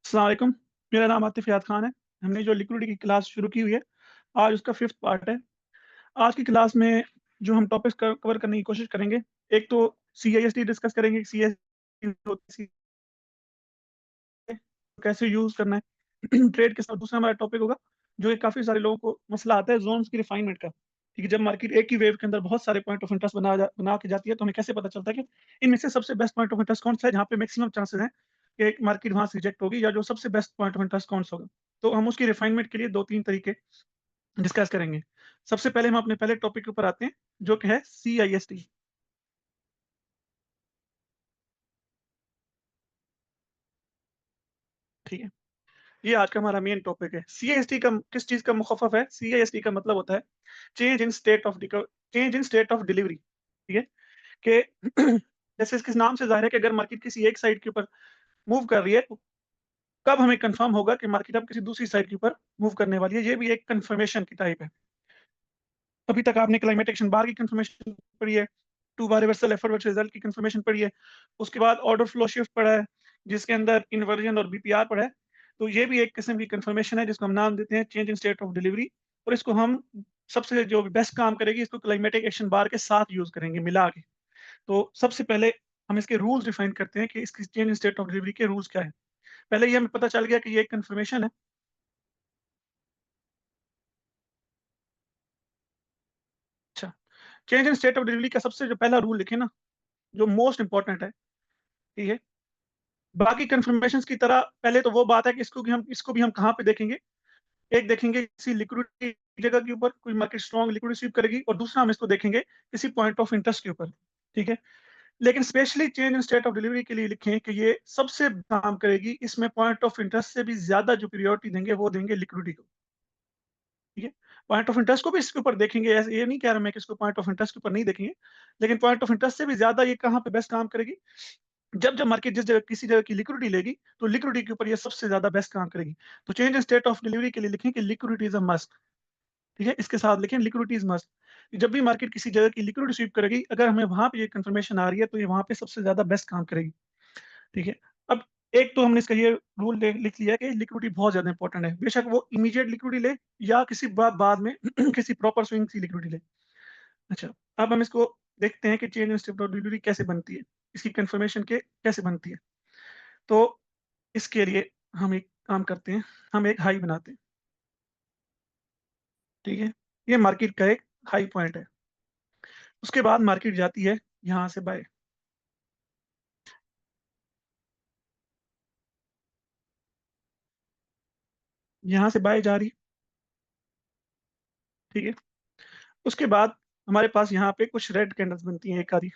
अस्सलाम वालेकुम। मेरा नाम आतिफ़ याद खान है। हमने जो लिक्विडिटी की क्लास शुरू की हुई है, आज उसका 5th पार्ट है। आज की क्लास में जो हम टॉपिक्स कवर करने की कोशिश करेंगे, एक तो सीआईएसटी डिस्कस करेंगे, सीआईएसटी कैसे यूज़ करना है ट्रेड के साथ। दूसरा हमारा टॉपिक होगा, जो कि काफ़ी सारे लोगों को मसला आता है, ज़ोन्स की रिफाइनमेंट का। ठीक है, जब मार्केट एक ही वेव के अंदर बहुत सारे पॉइंट ऑफ इंटरेस्ट बना के जाती है, तो हमें कैसे पता चलता है कि इनमें से सबसे बेस्ट पॉइंट ऑफ इंटरेस्ट कौन-सा है, जहाँ पे मैक्सिमम चांसेस हैं कि मार्केट वहाँ से रिजेक्ट होगी, या जो सबसे बेस्ट पॉइंट ऑफ इंटरेस्ट कौन-सा होगा। तो हम उसकी रिफाइनमेंट के लिए 2-3 तरीके डिस्कस करेंगे। सबसे पहले हम अपने पहले टॉपिक के ऊपर आते हैं, जो कि है सीआईएसटी। ठीक है, ये आज का हमारा मेन टॉपिक है। सीआईएसटी का किस चीज़ का मुख़फ़्फ़फ़ है? सीआईएसटी का मतलब होता है change in state of delivery. ठीक है? कि जैसे इसके नाम से ज़ाहिर है कि अगर मार्केट किसी एक साइड के ऊपर मूव कर रही है, तो कब हमें कन्फर्म होगा कि मार्केट अब किसी दूसरी साइड के ऊपर मूव करने वाली है। ये भी एक कन्फर्मेशन की टाइप है। अभी तक आपने क्लाइमेट एक्शन बार की कन्फर्मेशन पढ़ी है, 2 बार रिवर्सल एफर्ट वर्सेस रिजल्ट की कन्फर्मेशन पढ़ी है। उसके बाद ऑर्डर फ्लो शिफ्ट पढ़ा है, जिसके अंदर इन्वर्जन और बीपीआर पढ़ा है। तो ये भी एक किस्म की कन्फर्मेशन है, जिसको हम नाम देते हैं change in state of delivery. और इसको हम सबसे जो बेस्ट काम करेगी, इसको क्लाइमेटिक एक्शन बार के साथ यूज़ करेंगे मिला के। तो सबसे पहले हम इसके रूल्स डिफाइन करते हैं कि इसकी change in state of delivery के रूल्स क्या हैं। पहले ये हमें पता चल गया कि ये एक कन्फर्मेशन है। अच्छा, change in state of delivery का सबसे जो पहला रूल लिखे ना, जो मोस्ट इंपोर्टेंट है, ठीक है? बाकी कन्फर्मेशंस की तरह पहले तो वो बात है कि इसको भी हम कहाँ पे देखेंगे? एक देखेंगे किसी लिक्विडिटी जगह के ऊपर, कोई मार्केट स्ट्रॉन्ग लिक्विडिटी स्वीप करेगी, और दूसरा हम इसको देखेंगे किसी पॉइंट ऑफ इंटरेस्ट के ऊपर, ठीक है? लेकिन specially change in state of delivery के लिए लिखें कि ये सबसे काम करेगी, इसमें पॉइंट ऑफ इंटरेस्ट से भी ज़्यादा जो प्रायोरिटी देंगे, वो देंगे लिक्विडिटी को। ठीक है? पॉइंट ऑफ इंटरेस्ट को भी इसके ऊपर देखेंगे, ऐसे ये नहीं कह रहा मैं कि इसको पॉइंट ऑफ इंटरेस्ट के ऊपर नहीं देखेंगे, लेकिन पॉइंट ऑफ इंटरेस्ट से भी ज़्यादा ये कहाँ पे बेस्ट काम करेगी? जब मार्केट जिस जगह किसी जगह की लिक्विडिटी लेगी, तो लिक्विडिटी के ऊपर ये सबसे ज़्यादा बेस्ट काम करेगी। तो change in state of delivery के लिए लिखें कि लिक्विडिटी इज़ अ मस्ट। ठीक है? इसके साथ लिखें लिक्विडिटी इज़ मस्ट। जब भी मार्केट किसी जगह की लिक्विडिटी स्वीप करेगी, अगर हमें वहाँ पे ये कन्फर्मेशन आ रही है, तो ये वहाँ पे सबसे ज़्यादा बेस्ट काम करेगी। ठीक है? अब एक तो हमने इसका ये रूल लिख लिया कि लिक्विडिटी बहुत ज़्यादा इंपॉर्टेंट है। बेशक वो इमीडिएट लिक्विडिटी ले, या किसी बाद में किसी प्रॉपर स्विंग की लिक्विडिटी ले। अच्छा, अब हम इसको देखते हैं कि change in state of delivery कैसे बनती है, इसकी कन्फर्मेशन के कैसे बनती है। तो इसके लिए हम एक काम करते हैं, हम एक हाई बनाते हैं, ठीक है? ये मार्केट का एक हाई पॉइंट है। उसके बाद मार्केट जाती है यहाँ से बाय, यहाँ से बाय जा रही है, ठीक है? उसके बाद हमारे पास यहाँ पे कुछ रेड कैंडल्स बनती हैं एक आधी।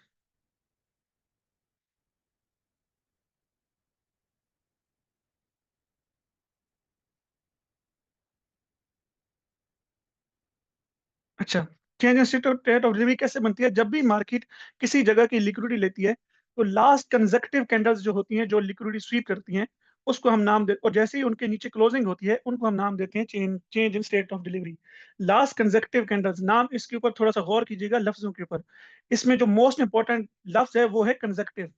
अच्छा, change in state of delivery कैसे बनती है? जब भी मार्केट किसी जगह की लिक्विडिटी लेती है, तो लास्ट कंसेक्यूटिव कैंडल्स जो होती हैं, जो लिक्विडिटी स्वीप करती हैं, उसको हम नाम दे, और जैसे ही उनके नीचे क्लोजिंग होती है, उनको हम नाम देते हैं change in state of delivery. Last consecutive candles नाम, इसके ऊपर थोड़ा-सा गौर कीजिएगा लफ्ज़ों के ऊपर। इसमें जो मोस्ट इम्पोर्टेंट लफ्ज़ है, वो है कंसेक्यूटिव।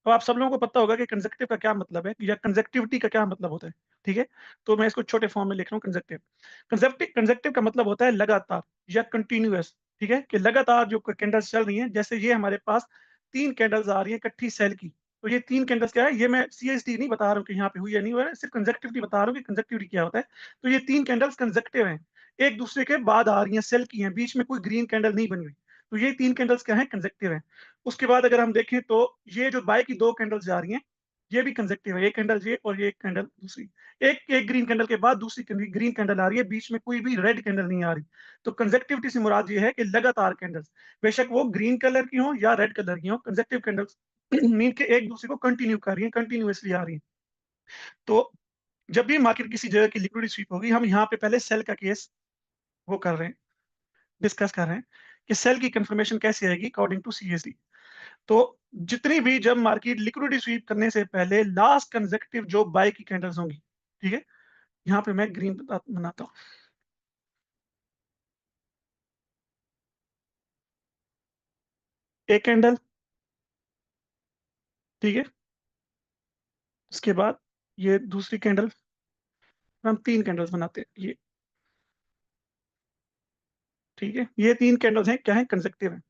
तो आप सब लोगों को पता होगा कि कंसेक्यूटिव का क्या मतलब है, या कंसेक्टिविटी का क्या मतलब होता है, ठीक है? तो मैं इसको छोटे फॉर्म में लिख रहा हूँ कंसेक्टिव। कंसेक्टिव का मतलब होता है लगातार या कंटीन्यूअस, ठीक है? कि लगातार जो कैंडल्स चल रही हैं, जैसे ये हमारे पास 3 कैंडल्स आ रही हैं इकट्ठी सेल की। तो ये 3 कैंडल्स क्या है? ये मैं सीएसटी नहीं बता रहा हूँ कि यहाँ पे हुई या नहीं हुआ है, सिर्फ कंसेक्टिविटी बता रहा हूँ कि कंसेक्टिविटी क्या होता है। तो ये 3 कैंडल्स कंसेक्टिव हैं, एक दूसरे के बाद आ रही हैं, सेल की हैं, बीच में कोई ग्रीन कैंडल नहीं बनी हुई। तो ये 3 कैंडल्स क्या हैं? कंसेक्टिव हैं। उसके बाद अगर हम देखें, तो ये जो बाय की 2 कैंडल्स जा रही हैं, ये भी कंसेक्टिव है। एक कैंडल ये, और ये एक कैंडल दूसरी। एक एक ग्रीन कैंडल के बाद दूसरी ग्रीन कैंडल आ रही है, बीच में कोई भी रेड कैंडल नहीं आ रही। तो कंसेक्टिविटी से मुराद ये है कि लगातार कैंडल्स, बेशक वो ग्रीन कलर की हों या रेड कलर की हों, कंसेक्टिव कैंडल्स मीन के एक दूसरे को कंटिन्यू कर रही हैं, कंटिन्यूअसली आ रही हैं। तो जब भी मार्केट किसी जगह की लिक्विडिटी स्वीप होगी, हम यहाँ पे पहले सेल का केस वो कर रहे हैं, डिस्कस कर रहे हैं कि सेल की कंफर्मेशन कैसे आएगी अकॉर्डिंग टू सीएसडी। तो जितनी भी जब मार्केट लिक्विडिटी स्वीप करने से पहले लास्ट कंसेक्यूटिव जो बाय की कैंडल्स होंगी, ठीक है? यहाँ पे मैं ग्रीन बनाता हूँ, एक कैंडल, ठीक है? उसके बाद ये दूसरी कैंडल, हम 3 कैंडल्स बनाते हैं, ये ठीक है? ये 3 कैंडल्स हैं, क्या हैं? कंसेक्टिव हैं।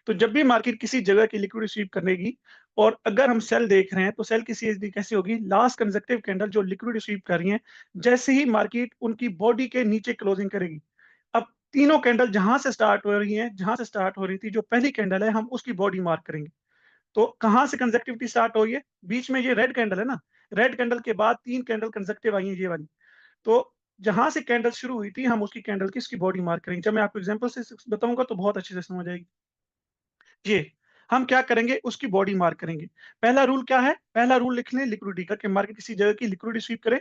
तो जब भी मार्केट किसी जगह की लिक्विडिटी स्वीप करेगी और अगर हम सेल देख रहे हैं, तो सेल की सीएसडी कैसे होगी? लास्ट कंसेक्टिव कैंडल जो लिक्विडिटी स्वीप कर रही हैं, जैसे ही मार्केट उनकी बॉडी के नीचे क्लोजिंग करेगी। अब तीनों कैंडल जहाँ से स्टार्ट हो रही हैं, जहाँ से स्टार्ट हो रही थी, जो पहली कैंडल है, हम उसकी बॉडी मार्क करेंगे। तो कहाँ से कंसेक्टिविटी स्टार्ट हो रही है? बीच में ये रेड कैंडल है ना, रेड कैंडल के बाद 3 कैंडल कंसेक्टिव आई हैं, ये वाली। तो जहाँ से कैंडल शुरू हुई थी, हम उसकी कैंडल की इसकी बॉडी मार्क करेंगे। जब मैं आपको एग्ज़ाम्पल से बताऊँगा तो बहुत अच्छे से समझ आएगी। ये हम क्या करेंगे? उसकी बॉडी मार्क करेंगे। पहला रूल क्या है? पहला रूल लिख लें लिक्विडिटी का, कि मार्केट किसी जगह की लिक्विडिटी स्वीप करे।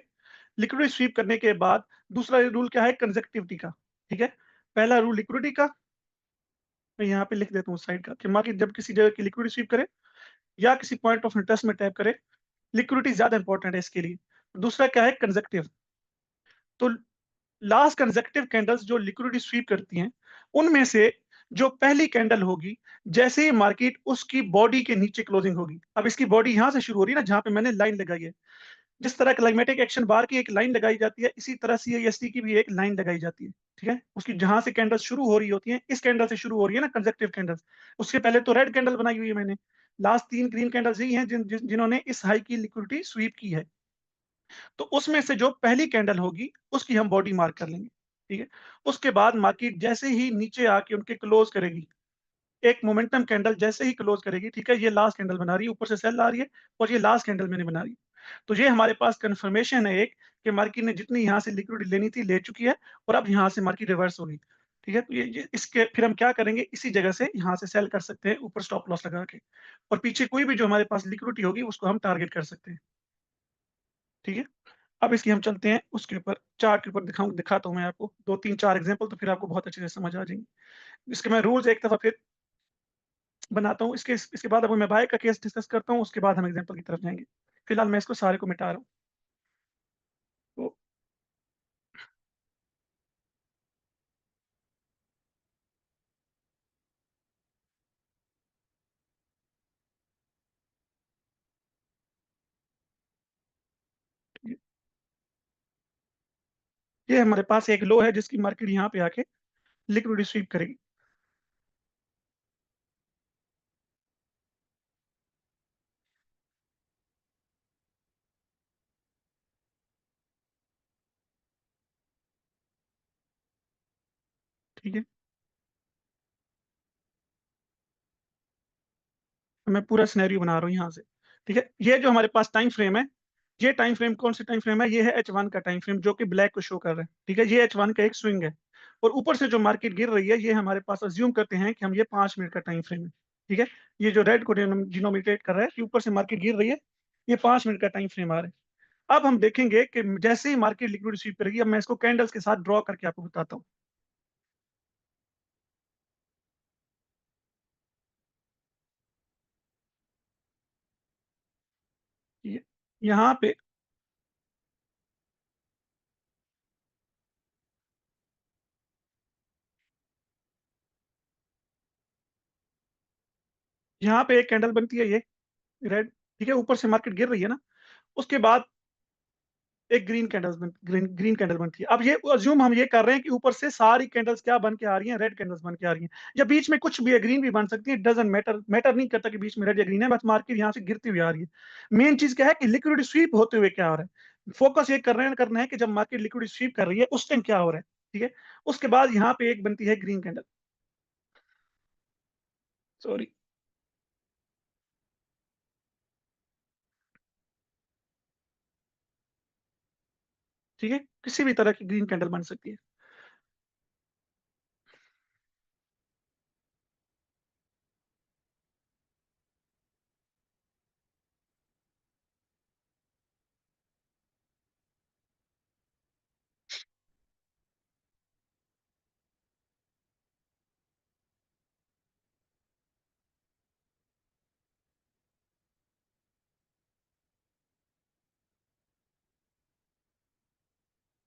लिक्विडिटी स्वीप करने के बाद दूसरा रूल क्या है? कंसेक्टिविटी का, ठीक है? पहला रूल लिक्विडिटी का, मैं यहाँ पे लिख देता हूँ साइड का, कि मार्केट जब किसी जगह की लिक्विडिटी स्वीप करे या किसी पॉइंट ऑफ इंटरेस्ट में टैप करे, लिक्विडिटी ज़्यादा इंपॉर्टेंट है इसके लिए। दूसरा क्या है? कंसेक्टिव। तो लास्ट कंसेक्टिव कैंडल्स जो लिक्विडिटी स्वीप करती हैं, उनमें से जो पहली कैंडल होगी, जैसे ही मार्केट उसकी बॉडी के नीचे क्लोजिंग होगी। अब इसकी बॉडी यहाँ से शुरू हो रही है ना, जहाँ पे मैंने लाइन लगाई है। जिस तरह क्लाइमेटिक एक्शन बार की एक लाइन लगाई जाती है, इसी तरह सीआईएसटी की भी एक लाइन लगाई जाती है, ठीक है? उसकी जहाँ से कैंडल शुरू हो रही होती हैं, इस कैंडल से शुरू हो रही है ना कंसेक्टिव कैंडल्स। उसके पहले तो रेड कैंडल बनाई हुई है मैंने। लास्ट 3 ग्रीन कैंडल्स यही हैं जिन्होंने इस हाई की लिक्विडिटी स्वीप की है। तो उसमें से जो पहली कैंडल होगी, उसकी हम बॉडी मार्क कर लेंगे, ठीक है? उसके बाद मार्केट जैसे ही नीचे आके उनके क्लोज़ करेगी, एक मोमेंटम कैंडल जैसे ही क्लोज़ करेगी, ठीक है? ये लास्ट कैंडल बना रही है, ऊपर से सेल आ रही है और ये लास्ट कैंडल मैंने बना रही है। तो ये हमारे पास कन्फर्मेशन है एक, कि मार्केट ने जितनी यहाँ से लिक्विडिटी लेनी थी, ले चुकी है और अब यहाँ से मार्केट रिवर्स होगी, ठीक है? तो ये इसके फिर हम क्या करेंगे? इसी जगह से यहाँ से सेल कर सकते हैं, ऊपर स्टॉप लॉस लगा के, और पीछे कोई भी जो हमारे पास लिक्विडिटी होगी, उसको हम टारगेट कर सकते हैं, ठीक है? अब इसकी हम चलते हैं उसके ऊपर, चार्ट के ऊपर दिखाता हूँ मैं आपको 2-3 4 एग्ज़ाम्पल, तो फिर आपको बहुत अच्छे से समझ आ जाएँगे। इसके मैं रूल्स एक दफ़ा फिर बनाता हूँ, इसके बाद अब मैं बाय का केस डिस्कस करता हूँ, उसके बाद हम एग्ज़ाम्पल की तरफ जाएँगे। फिलहाल मैं इसको सारे को मिटा रहा हूँ। तो ये ये हमारे पास एक लो है, जिसकी मार्केट यहाँ पे आके लिक्विडिटी स्वीप करेगी, ठीक है? तो मैं पूरा सिनेरियो बना रहा हूँ यहाँ से, ठीक है? ये जो हमारे पास टाइम फ्रेम है, ये टाइम फ्रेम कौन सा टाइम फ्रेम है? ये है H1 का टाइम फ्रेम, जो कि ब्लैक को शो कर रहा है, ठीक है? ये H1 का एक स्विंग है और ऊपर से जो मार्केट गिर रही है, ये हमारे पास अज़्यूम करते हैं कि हम ये 5 मिनट का टाइम फ्रेम है, ठीक है? ये जो रेड को डिनोमिनेट कर रहा है कि ऊपर से मार्केट गिर रही है, ये 5 मिनट का टाइम फ्रेम आ रहा है। अब हम देखेंगे कि जैसे ही मार्केट लिक्विडिटी स्वीप करेगी, अब मैं इसको कैंडल्स के साथ ड्रॉ करके आपको बताता हूँ। ये यहाँ पे यहाँ पे एक कैंडल बनती है, ये रेड, ठीक है? ऊपर से मार्केट गिर रही है ना, उसके बाद एक ग्रीन ग्रीन कैंडल बनती है। अब ये अज़्यूम हम ये कर रहे हैं कि ऊपर से सारी कैंडल्स क्या बन के आ रही हैं? रेड कैंडल्स बन के आ रही हैं, या बीच में कुछ भी है, ग्रीन भी बन सकती है, डज़न्ट मैटर, मैटर नहीं करता कि बीच में रेड या ग्रीन है, बस मार्केट यहाँ से गिरती हुई आ रही है। मेन चीज़ क्या है कि लिक्विडिटी स्वीप होते हुए क्या हो रहा है? फोकस ये करना है कि जब मार्केट लिक्विडिटी स्वीप कर रही है, उस टाइम क्या हो रहा है, ठीक है? उसके बाद यहाँ पे एक बनती है ग्रीन कैंडल, सॉरी, ठीक है? किसी भी तरह की ग्रीन कैंडल बन सकती है,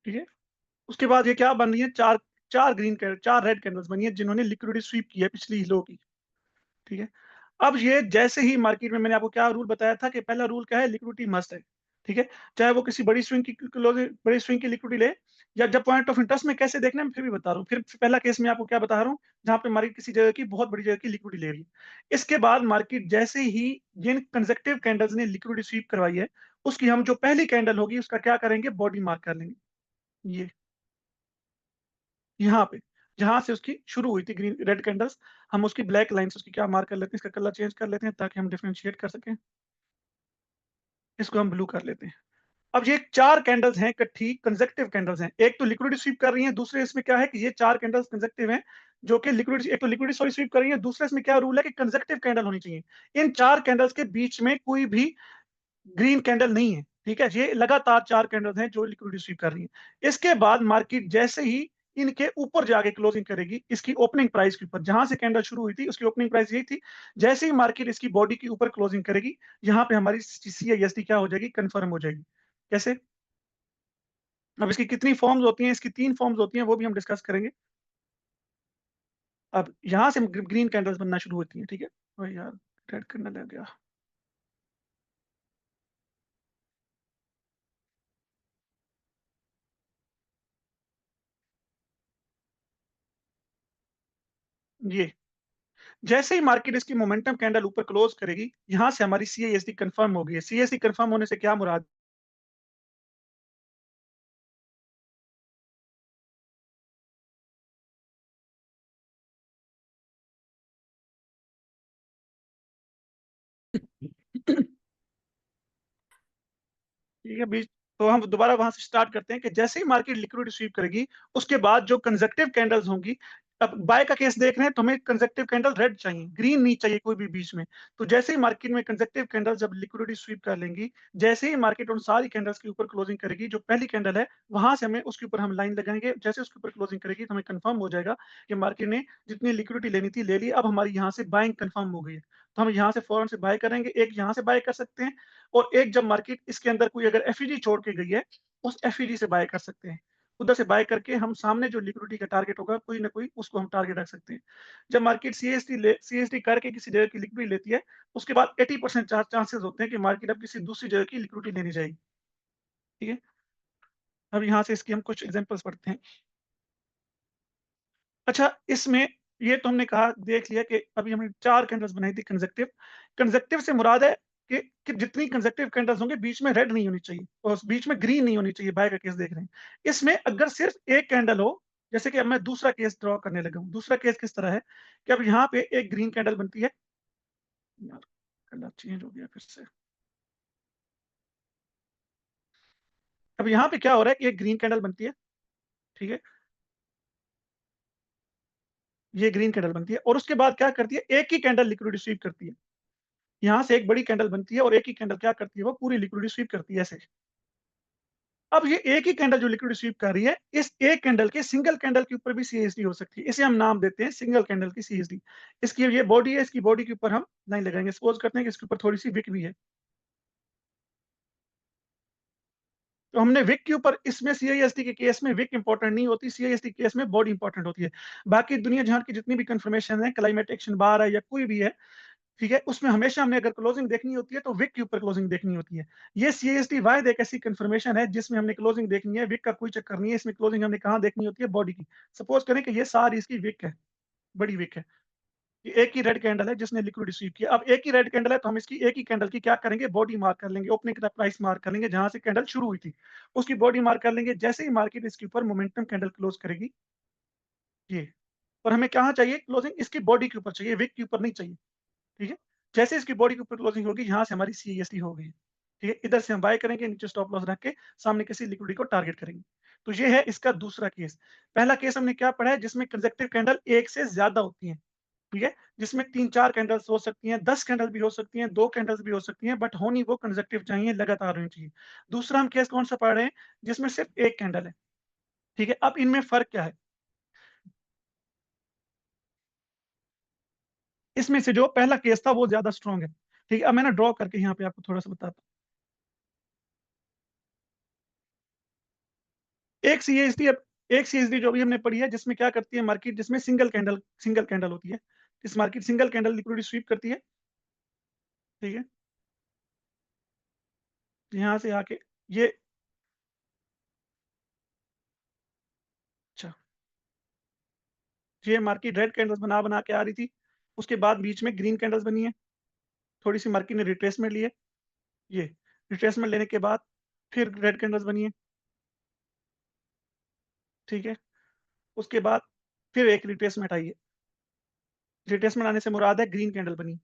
ठीक है? उसके बाद ये क्या बन रही है, 4 रेड कैंडल्स बनी है, जिन्होंने लिक्विडिटी स्वीप की है पिछली लो की, ठीक है? अब ये जैसे ही मार्केट में, मैंने आपको क्या रूल बताया था कि पहला रूल क्या है? लिक्विडिटी मस्ट है, ठीक है? चाहे वो किसी बड़ी स्विंग की लिक्विडिटी ले, या जब पॉइंट ऑफ इंटरेस्ट में कैसे देखना है मैं फिर भी बता रहा हूँ। फिर पहला केस मैं आपको क्या बता रहा हूँ, जहाँ पे मार्केट किसी जगह की बहुत बड़ी जगह की लिक्विडिटी ले रही है। इसके बाद मार्केट जैसे ही जिन कंसेक्टिव कैंडल्स ने लिक्विडिटी स्वीप करवाई है, उसकी हम जो पहली कैंडल होगी उसका क्या करेंगे, बॉडी मार्क कर लेंगे। ये यहाँ पे, जहाँ से उसकी शुरू हुई थी ग्रीन रेड कैंडल्स, हम उसकी ब्लैक लाइन से उसकी क्या मार्क कर लेते हैं, इसका कलर चेंज कर लेते हैं ताकि हम डिफरेंशिएट कर सकें। इसको हम ब्लू कर लेते हैं। अब ये 4 कैंडल्स हैं इकट्ठी कंसेक्टिव कैंडल्स हैं। एक तो लिक्विडिटी स्वीप कर रही हैं, दूसरे इसमें क्या है कि ये 4 कैंडल्स कंसेक्टिव हैं, जो कि लिक्विडिटी एक तो लिक्विडिटी सॉरी स्वीप कर रही है, दूसरा इसमें क्या रूल है कि कंसेक्टिव कैंडल होनी चाहिए। इन 4 कैंडल्स के बीच में कोई भी ग्रीन कैंडल नहीं है, ठीक है? ये लगातार 4 कैंडल्स हैं जो लिक्विडिटी स्वीप कर रही हैं। इसके बाद मार्केट जैसे ही इनके ऊपर जाके क्लोजिंग करेगी, इसकी ओपनिंग प्राइस के ऊपर, जहाँ से कैंडल शुरू हुई थी उसकी ओपनिंग प्राइस यही थी। जैसे ही मार्केट इसकी बॉडी के ऊपर क्लोजिंग करेगी, यहाँ पे हमारी सीआईएसटी क्या हो जाएगी, कन्फर्म हो जाएगी। कैसे? अब इसकी कितनी फॉर्म्स होती हैं, इसकी 3 फॉर्म्स होती हैं, वो भी हम डिस्कस करेंगे। अब यहाँ से ग्रीन कैंडल्स बनना शुरू होती हैं, ठीक है? ओह यार! रेड कैंडल आ गया। ये, जैसे ही मार्केट इसकी मोमेंटम कैंडल ऊपर क्लोज करेगी, यहाँ से हमारी सीआईएसटी कंफर्म हो गई है। सीआईएसटी कंफर्म होने से क्या मुराद ठीक है बीच तो हम दोबारा वहां से स्टार्ट करते हैं कि जैसे ही मार्केट लिक्विडिटी स्वीप करेगी, उसके बाद जो कंजक्टिव कैंडल्स होंगी, अब बाय का केस देख रहे हैं तो हमें कंजक्टिव कैंडल रेड चाहिए, ग्रीन नहीं चाहिए कोई भी बीच में। तो जैसे ही मार्केट में कंजक्टिव कैंडल जब लिक्विडिटी स्वीप कर लेंगी, जैसे ही मार्केट उन सारी कैंडल्स के ऊपर क्लोजिंग करेगी, जो पहली कैंडल है वहां से हमें उसके ऊपर हम लाइन लगाएंगे। जैसे उसके ऊपर क्लोजिंग करेगी तो हमें कंफर्म हो जाएगा कि मार्केट ने जितनी लिक्विडिटी लेनी थी ले ली। अब हमारी यहाँ से बाइंग कंफर्म हो गई है, तो हम यहाँ से फौरन से बाय करेंगे। एक यहाँ से बाय कर सकते हैं, और एक जब मार्केट इसके अंदर कोई अगर एफईजी छोड़ के गई है, उस एफईजी से बाय कर सकते हैं। उधर से बाय करके हम सामने जो लिक्विडिटी का टारगेट होगा कोई ना कोई, उसको हम टारगेट रख सकते हैं। जब मार्केट सीएसडी करके किसी जगह की लिक्विडिटी लेती है, उसके बाद 80% चांसेस होते हैं कि मार्केट अब किसी दूसरी जगह की लिक्विडिटी लेने जाएगी। ठीक है? अब यहाँ से इसकी हम कुछ एग्जांपल्स पढ़ते हैं। अच्छा, इसमें ये तो हमने कहा देख लिया कि अभी हमने 4 कैंडल्स बनाई थी कंसेक्टिव। कंसेक्टिव से मुराद है कि जितनी कंसेक्टिव कैंडल्स होंगे बीच में रेड नहीं होनी चाहिए और बीच में ग्रीन नहीं होनी चाहिए, बाय का केस देख रहे हैं। इसमें अगर सिर्फ एक कैंडल हो, जैसे कि अब मैं दूसरा केस ड्रॉ करने लगा हूँ। दूसरा केस किस तरह है कि अब यहाँ पे एक ग्रीन कैंडल बनती है। यार, कलर चेंज हो गया फिर से। अब यहाँ पे क्या हो रहा है कि एक ग्रीन कैंडल बनती है, ठीक है? ये ग्रीन कैंडल बनती है और उसके बाद क्या करती है, एक ही कैंडल लिक्विडिटी स्वीप करती है। यहाँ से एक बड़ी कैंडल बनती है और एक ही कैंडल क्या करती है, वो पूरी लिक्विडिटी स्वीप करती है ऐसे। अब ये एक ही कैंडल जो लिक्विडिटी स्वीप कर रही है, इस एक कैंडल के सिंगल कैंडल के ऊपर भी सीएसडी हो सकती है। इसे हम नाम देते हैं सिंगल कैंडल की सीएसडी। इसकी ये बॉडी है, इसकी बॉडी के ऊपर हम लाइन लगाएंगे। सपोज करते हैं कि इसके ऊपर थोड़ी सी विक भी है, तो हमने विक के ऊपर, इसमें सीआईएसटी के केस में विक इंपॉर्टेंट नहीं होती, सीआईएसटी के केस में बॉडी इंपॉर्टेंट होती है। बाकी दुनिया जहां की जितनी भी कंफर्मेशन है, क्लाइमेट एक्शन बार है या कोई भी है, ठीक है, उसमें हमेशा हमने अगर क्लोजिंग देखनी होती है तो विक के ऊपर क्लोजिंग देखनी होती है। ये सीएसटी वाहिद एक ऐसी कंफर्मेशन है जिसमें हमने क्लोजिंग देखनी है, विक का कोई चक्कर नहीं है। इसमें क्लोजिंग हमने कहाँ देखनी होती है, बॉडी की। सपोज करें कि ये सारी इसकी विक है, बड़ी विक है, ये एक ही रेड कैंडल है जिसने लिक्विड रिसीव किया। अब एक ही रेड कैंडल है तो हम इसकी एक ही कैंडल की क्या करेंगे, बॉडी मार्क कर लेंगे, ओपनिंग का प्राइस मार्क कर लेंगे, जहां से कैंडल शुरू हुई थी उसकी बॉडी मार्क कर लेंगे। जैसे ही मार्केट इसके ऊपर मोमेंटम कैंडल क्लोज करेगी, ये, और हमें कहाँ चाहिए क्लोजिंग, इसकी बॉडी के ऊपर चाहिए, विक के ऊपर नहीं चाहिए। ठीक है? जैसे इसकी बॉडी के ऊपर क्लोजिंग होगी, यहाँ से हमारी सीएसटी हो गई। ठीक है? इधर से हम बाय करेंगे, नीचे स्टॉप लॉस रख के सामने किसी लिक्विडिटी को टारगेट करेंगे। तो ये है इसका दूसरा केस। पहला केस हमने क्या पढ़ा है, जिसमें कंसेक्टिव कैंडल एक से ज्यादा होती हैं। ठीक है? जिसमें 3-4 कैंडल्स हो सकती हैं, 10 कैंडल भी हो सकती हैं, 2 कैंडल्स भी हो सकती हैं, बट होनी वो कंसेक्टिव चाहिए, लगातार होनी चाहिए। दूसरा हम केस कौन सा पढ़ रहे हैं, जिसमें सिर्फ एक कैंडल है। ठीक है? अब इनमें फ़र्क क्या है? इसमें से जो पहला केस था वो ज़्यादा स्ट्रॉन्ग है। ठीक है? अब मैं ना ड्रॉ करके यहाँ पे आपको थोड़ा-सा बताता हूँ। एक सीएसडी जो भी हमने पढ़ी है, जिसमें क्या करती है मार्केट, जिसमें सिंगल कैंडल होती है। इस market single candle liquidity SVEEP करती है। ठीक है? यहाँ से आके ये अच्छा, ये मार्केट रेड कैंडल्स बना-बना के आ रही थी। उसके बाद बीच में ग्रीन कैंडल्स बनी है। थोड़ी-सी मार्केट ने रिट्रेसमेंट ली है। ये रिट्रेसमेंट लेने के बाद फिर रेड कैंडल्स बनी है, ठीक है? उसके बाद फिर एक रिट्रेसमेंट आई है। रिट्रेसमेंट आने से मुराद है ग्रीन कैंडल बनी।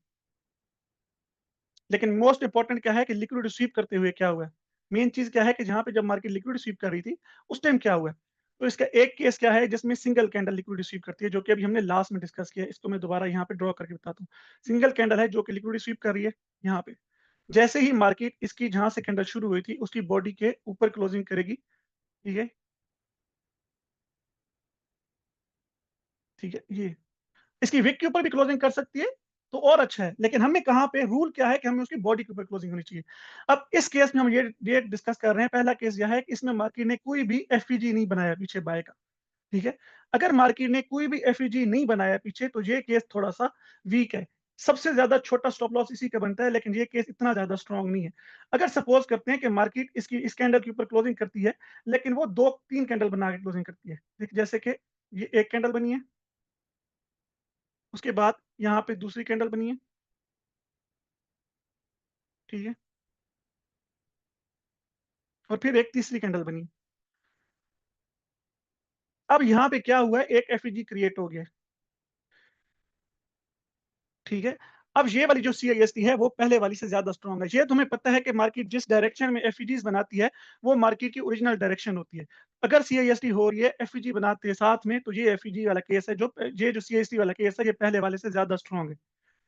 लेकिन मोस्ट इम्पोर्टेंट क्या है कि लिक्विडिटी स्वीप करते हुए क्या हुआ है? मेन चीज़ क्या है कि जहाँ पे जब मार्केट लिक्विडिटी स्वीप कर रही थी, उस टाइम क्या हुआ है? तो इसका एक केस क्या है जिसमें सिंगल कैंडल लिक्विडिटी स्वीप करती है, जो कि अभी हमने लास्ट में डिस्कस किया है। इसको मैं दोबारा यहाँ पे ड्रॉ करके बताता हूँ। सिंगल कैंडल है जो कि लिक्विडिटी स्वीप कर रही है यहाँ पे। जैसे ही मार्केट इसकी जहाँ से कैंडल शुरू हुई थी, उसकी बॉडी के ऊपर क्लोजिंग करेगी, ठीक है? ठीक है, ये। इसकी विक के ऊपर भी क्लोजिंग कर सकती है, तो और अच्छा है। लेकिन हमें कहाँ पे रूल क्या है कि हमें उसकी बॉडी के ऊपर क्लोजिंग होनी चाहिए। अब इस केस में हम ये डिस्कस कर रहे हैं, पहला केस यह है कि इसमें मार्केट ने कोई भी एफईजी नहीं बनाया पीछे बाय का, ठीक है? अगर मार्केट ने कोई भी एफईजी नहीं बनाया पीछे, तो ये केस थोड़ा-सा वीक है। सबसे ज़्यादा छोटा स्टॉप लॉस इसी का बनता है, लेकिन ये केस इतना ज़्यादा स्ट्रॉन्ग नहीं है। अगर सपोज़ करते हैं कि मार्केट इसकी इस कैंडल के ऊपर क्लोजिंग करती है, लेकिन वो 2-3 कैंडल बना के क्लोजिंग करती है। ठीक, जैसे कि ये एक कैंडल बनी है, उसके बाद यहाँ पे दूसरी कैंडल बनी है, ठीक है? और फिर एक तीसरी कैंडल बनी। अब यहाँ पे क्या हुआ है, एक एफईजी क्रिएट हो गया है, ठीक है? अब ये वाली जो सीआईएसटी है वो पहले वाली से ज़्यादा स्ट्रॉन्ग है। ये तुम्हें पता है कि मार्केट जिस डायरेक्शन में एफईजीज़ बनाती है, वो मार्केट की ओरिजिनल डायरेक्शन होती है। अगर सीआईएसटी हो रही है, एफईजी बनाते हैं साथ में, तो ये एफईजी वाला केस है, जो ये जो सीआईएसटी वाला केस है, ये पहले वाले से ज़्यादा स्ट्रॉन्ग है,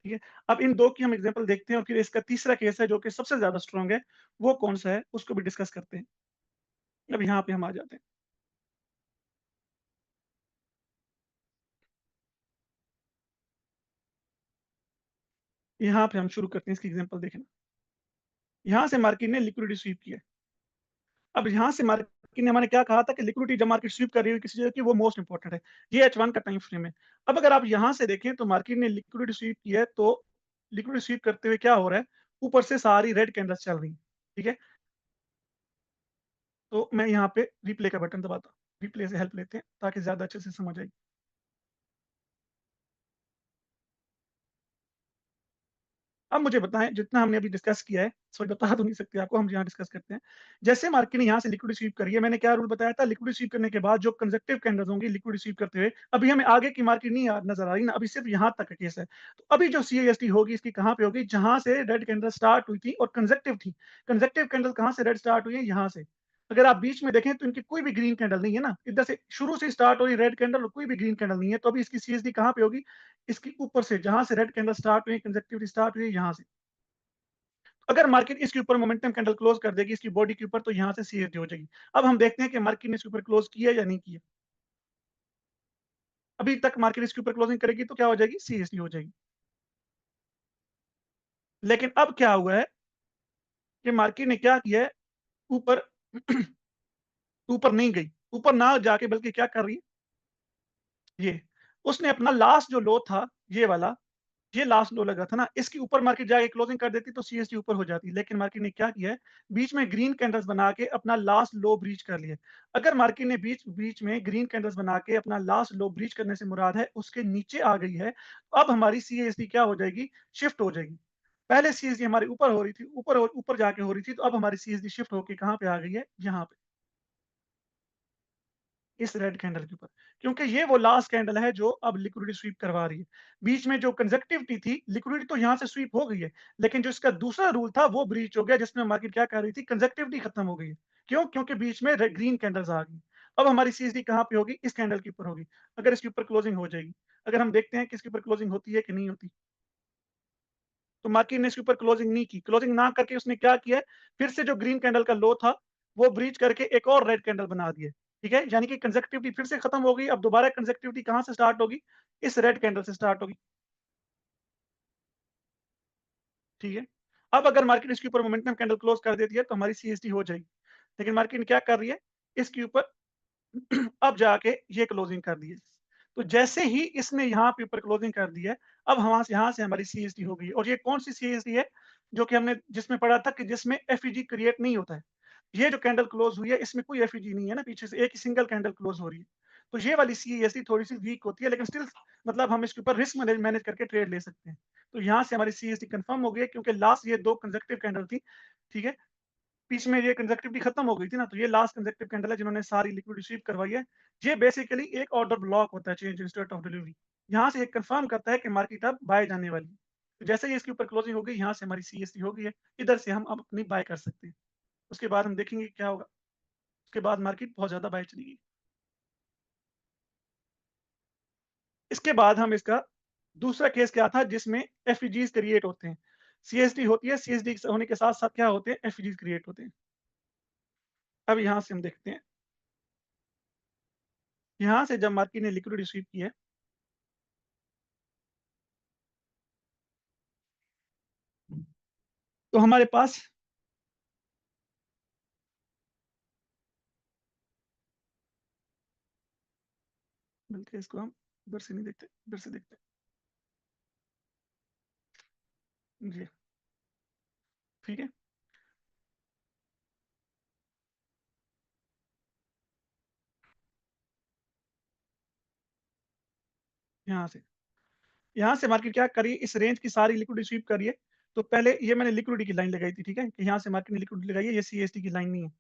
ठीक है? अब इन 2 की हम एग्ज़ाम्पल देखते हैं और फिर इसका तीसरा केस है जो कि सबसे ज़्यादा स्ट्रॉन्ग है, वो कौन-सा है, उसको भी डिस्कस करते हैं। अब यहाँ पे हम आ जाते हैं। यहाँ पे हम शुरू करते हैं, इसकी एग्ज़ाम्पल देखना। यहाँ से मार्केट ने लिक्विडिटी स्वीप की है। अब यहाँ से मार्केट ने हमाने क्या कहा था कि लिक्विडिटी जब मार्केट स्वीप कर रही है किसी जगह की, वो मोस्ट इंपोर्टेंट है। ये H1 का टाइम फ्रेम है। अब अगर आप यहाँ से देखें तो मार्केट ने लिक्विडिटी स्वीप की है, तो लिक्विडिटी स्वीप करते हुए क्या हो रहा है, ऊपर से सारी रेड कैंडल्स चल रही हैं, ठीक है? तो मैं यहाँ पे रिप्ले का बटन दबाता हूँ। रिप्ले से हेल्प लेते हैं ताकि ज़्यादा अच्छे से समझ आए। अब मुझे बताएँ, जितना हमने अभी डिस्कस किया है, सॉरी बता तो नहीं सकते आपको, हम यहाँ डिस्कस करते हैं। जैसे मार्केट ने यहाँ से लिक्विडिटी स्वीप करी है, मैंने क्या रूल बताया था, लिक्विडिटी स्वीप करने के बाद जो कंसेक्टिव कैंडल्स होंगी लिक्विडिटी स्वीप करते हुए, अभी हमें आगे की मार्केट नहीं नज़र आ रही ना, अभी सिर्फ यहाँ तक का केस है। तो अभी जो सीएसटी होगी, इसकी कहाँ पे होगी, जहाँ से रेड कैंडल स्टार्ट हुई थी और कंसेक्टिव थी। कंसेक्टिव कैंडल कहाँ से रेड स्टार्ट हुई है, यहाँ से। अगर आप बीच में देखें तो इनकी कोई भी ग्रीन कैंडल नहीं है ना, इधर से शुरू से स्टार्ट हुई रेड कैंडल और कोई भी ग्रीन कैंडल नहीं है, तो अभी इसकी सीएसडी कहाँ पे होगी, इसकी ऊपर से, जहाँ से रेड कैंडल स्टार्ट हुई, कंसेक्टिविटी स्टार्ट हुई है, यहाँ से। अगर मार्केट इसके ऊपर मोमेंटम कैंडल क्लोज कर देगी इसकी बॉडी के ऊपर, तो यहाँ से सीएसडी हो जाएगी। अब हम देखते हैं कि मार्केट ने इसके ऊपर क्लोज किया या नहीं किया। अभी तक मार्केट इसके ऊपर क्लोजिंग करेगी तो क्या हो जाएगी, सीएसडी हो जाएगी। लेकिन अब क्या हुआ है कि मार्केट ने क्या किया है, ऊपर ऊपर नहीं गई, ऊपर ना जाके बल्कि क्या कर रही है, ये उसने अपना लास्ट जो लो था, ये वाला, ये लास्ट लो लगा था ना, इसके ऊपर मार्केट जाके क्लोजिंग कर देती तो सीएसटी ऊपर हो जाती। लेकिन मार्केट ने क्या किया है, बीच में ग्रीन कैंडल्स बना के अपना लास्ट लो ब्रीच कर लिया। अगर मार्केट ने बीच बीच में ग्रीन कैंडल्स बना के अपना लास्ट लो ब्रीच करने से मुराद है उसके नीचे आ गई है, तो अब हमारी सीएसटी क्या हो जाएगी, शिफ्ट हो जाएगी। पहले सीएसडी हमारी ऊपर हो रही थी, ऊपर जाके हो रही थी, तो अब हमारी सीएसडी शिफ्ट होके कहाँ पे आ गई है, यहाँ पे। इस रेड कैंडल के ऊपर, क्योंकि ये वो लास्ट कैंडल है जो अब लिक्विडिटी स्वीप करवा रही है। बीच में जो कंसेक्टिविटी थी, लिक्विडिटी तो यहाँ से स्वीप हो गई है, लेकिन जो इसका दूसरा रूल था वो ब्रीच हो गया, जिसमें मार्केट क्या कर रही थी, कंसेक्टिविटी खत्म हो गई है। क्यों? क्योंकि बीच में ग्रीन कैंडल्स आ गई। अब हमारी सीएसडी कहाँ पे होगी, इस कैंडल के ऊपर होगी। अगर इसके ऊपर क्लोजिंग हो जाएगी, अगर हम देखते हैं कि इसके ऊपर क्लोजिंग होती है कि नहीं होती, तो मार्केट ने इसके ऊपर क्लोजिंग नहीं की। क्लोजिंग ना करके उसने क्या किया है, फिर से जो ग्रीन कैंडल का लो था, वो ब्रीच करके एक और रेड कैंडल बना दिया। ठीक है? यानी कि कंसेक्टिविटी फिर से खत्म हो गई। अब दोबारा कंसेक्टिविटी कहाँ से स्टार्ट होगी? इस रेड कैंडल से स्टार्ट होगी। ठीक है? अब अगर मार्केट इसके ऊपर मोमेंटम कैंडल क्लोज कर देती है, तो हमारी सीएसटी हो जाएगी। लेकिन मार्केट क्या कर रही है? इसके ऊपर अब जाके ये क्लोजिंग कर दी है। तो जैसे ही इसने यहाँ पे ऊपर क्लोजिंग कर दी है, अब यहाँ से हमारी सीएसडी हो गई और ये कौन-सी सीएसडी है, जो कि हमने जिसमें पढ़ा था कि जिसमें एफईजी क्रिएट नहीं होता है। ये जो कैंडल क्लोज़ हुई है, इसमें कोई एफईजी नहीं है ना, पीछे से एक ही सिंगल कैंडल क्लोज़ हो रही है। तो ये वाली सीएसडी थोड़ी-सी वीक होती है, लेकिन स्टिल मतलब हम इसके ऊपर रिस्क मैनेज करके ट्रेड ले सकते हैं। तो यहाँ से हमारी सीएसडी कन्फर्म हो गई है, क्योंकि लास्ट ये 2 कंसेक्युटिव कैंडल थी, ठीक है? बीच में ये कंसेक्युटिवली खत्म हो गई थी ना, तो ये लास्ट कंसेक्युटिव कैंडल है जिन्होंने सारी लिक्विड रिसीव करवाई है। ये बेसिकली एक ऑर्डर ब्लॉक होता है, change in state of delivery. यहाँ से ये कंफर्म करता है कि मार्केट अब बाय जाने वाली है। तो जैसे ही इसके ऊपर क्लोजिंग हो गई, यहाँ से हमारी सीएसटी हो गई है। इधर से हम अब अपनी बाय कर सकते हैं। उसके बाद हम देखेंगे क्या होगा। उसके बाद मार्केट बहुत ज़्यादा बाय चली गई। इसके बाद हम इसका दूसरा केस क्या था, जिसमें एफईजीज़ क्रिएट होते हैं। सीएसडी होती है, सीएसडी होने के साथ-साथ क्या होते हैं, एफईजीज़ क्रिएट होते हैं। अब यहाँ से हम देखते हैं। यहाँ से जब मार्केट ने लिक्विड रिसीव की है, तो हमारे पास, बल्कि इसको हम इधर से नहीं देखते, इधर से देखते हैं। जी, ठीक है? यहाँ से। यहाँ से मार्केट क्या करी, इस रेंज की सारी लिक्विड स्वीप करी है। तो पहले ये मैंने लिक्विडिटी की लाइन लगाई थी, ठीक है? कि यहाँ से मार्केट ने लिक्विडिटी लगाई है, ये सीएसटी की लाइन नहीं है।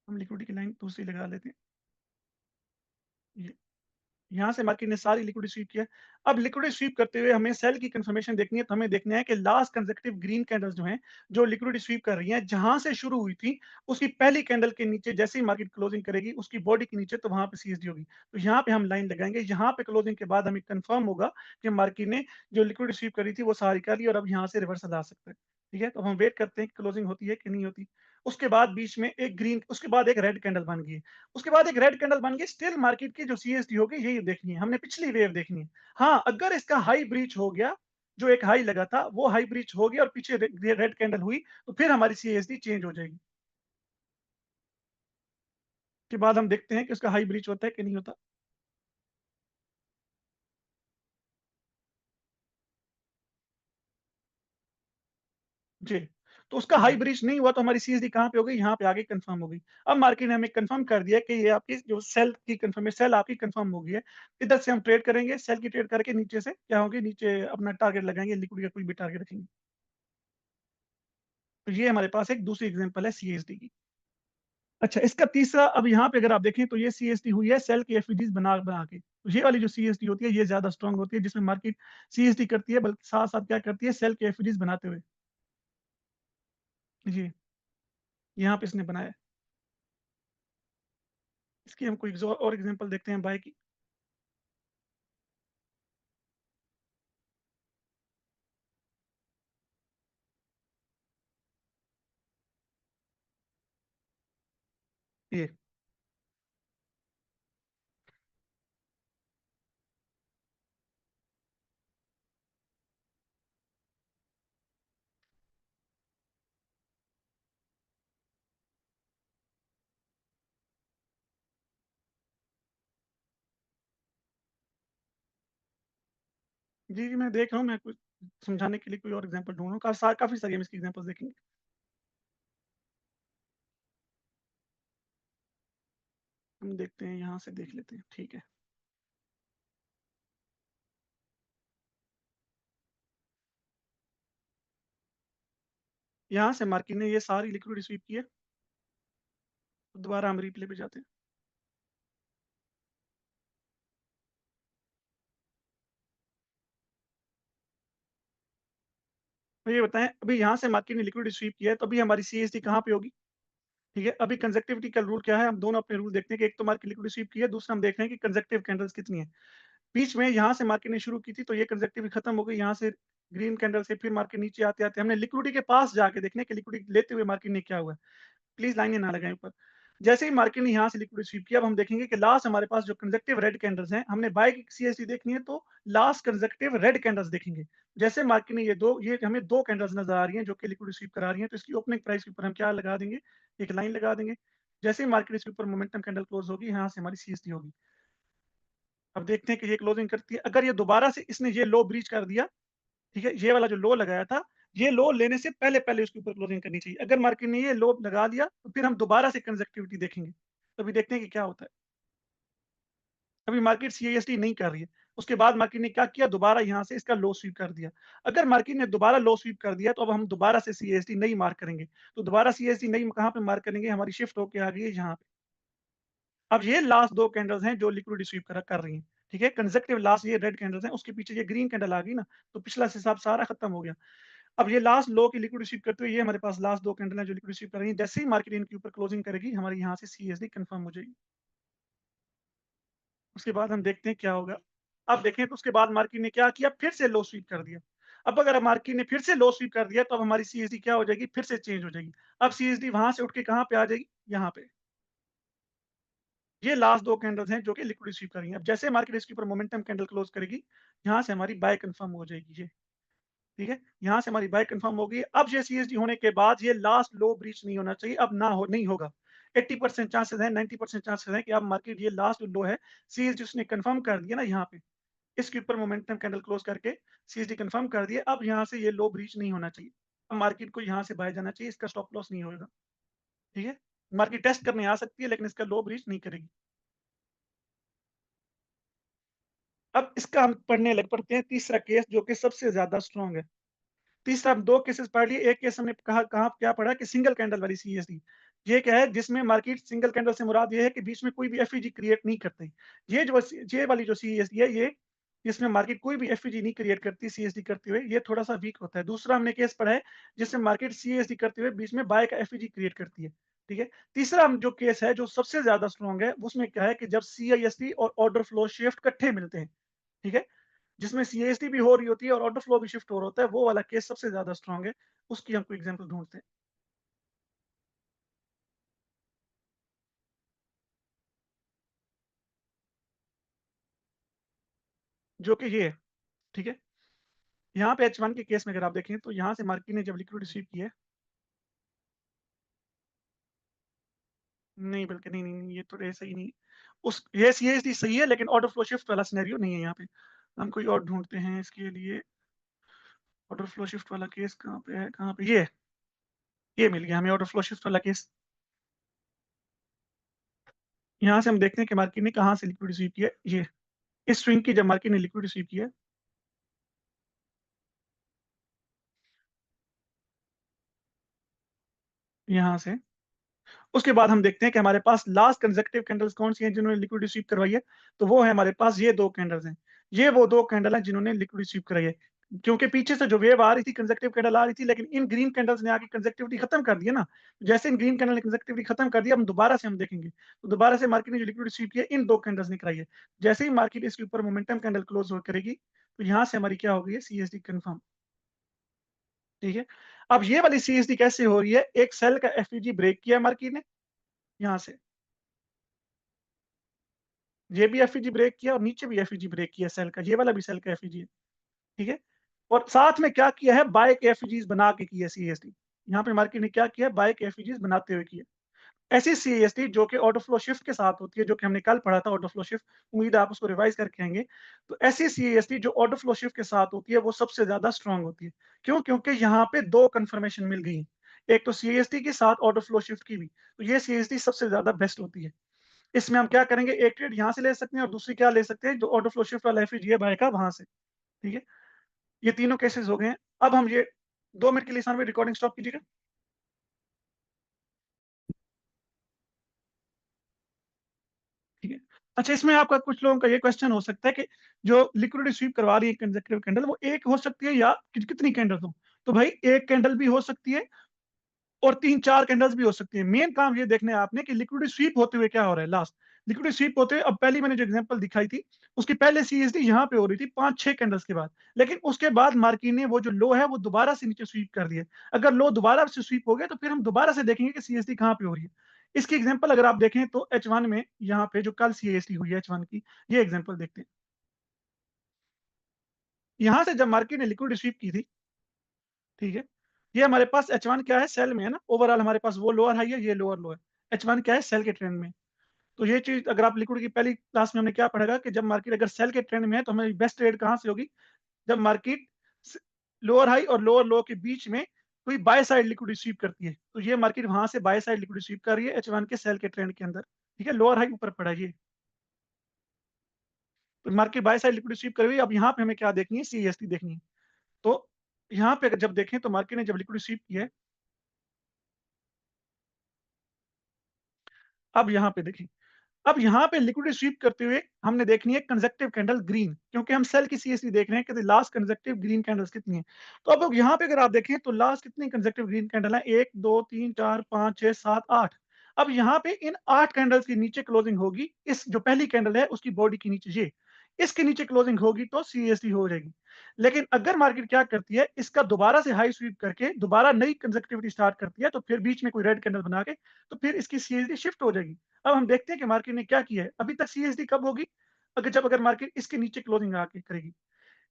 हम लिक्विडिटी की लाइन दूसरी लगा लेते हैं। ये यहाँ से मार्केट ने सारी लिक्विडिटी स्वीप किया। अब लिक्विडिटी स्वीप करते हुए हमें सेल की कंफर्मेशन देखनी है, तो हमें देखना है कि लास्ट कंसेक्युटिव ग्रीन कैंडल्स जो हैं, जो लिक्विडिटी स्वीप कर रही हैं, जहाँ से शुरू हुई थी, उसकी पहली कैंडल के नीचे जैसे ही मार्केट क्लोजिंग करेगी, उसकी बॉडी के नीचे, तो वहाँ पे सीएसडी होगी। तो यहाँ पे हम लाइन लगाएँगे, यहाँ पे क्लोजिंग के बाद हमें कन्फर्म होगा कि मार्केट ने जो लिक्विडिटी स्वीप करी थी, वो सारी कर ली और अब यहाँ से रिवर्सल आ सकता है। ठीक है? तो हम वेट करते हैं कि क्लोजिंग होती है कि नहीं होती। उसके बाद बीच में एक ग्रीन, उसके बाद एक रेड कैंडल बन गई। उसके बाद एक रेड कैंडल बन गई, स्टिल मार्केट की जो सीएसडी होगी यही देखनी है, हमने पिछली वेव देखनी है। हाँ, अगर इसका हाई ब्रीच हो गया, जो एक हाई लगा था, वो हाई ब्रीच हो गया और पीछे रेड कैंडल हुई, तो फिर हमारी सीएसडी चेंज हो जाएगी। के बाद हम देखते हैं कि उसका हाई ब्रीच होता है कि नहीं होता। जी, तो उसका हाई ब्रीच नहीं हुआ, तो हमारी सीएसडी कहाँ पे हो गई, यहाँ पे आ गई, कंफर्म हो गई। अब मार्केट ने हमें कंफर्म कर दिया कि ये आपकी जो सेल आपकी कंफर्म हो गई है। इधर से हम ट्रेड करेंगे, सेल की ट्रेड करके नीचे से क्या होगी, नीचे अपना टारगेट लगाएँगे, लिक्विड का कोई भी टारगेट रखेंगे। तो ये हमारे पास एक दूसरी एग्ज़ाम्पल है सीएसडी की। अच्छा, इसका तीसरा, अब यहाँ पे अगर आप देखें, तो ये सीएसटी हुई है सेल की एफईजीज़ बना बना के। तो ये वाली जो सीएसटी होती है, ये ज़्यादा स्ट्रॉन्ग होती है, जिसमें मार्केट सीएसटी करती है, बल्कि साथ-साथ क्या करती है, सेल की एफईजीज़ बनाते हुए। जी, यहाँ पे इसने बनाया है। इसकी हम कोई और एग्ज़ाम्पल देखते हैं बाय की। ये, जी, जी, मैं देख रहा हूँ, मैं कुछ समझाने के लिए कोई और एग्ज़ाम्पल ढूँढ रहा हूँ। काफ़ी सारी हम इसकी एग्ज़ाम्पल्स देखेंगे। हम देखते हैं, यहाँ से देख लेते हैं, ठीक है। यहाँ से मार्केट ने ये सारी लिक्विडिटी स्वीप की है। तो दोबारा हम रिप्ले पे जाते हैं। तो ये बताएँ, अभी यहाँ से मार्केट ने लिक्विडिटी स्वीप किया है, तो अभी हमारी सीएसडी कहाँ पे होगी? ठीक है, अभी कंसेक्टिविटी का रूल क्या है, हम दोनों अपने रूल देखते हैं कि एक तो मार्केट लिक्विडिटी स्वीप की है, दूसरा हम देख रहे हैं कि कंसेक्टिव कैंडल्स कितनी है। बीच में यहाँ से मार्केट ने शुरू की थी, तो ये कंसेक्टिविटी खत्म हो गई, यहाँ से ग्रीन कैंडल से फिर मार्केट नीचे आते-आते हमने लिक्विडिटी के पास जाके देखना है कि लिक्विडिटी लेते हुए मार्केट ने क्या हुआ है। प्लीज़ लाइनें ना लगाएँ ऊपर। जैसे ही मार्केट ने यहाँ से लिक्विडिटी स्वीप किया, अब हम देखेंगे कि लास्ट हमारे पास जो कंसेक्टिव रेड कैंडल्स हैं, हमने बाय की सीएसडी देखनी है, तो लास्ट कंसेक्टिव रेड कैंडल्स देखेंगे। जैसे मार्केट ने ये हमें 2 कैंडल्स नज़र आ रही हैं, जो कि लिक्विडिटी स्वीप करा रही हैं, तो इसकी ओपनिंग प्राइस के ऊपर हम क्या लगा देंगे, एक लाइन लगा देंगे। जैसे ही मार्केट इसके ऊपर मोमेंटम कैंडल क्लोज़ होगी, यहाँ से हमारी सीएसडी होगी। अब देखते हैं कि ये क्लोजिंग करती है। अगर ये दोबारा से इसने ये लो ब्रीच कर दिया, ठीक है? ये वाला जो लो लगाया था, ये लो लेने से पहले-पहले उसके ऊपर क्लोजिंग करनी चाहिए। अगर मार्केट ने ये लो लगा दिया, तो फिर हम दोबारा से कंसेक्युटिविटी देखेंगे। तो अभी देखते हैं कि क्या होता है। अभी मार्केट सीएसटी नहीं कर रही है। उसके बाद मार्केट ने क्या किया, दोबारा यहाँ से इसका लो स्वीप कर दिया। अगर मार्केट ने दोबारा लो स्वीप कर दिया, तो अब हम दोबारा से सीएसटी नहीं मार्क करेंगे। तो दोबारा सीएसटी नहीं कहाँ पे मार्क करेंगे, हमारी शिफ्ट होके आ गई है यहाँ पे। अब ये लास्ट 2 कैंडल्स हैं जो लिक्विडिटी स्वीप कर रही हैं, ठीक है? कंसेक्टिव लास्ट ये रेड कैंडल्स हैं, उसके पीछे ये ग्रीन कैंडल आ गई ना, तो पिछला हिसाब सारा खत्म हो गया। अब ये लास्ट लो की लिक्विडिटी स्वीप करते हुए ये हमारे पास लास्ट 2 कैंडल हैं जो लिक्विडिटी स्वीप कर रही हैं। जैसे ही मार्केट इनके ऊपर क्लोजिंग करेगी, हमारी यहाँ से सीएसडी कंफर्म हो जाएगी। उसके बाद हम देखते हैं क्या होगा। अब देखें तो उसके बाद मार्केट ने क्या किया, फिर से लो स्वीप कर दिया। अब अगर मार्केट ने फिर से लो स्वीप कर दिया, तो अब हमारी सीएसडी क्या हो जाएगी, फिर से चेंज हो जाएगी। अब सीएसडी वहाँ से उठ के कहाँ पे आ जाएगी, यहाँ पे। ये लास्ट 2 कैंडल्स हैं जो कि लिक्विडिटी स्वीप कर रही हैं। अब जैसे मार्केट इसके ऊपर मोमेंटम कैंडल क्लोज करेगी, यहाँ से हमारी बाय कन्फर्म हो जाएगी ये, ठीक है? यहाँ से हमारी बाय कन्फर्म हो गई। अब ये सीएसडी होने के बाद ये लास्ट लो ब्रीच नहीं होना चाहिए, अब ना हो नहीं होगा। 80% चांसेस हैं, 90% चांसेस हैं कि अब मार्केट ये लास्ट लो है, सीएसडी उसने कन्फर्म कर दिया ना यहाँ पे। इसके ऊपर मोमेंटम कैंडल क्लोज करके सीएसडी कंफर्म कर दिया। अब यहाँ से ये लो ब्रीच नहीं होना चाहिए। अब मार्केट को यहाँ से बाय जाना चाहिए, इसका स्टॉप लॉस नहीं होगा, ठीक है? मार्केट टेस्ट करने आ सकती है लेकिन इसका लो ब्रीच नहीं करेगी। अब इसका हम पढ़ने लग पड़ते हैं तीसरा केस जो कि सबसे ज़्यादा स्ट्रॉन्ग है। तीसरा हम 2 केसेस पढ़ लिए, एक केस हमने कहा कहाँ क्या पढ़ा कि सिंगल कैंडल वाली सीएसडी। ये क्या है जिसमें मार्केट सिंगल कैंडल से मुराद ये है कि बीच में कोई भी एफईजी क्रिएट नहीं करती। ये वाली जो सीएसडी है ये इसमें मार्केट कोई भी एफईजी नहीं क्रिएट करती सीएसडी करते हुए, ये थोड़ा-सा वीक होता है। दूसरा हमने केस पढ़ा है जिसमें मार्केट सीएसडी करते हुए बीच में बाय का एफईजी क्रिएट करती है, ठीक है? तीसरा हम जो केस है जो सबसे ज़्यादा स्ट्रॉन्ग है, उसमें क्या है कि जब सीआईएसडी और ऑर्डर फ्लो शिफ्ट इकट्ठे मिलते हैं, ठीक है? जिसमें सीएसडी भी हो रही होती है और ऑर्डर फ्लो भी शिफ्ट हो रहा होता है, वो वाला केस सबसे ज़्यादा स्ट्रॉन्ग है। उसकी हम कोई एग्ज़ाम्पल ढूँढते हैं, जो कि ये है, ठीक है? यहाँ पे H1 के केस में अगर आप देखें तो यहाँ से मार्केट ने जब लिक्विडिटी स्वीप की है, नहीं बल्कि नहीं, नहीं, नहीं, ये तो सही नहीं है। ये सीएसडी सही है लेकिन ऑर्डर फ्लो शिफ्ट वाला सिनेरियो नहीं है यहाँ पे। हम कोई और ढूँढते हैं इसके लिए। ऑर्डर फ्लो शिफ्ट वाला केस कहाँ पे है? कहाँ पे? ये मिल गया हमें ऑर्डर फ्लो शिफ्ट वाला केस। यहाँ से हम देखते हैं कि मार्केट ने कहाँ से लिक्विडिटी स्वीप की है, ये। इस स्विंग की जब मार्केट ने लिक्विडिटी स्वीप की है, यहाँ से उसके बाद हम देखते हैं कि हमारे पास लास्ट कंसेक्यूटिव कैंडल्स कौन-सी हैं जिन्होंने लिक्विडिटी स्वीप करवाई है, तो वो है हमारे पास ये 2 कैंडल्स हैं। ये वो 2 कैंडल हैं जिन्होंने लिक्विडिटी स्वीप कराई है। क्योंकि पीछे से जो वेव आ रही थी कंसेक्यूटिव कैंडल आ रही थी लेकिन इन ग्रीन कैंडल्स ने आके कंसेक्यूटिविटी खत्म कर दी है ना। जैसे इन ग्रीन कैंडल ने कंसेक्यूटिविटी खत्म कर दी, हम दोबारा से हम देखेंगे। तो दोबारा से मार्केट ने जो लिक्विडिटी स्वीप की है इन 2 कैंडल्स ने कराई है। जैसे ही मार्केट इसके ऊपर मोमेंटम कैंडल क्लोज़ हो करेगी, तो यहाँ से हमारी क्या हो गई है सीएसडी कन्फर्म, ठीक है। अब ये वाली सीएसडी कैसे हो रही है, एक सेल का एफईजी ब्रेक किया मार्केट ने, यहाँ से। ये भी एफईजी ब्रेक किया और नीचे भी एफईजी ब्रेक किया सेल का, ये वाला भी सेल का एफईजी है, ठीक है? और साथ में क्या किया है, बाय के एफईजीज़ बना के की है सीएसडी। यहाँ पे मार्केट ने क्या किया, बाय के एफईजीज़ बनाते हुए किया। ऐसी सीएसडी जो कि ऑर्डर फ्लो शिफ्ट के साथ होती है, जो कि हमने कल पढ़ा था ऑर्डर फ्लो शिफ्ट, उम्मीद है आप उसको रिवाइज़ करके आएँगे। तो ऐसी सीएसडी जो ऑर्डर फ्लो शिफ्ट के साथ होती है, वो सबसे ज़्यादा स्ट्रॉन्ग होती है। क्यों? क्योंकि यहाँ पे 2 कन्फर्मेशन मिल गई हैं। एक तो सीएसडी के साथ ऑर्डर फ्लो शिफ्ट की भी, तो ये सीएसडी सबसे ज़्यादा बेस्ट होती है। इसमें हम क्या करेंगे, एक ट्रेड यहाँ से ले सकते हैं और दूसरी क्या ले सकते हैं, जो ऑर्डर फ्लो शिफ्ट वाला एफईजी है बाय का वहाँ से, ठीक है? ये तीनों केसेस हो गए हैं। अब हम ये 2 मिनट के लिए सर में रिकॉर्डिंग स्टॉप कीजिएगा, ठीक है? अच्छा, इसमें आपका कुछ लोगों का ये क्वेश्चन हो सकता है कि जो लिक्विडिटी स्वीप करवा रही है कंसेक्यूटिव कैंडल वो एक हो सकती है या कितनी कैंडल हो? तो भाई एक कैंडल भी हो सकती है और 3-4 कैंडल्स भी हो सकती है। मेन काम ये देखना है आपने कि लिक्विडिटी स्वीप होते हुए क्या हो रहा है लास्ट। लिक्विडिटी स्वीप होते हुए अब पहली मैंने जो एग्ज़ाम्पल दिखाई थी, उसकी पहले सीएसडी यहाँ पे हो रही थी 5-6 कैंडल्स के बाद। लेकिन उसके बाद मार्केट ने वो जो लो है वो दोबारा से नीचे स्वीप कर दिया। अगर लो दोबारा से स्वीप हो गया तो फिर हम दोबारा से देखेंगे कि सीएसडी कहाँ पे हो रही है। इसकी एग्ज़ाम्पल अगर आप देखें तो H1 में यहाँ पे जो कल सीएसडी हुई है H1 की, ये एग्ज़ाम्पल देखते हैं। यहाँ से जब मार्केट ने लिक्विडिटी स्वीप की थी, ठीक है? ये हमारे पास H1 क्या है, सेल में है ना, ओवरऑल हमारे पास वो लोअर हाई है, ये लोअर लो है। H1 क्या है, सेल के ट्रेंड में। तो ये चीज़ अगर आप लिक्विड की पहली क्लास में हमने क्या पढ़ा कि जब मार्केट अगर सेल के ट्रेंड में है तो हमारी बेस्ट ट्रेड कहाँ से होगी? जब मार्केट स लोअर हाई और लोअर लो के बीच में कोई बाय साइड लिक्विडिटी स्वीप करती है। तो ये मार्केट वहाँ से बाय साइड लिक्विडिटी स्वीप कर रही है H1 के सेल के ट्रेंड के अंदर। ठीक है? लोअर हाई ऊपर पड़ा है ये। तो market by side liquidity SVEEP कर रही है। अब यहाँ पे हमें क्या देखनी है? सीएसटी देखनी है। तो यहाँ पे अगर जब देखें तो मार्केट ने जब लिक्विडिटी स्वीप की है, अब यहाँ पे देखें, अब यहाँ पे लिक्विडिटी स्वीप करते हुए हमने देखनी है कंसेक्टिव कैंडल ग्रीन, क्योंकि हम सेल की सीएसटी देख रहे हैं कि लास्ट कंसेक्टिव ग्रीन कैंडल्स कितनी है। तो अब यहाँ पे अगर आप देखें तो लास्ट कितनी कंसेक्टिव ग्रीन कैंडल है? 1 2 3 4 5 6 7 8। अब यहाँ पे इन 8 कैंडल्स के नीचे क्लोजिंग होगी, इस जो पहली कैंडल है उसकी बॉडी के नीचे, ये इसके नीचे क्लोजिंग होगी तो सीएसटी हो जाएगी। लेकिन अगर मार्केट क्या करती है, इसका दोबारा से हाई स्वीप करके दोबारा नई कंसेक्टिविटी स्टार्ट करती है, तो फिर बीच में कोई रेड कैंडल बना के तो फिर इसकी सीएसटी शिफ्ट हो जाएगी। अब हम देखते हैं कि मार्केट ने क्या किया है। अभी तक सीएसडी कब होगी? अगर मार्केट इसके नीचे क्लोजिंग आके करेगी।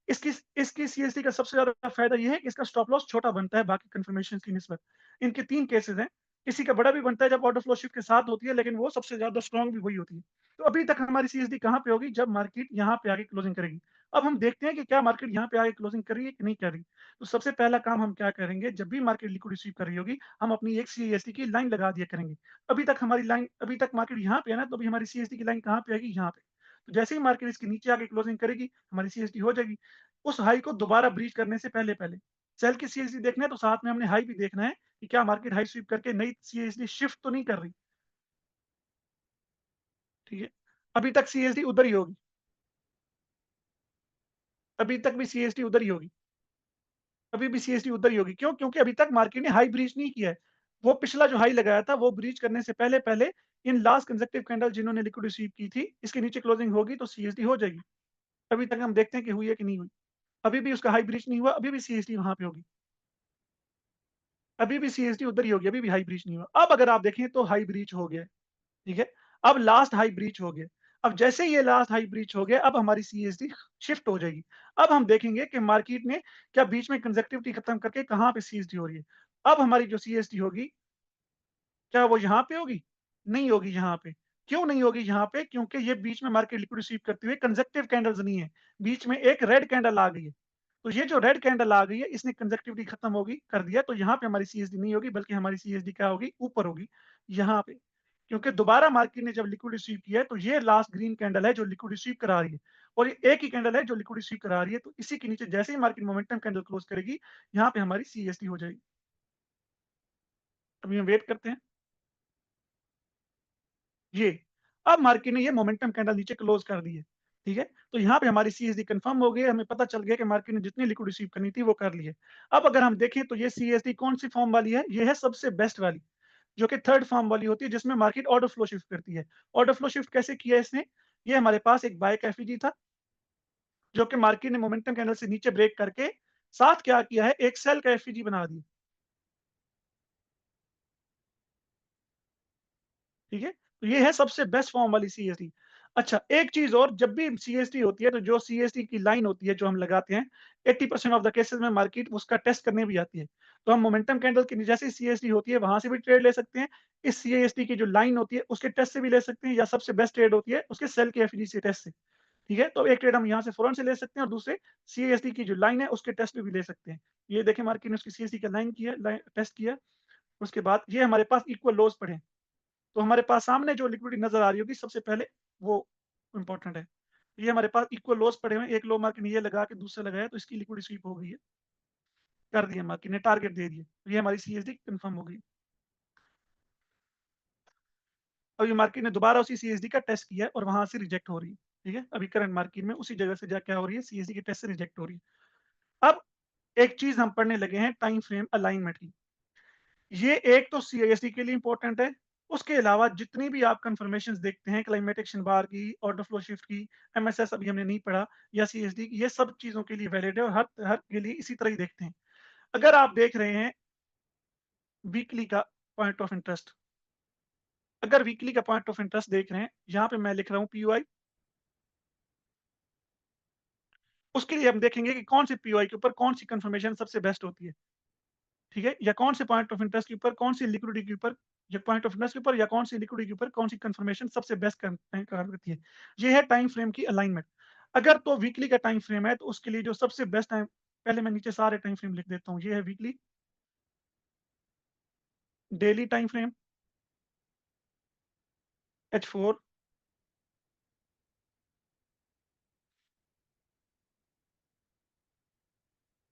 इसकी इसकी सीएसडी का सबसे ज़्यादा फ़ायदा ये है कि इसका स्टॉप लॉस छोटा बनता है बाकी कन्फर्मेशंस की निस्बत। इनके 3 केसेज़ हैं। किसी का बड़ा भी बनता है जब ऑर्डर फ्लो शिफ्ट के साथ होती है, लेकिन वो सबसे ज़्यादा स्ट्रॉन्ग भी वही होती है। तो अभी तक हमारी सीएसडी कहाँ पे होगी? जब मार्केट यहाँ पे आके क्लोजिंग करेगी। अब हम देखते हैं कि क्या मार्केट यहाँ पे आके क्लोजिंग कर रही है कि नहीं कर रही। तो सबसे पहला काम हम क्या करेंगे, जब भी मार्केट लिक्विडिटी स्वीप कर रही होगी, हम अपनी एक सीएसडी की लाइन लगा दिया करेंगे। अभी तक मार्केट यहाँ पे है ना, तो अभी हमारी सीएसडी की लाइन कहाँ पे आएगी? यहाँ पे। तो जैसे ही मार्केट इसके नीचे आके क्लोजिंग करेगी, हमारी सीएसडी हो जाएगी। उस हाई को दोबारा ब्रीच करने से पहले-पहले। सेल की सीएसडी देखना है तो साथ में हमने हाई भी देखना है कि क्या मार्केट हाई स्वीप करके नई सीएसडी शिफ्ट तो नहीं कर रही, ठीक है? अभी तक सीएसडी उधर ही होगी, अभी तक भी सीएसडी उधर ही होगी, अभी भी सीएसडी उधर ही होगी। क्यों? क्योंकि अभी तक मार्केट ने हाई ब्रीच नहीं किया है। वो पिछला जो हाई लगाया था वो ब्रीच करने से पहले-पहले इन लास्ट कंसेक्टिव कैंडल जिन्होंने लिक्विडिटी स्वीप की थी, इसके नीचे क्लोजिंग होगी तो सीएसडी हो जाएगी। अभी तक हम देखते हैं कि हुई है कि नहीं हुई। अभी भी उसका हाई ब्रीच नहीं हुआ, अभी भी सीएसडी वहाँ पे होगी। अभी भी सीएसडी उधर ही होगी, अभी भी हाई ब्रीच नहीं हुआ। अब अगर आप देखें तो हाई ब्रीच हो गया है। ठीक है? अब लास्ट हाई ब्रीच हो गया। अब जैसे ही ये लास्ट हाई ब्रीच हो गया, अब हमारी सीएसडी शिफ्ट हो जाएगी। अब हम देखेंगे कि मार्केट ने क्या बीच में कंसेक्टिविटी खत्म करके कहाँ पे सीएसडी हो रही है। अब हमारी जो सीएसडी होगी, क्या वो यहाँ पे होगी? नहीं होगी यहाँ पे। क्यों नहीं होगी यहाँ पे? क्योंकि ये बीच में मार्केट लिक्विडिटी स्वीप करते हुए कंसेक्टिव कैंडल्स नहीं है। बीच में एक रेड कैंडल आ गई है। तो ये जो रेड कैंडल आ गई है, इसने कंसेक्टिविटी खत्म होगी कर दिया, तो यहाँ पे हमारी सीएसडी नहीं होगी, बल्कि हमारी सीएसडी क्या होगी? ऊपर होगी, यहाँ पे। क्योंकि दोबारा मार्केट ने जब लिक्विडिटी स्वीप किया है, तो ये लास्ट ग्रीन कैंडल है जो लिक्विडिटी स्वीप करा रही है और ये एक ही कैंडल है जो लिक्विडिटी स्वीप करा रही है, तो इसी के नीचे जैसे ही मार्केट मोमेंटम कैंडल क्लोज करेगी, यहाँ पे हमारी सीएसडी हो जाएगी। अभी हम वेट करते हैं। ये अब मार्केट ने ये मोमेंटम कैंडल नीचे क्लोज कर दी है, ठीक है? तो यहाँ पे हमारी सीएसडी कंफर्म हो गई है, हमें पता चल गया कि मार्केट ने जितनी लिक्विड रिसीव करनी थी वो कर ली है। अब अगर हम देखें तो ये सीएसडी कौन-सी फॉर्म वाली है? ये है सबसे बेस्ट वाली, जो कि थर्ड फॉर्म वाली होती है जिसमें मार्केट ऑर्डर फ्लो शिफ्ट करती है। ऑर्डर फ्लो शिफ्ट कैसे किया है इसने? ये हमारे पास एक बाय का एफईजी था, जो कि मार्केट ने मोमेंटम कैंडल से नीचे ब्रेक करके साथ क्या किया है, एक सेल का एफईजी बना दिया, ठीक है? तो ये है सबसे बेस्ट फॉर्म वाली सीएसडी। अच्छा, एक चीज़ और, जब भी सीएसडी होती है तो जो सीएसडी की लाइन होती है जो हम लगाते हैं, 80% ऑफ द केसेज़ में मार्केट उसका टेस्ट करने भी आती है। तो हम मोमेंटम कैंडल की जैसे ही सीएसडी होती है वहाँ से भी ट्रेड ले सकते हैं। इस सीएसडी की जो लाइन होती है उसके टेस्ट से भी ले सकते हैं, या सबसे बेस्ट ट्रेड होती है उसके सेल के एफईजी टेस्ट से। ठीक है? तो एक ट्रेड हम यहाँ से फौरन से ले सकते हैं और दूसरे सीएसडी की जो लाइन है उसके टेस्ट पे भी ले सकते हैं। ये देखें मार्केट ने उसकी सीएसडी का लाइन टेस्ट किया, उसके बाद ये हमारे पास इक्वल लोज़ पड़े हैं। तो हमारे पास सामने जो लिक्विडिटी नज़र आ रही होगी सबसे पहले, वो इम्पोर्टेंट है। ये हमारे पास इक्वल लॉस पड़े हुए हैं, एक लो मार्केट ने ये लगा के दूसरा लगाया तो इसकी लिक्विडिटी स्वीप हो गई है, कर दिया मार्केट ने, टारगेट दे दिए। तो ये हमारी सीएसडी कंफर्म हो गई। अब ये मार्केट ने दोबारा उसी सीएसडी का टेस्ट किया है और वहाँ से रिजेक्ट हो रही है। ठीक है? अभी करंट मार्केट में उसी जगह से जा क्या हो रही है, सीएसडी के टेस्ट से रिजेक्ट हो रही है। अब एक चीज़ हम पढ़ने लगे हैं टाइम फ्रेम अलाइनमेंट की। ये एक तो सीएसडी के लिए इम्पोर्टेंट है, उसके अलावा जितनी भी आप कन्फर्मेशंस देखते हैं क्लाइमेट एक्शन बार की, ऑर्डर फ्लो शिफ्ट की, एमएसएस अभी हमने नहीं पढ़ा, या सीएसडी की, ये सब चीज़ों के लिए वैलिड है और हर हर के लिए इसी तरह ही देखते हैं। अगर आप देख रहे हैं वीकली का पॉइंट ऑफ इंटरेस्ट, अगर वीकली का पॉइंट ऑफ इंटरेस्ट देख रहे हैं, यहाँ पे मैं लिख रहा हूँ पीओआई, उसके लिए हम देखेंगे कि कौन सी पीओआई के ऊपर कौन सी कन्फर्मेशन सबसे बेस्ट होती है। ठीक है? या कौन से पॉइंट ऑफ इंटरेस्ट के ऊपर, कौन सी लिक्विडिटी के ऊपर, या पॉइंट ऑफ इंटरेस्ट के ऊपर या कौन सी लिक्विडिटी के ऊपर कौन सी कंफर्मेशन सबसे बेस्ट काम करती है। ये है टाइम फ्रेम की अलाइनमेंट। अगर तो वीकली का टाइम फ्रेम है तो उसके लिए जो सबसे बेस्ट टाइम, पहले मैं नीचे सारे टाइम फ्रेम लिख देता हूँ। ये है weekly, daily time frame, H4,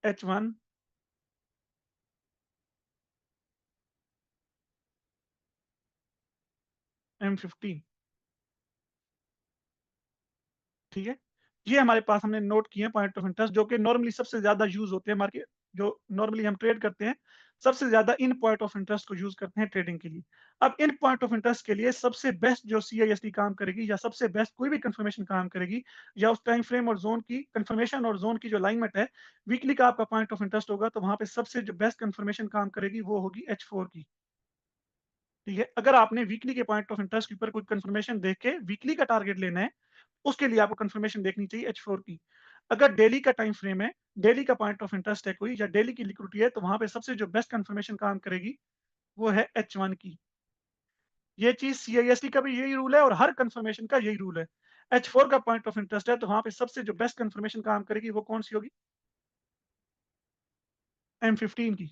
H1, M15। ठीक है? ये हमारे पास हमने नोट किए हैं पॉइंट ऑफ इंटरेस्ट, जो कि नॉर्मली सबसे ज़्यादा यूज़ होते हैं मार्केट, जो नॉर्मली हम ट्रेड करते हैं, सबसे ज़्यादा इन पॉइंट ऑफ इंटरेस्ट को यूज़ करते हैं ट्रेडिंग के लिए। अब इन पॉइंट ऑफ इंटरेस्ट के लिए सबसे बेस्ट जो सीआईएसटी काम करेगी, या सबसे बेस्ट कोई भी कंफर्मेशन काम करेगी, या उस टाइम फ्रेम और ज़ोन की कंफर्मेशन और ज़ोन की जो अलाइनमेंट है, वीकली का आपका पॉइंट ऑफ इंटरेस्ट होगा, तो वहाँ पे सबसे जो बेस्ट कंफर्मेशन काम करेगी वो होगी H4 की। ठीक है? अगर आपने वीकली के पॉइंट ऑफ इंटरेस्ट के ऊपर कोई कंफर्मेशन देख के वीकली का टारगेट लेना है, उसके लिए आपको कंफर्मेशन देखनी चाहिए H4 की। अगर डेली का टाइम फ्रेम है, डेली का पॉइंट ऑफ इंटरेस्ट है कोई, या डेली की लिक्विडिटी है, तो वहाँ पे सबसे जो बेस्ट कंफर्मेशन काम करेगी, वो है H1 की। ये चीज़ सीआईएसटी का भी यही रूल है और हर कंफर्मेशन का यही रूल है। H4 का पॉइंट ऑफ इंटरेस्ट है, तो वहाँ पे सबसे जो बेस्ट कंफर्मेशन काम करेगी, वो कौन-सी होगी? M15 की।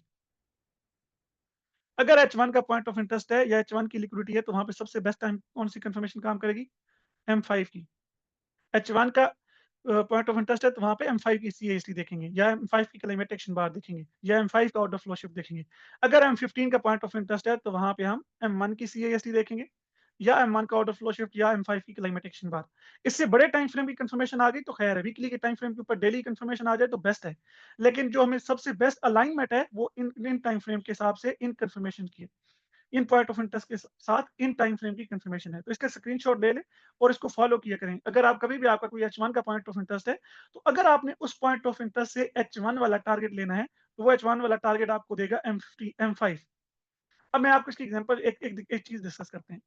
अगर H1 का पॉइंट ऑफ इंटरेस्ट है या H1 की लिक्विडिटी है, तो वहाँ पे सबसे बेस्ट टाइम कौन-सी कंफर्मेशन काम करेगी? M5 की। H1 का पॉइंट ऑफ इंटरेस्ट है, तो वहाँ पे M5 की सीएसटी देखेंगे, या M5 की क्लाइमेट एक्शन बार देखेंगे, या M5 का ऑर्डर फ्लो शिफ्ट देखेंगे। अगर M15 का पॉइंट ऑफ इंटरेस्ट है, तो वहाँ पे हम M1 की सीएसटी देखेंगे, या M1 का ऑर्डर फ्लो शिफ्ट, या M5 की क्लाइमेट एक्शन बार। इससे बड़े टाइम फ्रेम की कंफर्मेशन आ गई तो खैर है, वीकली के टाइम फ्रेम के ऊपर डेली कंफर्मेशन आ जाए तो बेस्ट है। लेकिन जो हमें सबसे बेस्ट अलाइनमेंट है, वो इन टाइम फ्रेम के हिसाब से इन कंफर्मेशन की है। इन पॉइंट ऑफ इंटरेस्ट के साथ इन टाइम फ्रेम की कंफर्मेशन है, तो इसका स्क्रीनशॉट ले लें और इसको फॉलो किया करें। अगर आप कभी भी आपका कोई H1 का पॉइंट ऑफ इंटरेस्ट है, तो अगर आपने उस पॉइंट ऑफ इंटरेस्ट से H1 वाला टारगेट लेना है, तो वो H1 वाला टारगेट आपको देगा M5। अब मैं आपको इसकी एग्जांपल एक चीज डिस्कस करते हैं।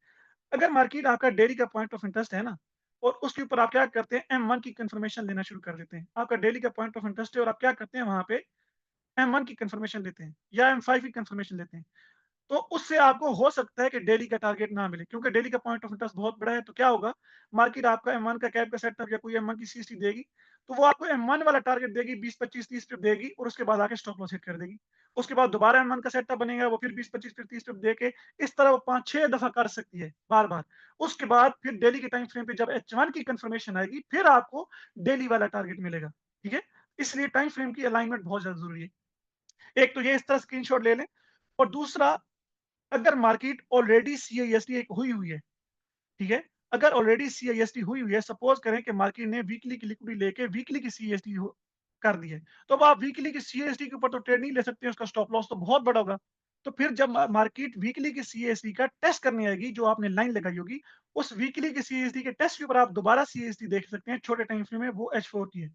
अगर मार्केट आपका डेली का पॉइंट ऑफ इंटरेस्ट है ना, और उसके ऊपर आप क्या करते हैं, M1 की कंफर्मेशन लेना शुरू कर देते हैं। आपका डेली का पॉइंट ऑफ इंटरेस्ट है और आप क्या करते हैं, वहां पे M1 की कंफर्मेशन लेते हैं या M5 की कंफर्मेशन लेते हैं। तो उससे आपको हो सकता है कि डेली का टारगेट ना मिले, क्योंकि डेली का पॉइंट ऑफ इंटरेस्ट बहुत बड़ा है। तो क्या होगा, मार्केट आपका M1 का कैप का सेटअप या कोई M1 की सीएसटी देगी, तो वो आपको M1 वाला टारगेट देगी, 20 25 30 पिप देगी, और उसके बाद आके स्टॉप लॉस हिट कर देगी। उसके बाद दोबारा M1 का सेटअप बनेगा, वो फिर 20 25 फिर 30 पिप देके इस तरह वो 5 6 दफा कर सकती है बार बार। उसके बाद फिर डेली के टाइम फ्रेम पे जब H1 की कंफर्मेशन आएगी, फिर आपको डेली वाला टारगेट मिलेगा। ठीक है? इसलिए टाइम फ्रेम की अलाइनमेंट बहुत ज्यादा जरूरी है। एक तो ये इस तरह स्क्रीनशॉट ले लें, और दूसरा, अगर मार्केट ऑलरेडी सीआईएसटी एक हुई हुई है, ठीक है? अगर ऑलरेडी सीआईएसटी हुई हुई है, सपोज़ करें कि मार्केट ने वीकली की लिक्विडिटी लेके वीकली की सीएसटी हो कर दी है, तो अब आप वीकली की सीएसटी के ऊपर तो ट्रेड नहीं ले सकते, उसका स्टॉप लॉस तो बहुत बड़ा होगा। तो फिर जब मार्केट वीकली की सीएसटी का टेस्ट करने आएगी, जो आपने लाइन लगाई होगी, उस वीकली की सीएसटी के टेस्ट के ऊपर आप दोबारा सीएसटी देख सकते हैं, छोटे टाइम फ्रेम में, वो H4 की है।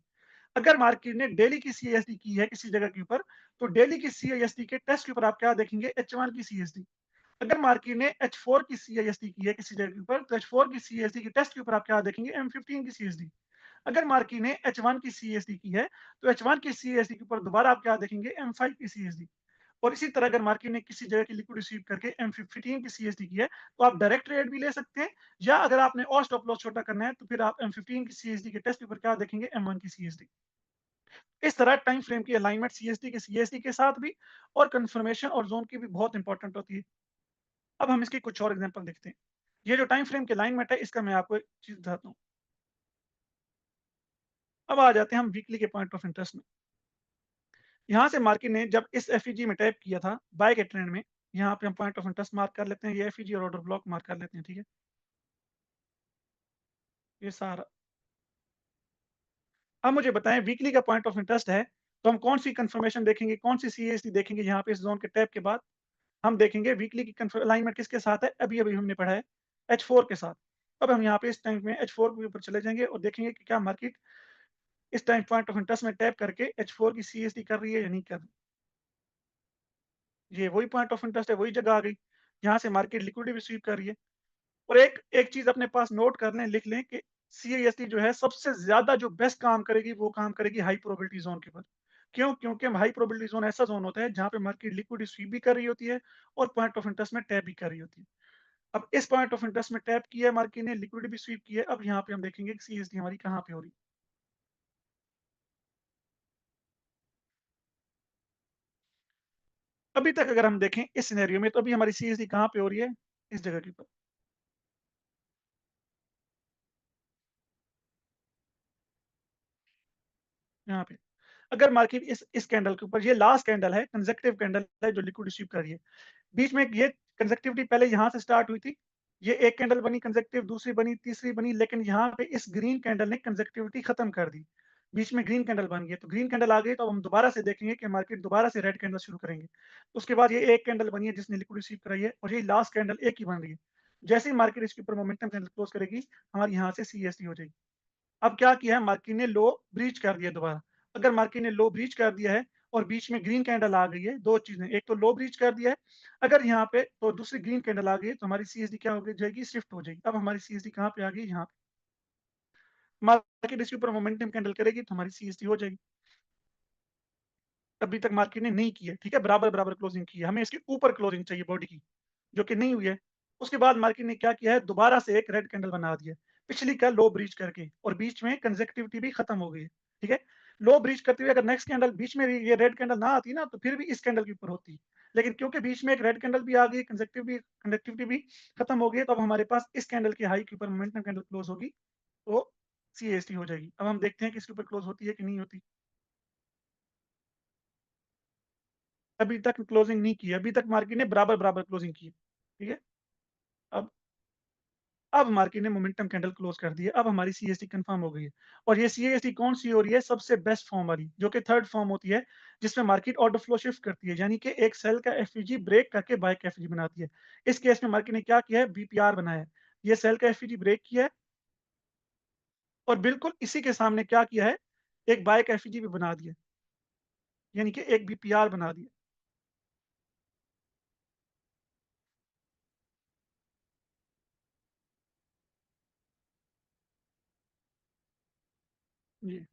अगर मार्केट ने डेली की सीएसटी की है किसी जगह के ऊपर, तो डेली की सीएसटी के टेस्ट के ऊपर आप क्या देखेंगे, H1 की सीएसटी। अगर मार्केट ने H4 की सीआईएसटी की है किसी जगह के ऊपर, तो H4 की सीएसटी के टेस्ट के ऊपर आप क्या देखेंगे, M15 की सीएसटी। अगर मार्केट ने H1 की सीएसटी की है, तो H1 की सीएसटी के ऊपर दोबारा आप क्या देखेंगे, M5 की सीएसटी। और इसी तरह अगर मार्केट ने किसी जगह की लिक्विड रिसीव करके M15 की सीएसटी की है, तो आप डायरेक्ट ट्रेड भी ले सकते हैं, या अगर आपने और स्टॉप लॉस छोटा करना है, तो फिर आप M15 की सीएसटी के टेस्ट के ऊपर क्या देखेंगे, M1 की सीएसटी। इस तरह टाइम फ्रेम की अलाइनमेंट सीएसटी के साथ भी, और कंफर्मेशन और जोन की भी बहुत इंपॉर्टेंट होती है। अब हम इसकी कुछ और एग्जांपल देखते हैं। ये जो टाइम फ्रेम की अलाइनमेंट है, इसका मैं आपको एक चीज़ बताता हूँ। अब आ जाते हैं हम वीकली के पॉइंट ऑफ इंटरेस्ट में। यहाँ से मार्केट ने जब इस एफईजी में टैप किया था बाय के ट्रेंड में, यहाँ पे हम पॉइंट ऑफ इंटरेस्ट मार्क कर लेते हैं, ये एफईजी और ऑर्डर ब्लॉक मार्क कर लेते हैं, ठीक है? ये सारा। अब मुझे बताएं, वीकली का पॉइंट ऑफ इंटरेस्ट है, तो हम कौन सी कंफर्मेशन देखेंगे, कौन सी सीएसटी देखेंगे, यहाँ पे इस जोन के टैप के बाद हम देखेंगे वीकली की अलाइनमेंट किसके साथ है, अभी अभी हमने पढ़ा है, H4 के साथ। अब हम यहाँ पे इस टाइम में H4 के ऊपर चले जाएंगे और देखेंगे कि क्या मार्केट इस टाइम पॉइंट ऑफ इंटरेस्ट में टैप करके H4 की सीएसटी कर रही है या नहीं कर रही। ये वही पॉइंट ऑफ इंटरेस्ट है, वही जगह आ गई, यहाँ से मार्केट लिक्विडिटी भी स्वीप कर रही है। और एक एक चीज अपने पास नोट कर लें, लिख लें कि सीआईएसटी जो है सबसे ज्यादा जो बेस्ट काम करेगी, वो काम करेगी हाई प्रोबेबिलिटी जोन के ऊपर। क्यों? क्योंकि हाई प्रोबेबिलिटी ज़ोन ऐसा ज़ोन होता है जहाँ पे मार्केट लिक्विडिटी स्वीप भी कर रही होती है और पॉइंट ऑफ इंटरेस्ट में टैप भी कर रही होती है। अब इस पॉइंट ऑफ इंटरेस्ट में टैप किया है मार्केट ने, लिक्विडिटी भी स्वीप की है, अब यहाँ पे हम देखेंगे कि सीएसडी हमारी कहाँ पे हो रही है। अभी तक अगर हम देखें इस सिनेरियो में तो अभी हमारी सीएसडी कहाँ पे हो रही है? इस जगह के ऊपर, यहाँ पे। अगर मार्केट इस कैंडल के ऊपर, ये लास्ट कैंडल है, कंसेक्यूटिव कैंडल है जो लिक्विडिटी स्वीप कर रही है। बीच में ये कंसेक्टिविटी पहले यहाँ से स्टार्ट हुई थी। ये एक कैंडल बनी कंसेक्टिव, दूसरी बनी, तीसरी बनी, लेकिन यहाँ पे इस ग्रीन कैंडल ने कंसेक्टिविटी खत्म कर दी। बीच में ग्रीन कैंडल बन गई, तो ग्रीन कैंडल आ गई तो अब हम दोबारा से देखेंगे कि मार्केट दोबारा से रेड कैंडल शुरू करेंगे। उसके बाद ये एक कैंडल बनी है जिसने लिक्विडिटी स्वीप कराई है और ये लास्ट कैंडल एक ही बन रही है। जैसे ही मार्केट इसके ऊपर मोमेंटम कैंडल क्लोज करेगी, हमारी यहाँ से सीएसटी हो जाएगी। अब क्या किया है मार्केट ने, लो ब्रीच कर दिया दोबारा। अगर मार्केट ने लो ब्रीच कर दिया है और बीच में ग्रीन कैंडल आ गई है, 2 चीज़ें, एक तो लो ब्रीच कर दिया है, अगर यहाँ पे तो दूसरी ग्रीन कैंडल आ गई है तो हमारी सीएसडी क्या हो गई जाएगी, शिफ्ट हो जाएगी। अब हमारी सीएसडी कहाँ पे आ गई, यहाँ पे। मार्केट इसके ऊपर मोमेंटम कैंडल करेगी तो हमारी सीएसडी हो जाएगी। अभी तक मार्केट ने नहीं की है, ठीक है? बराबर-बराबर क्लोजिंग की है। हमें इसके ऊपर क्लोजिंग चाहिए बॉडी की, जो कि नहीं हुई है। उसके बाद मार्केट ने क्या किया है, दोबारा से एक रेड कैंडल बना दिया है, पिछली का लो ब्रीच करके, और बीच में कंसेक्टिविटी भी खत्म हो गई है, ठीक है? लो ब्रीच करते हुए अगर नेक्स्ट कैंडल बीच में भी ये रेड कैंडल ना आती ना, तो फिर भी इस कैंडल के ऊपर होती। लेकिन क्योंकि बीच में एक रेड कैंडल भी आ गई, कंसेक्टिविटी भी खत्म हो गई है, तो अब हमारे पास इस कैंडल की हाई के ऊपर मोमेंटम कैंडल क्लोज होगी, तो सीएसटी हो जाएगी। अब हम देखते हैं कि इसके ऊपर क्लोज होती है कि नहीं होती। अभी तक क्लोजिंग नहीं की है, अभी तक मार्केट ने बराबर-बराबर क्लोजिंग की है, ठीक है? अब अब मार्केट ने मोमेंटम कैंडल क्लोज कर दी है, अब हमारी सीएसटी कंफर्म हो गई है। और ये सीएसटी कौन-सी हो रही है? सबसे बेस्ट फॉर्म वाली, जो कि थर्ड फॉर्म होती है, जिसमें मार्केट ऑर्डर फ्लो शिफ्ट करती है, यानी कि एक सेल का एफईजी ब्रेक करके बाय का एफईजी बनाती है। इस केस में मार्केट ने क्या किया है? बीपीआर बनाया है। ये सेल का एफईजी ब्रेक किया है और बिल्कुल इसी के सामने क्या किया है? एक बाय का एफईजी भी बना दिया, यानी कि एक बीपीआर बना दिया। जी।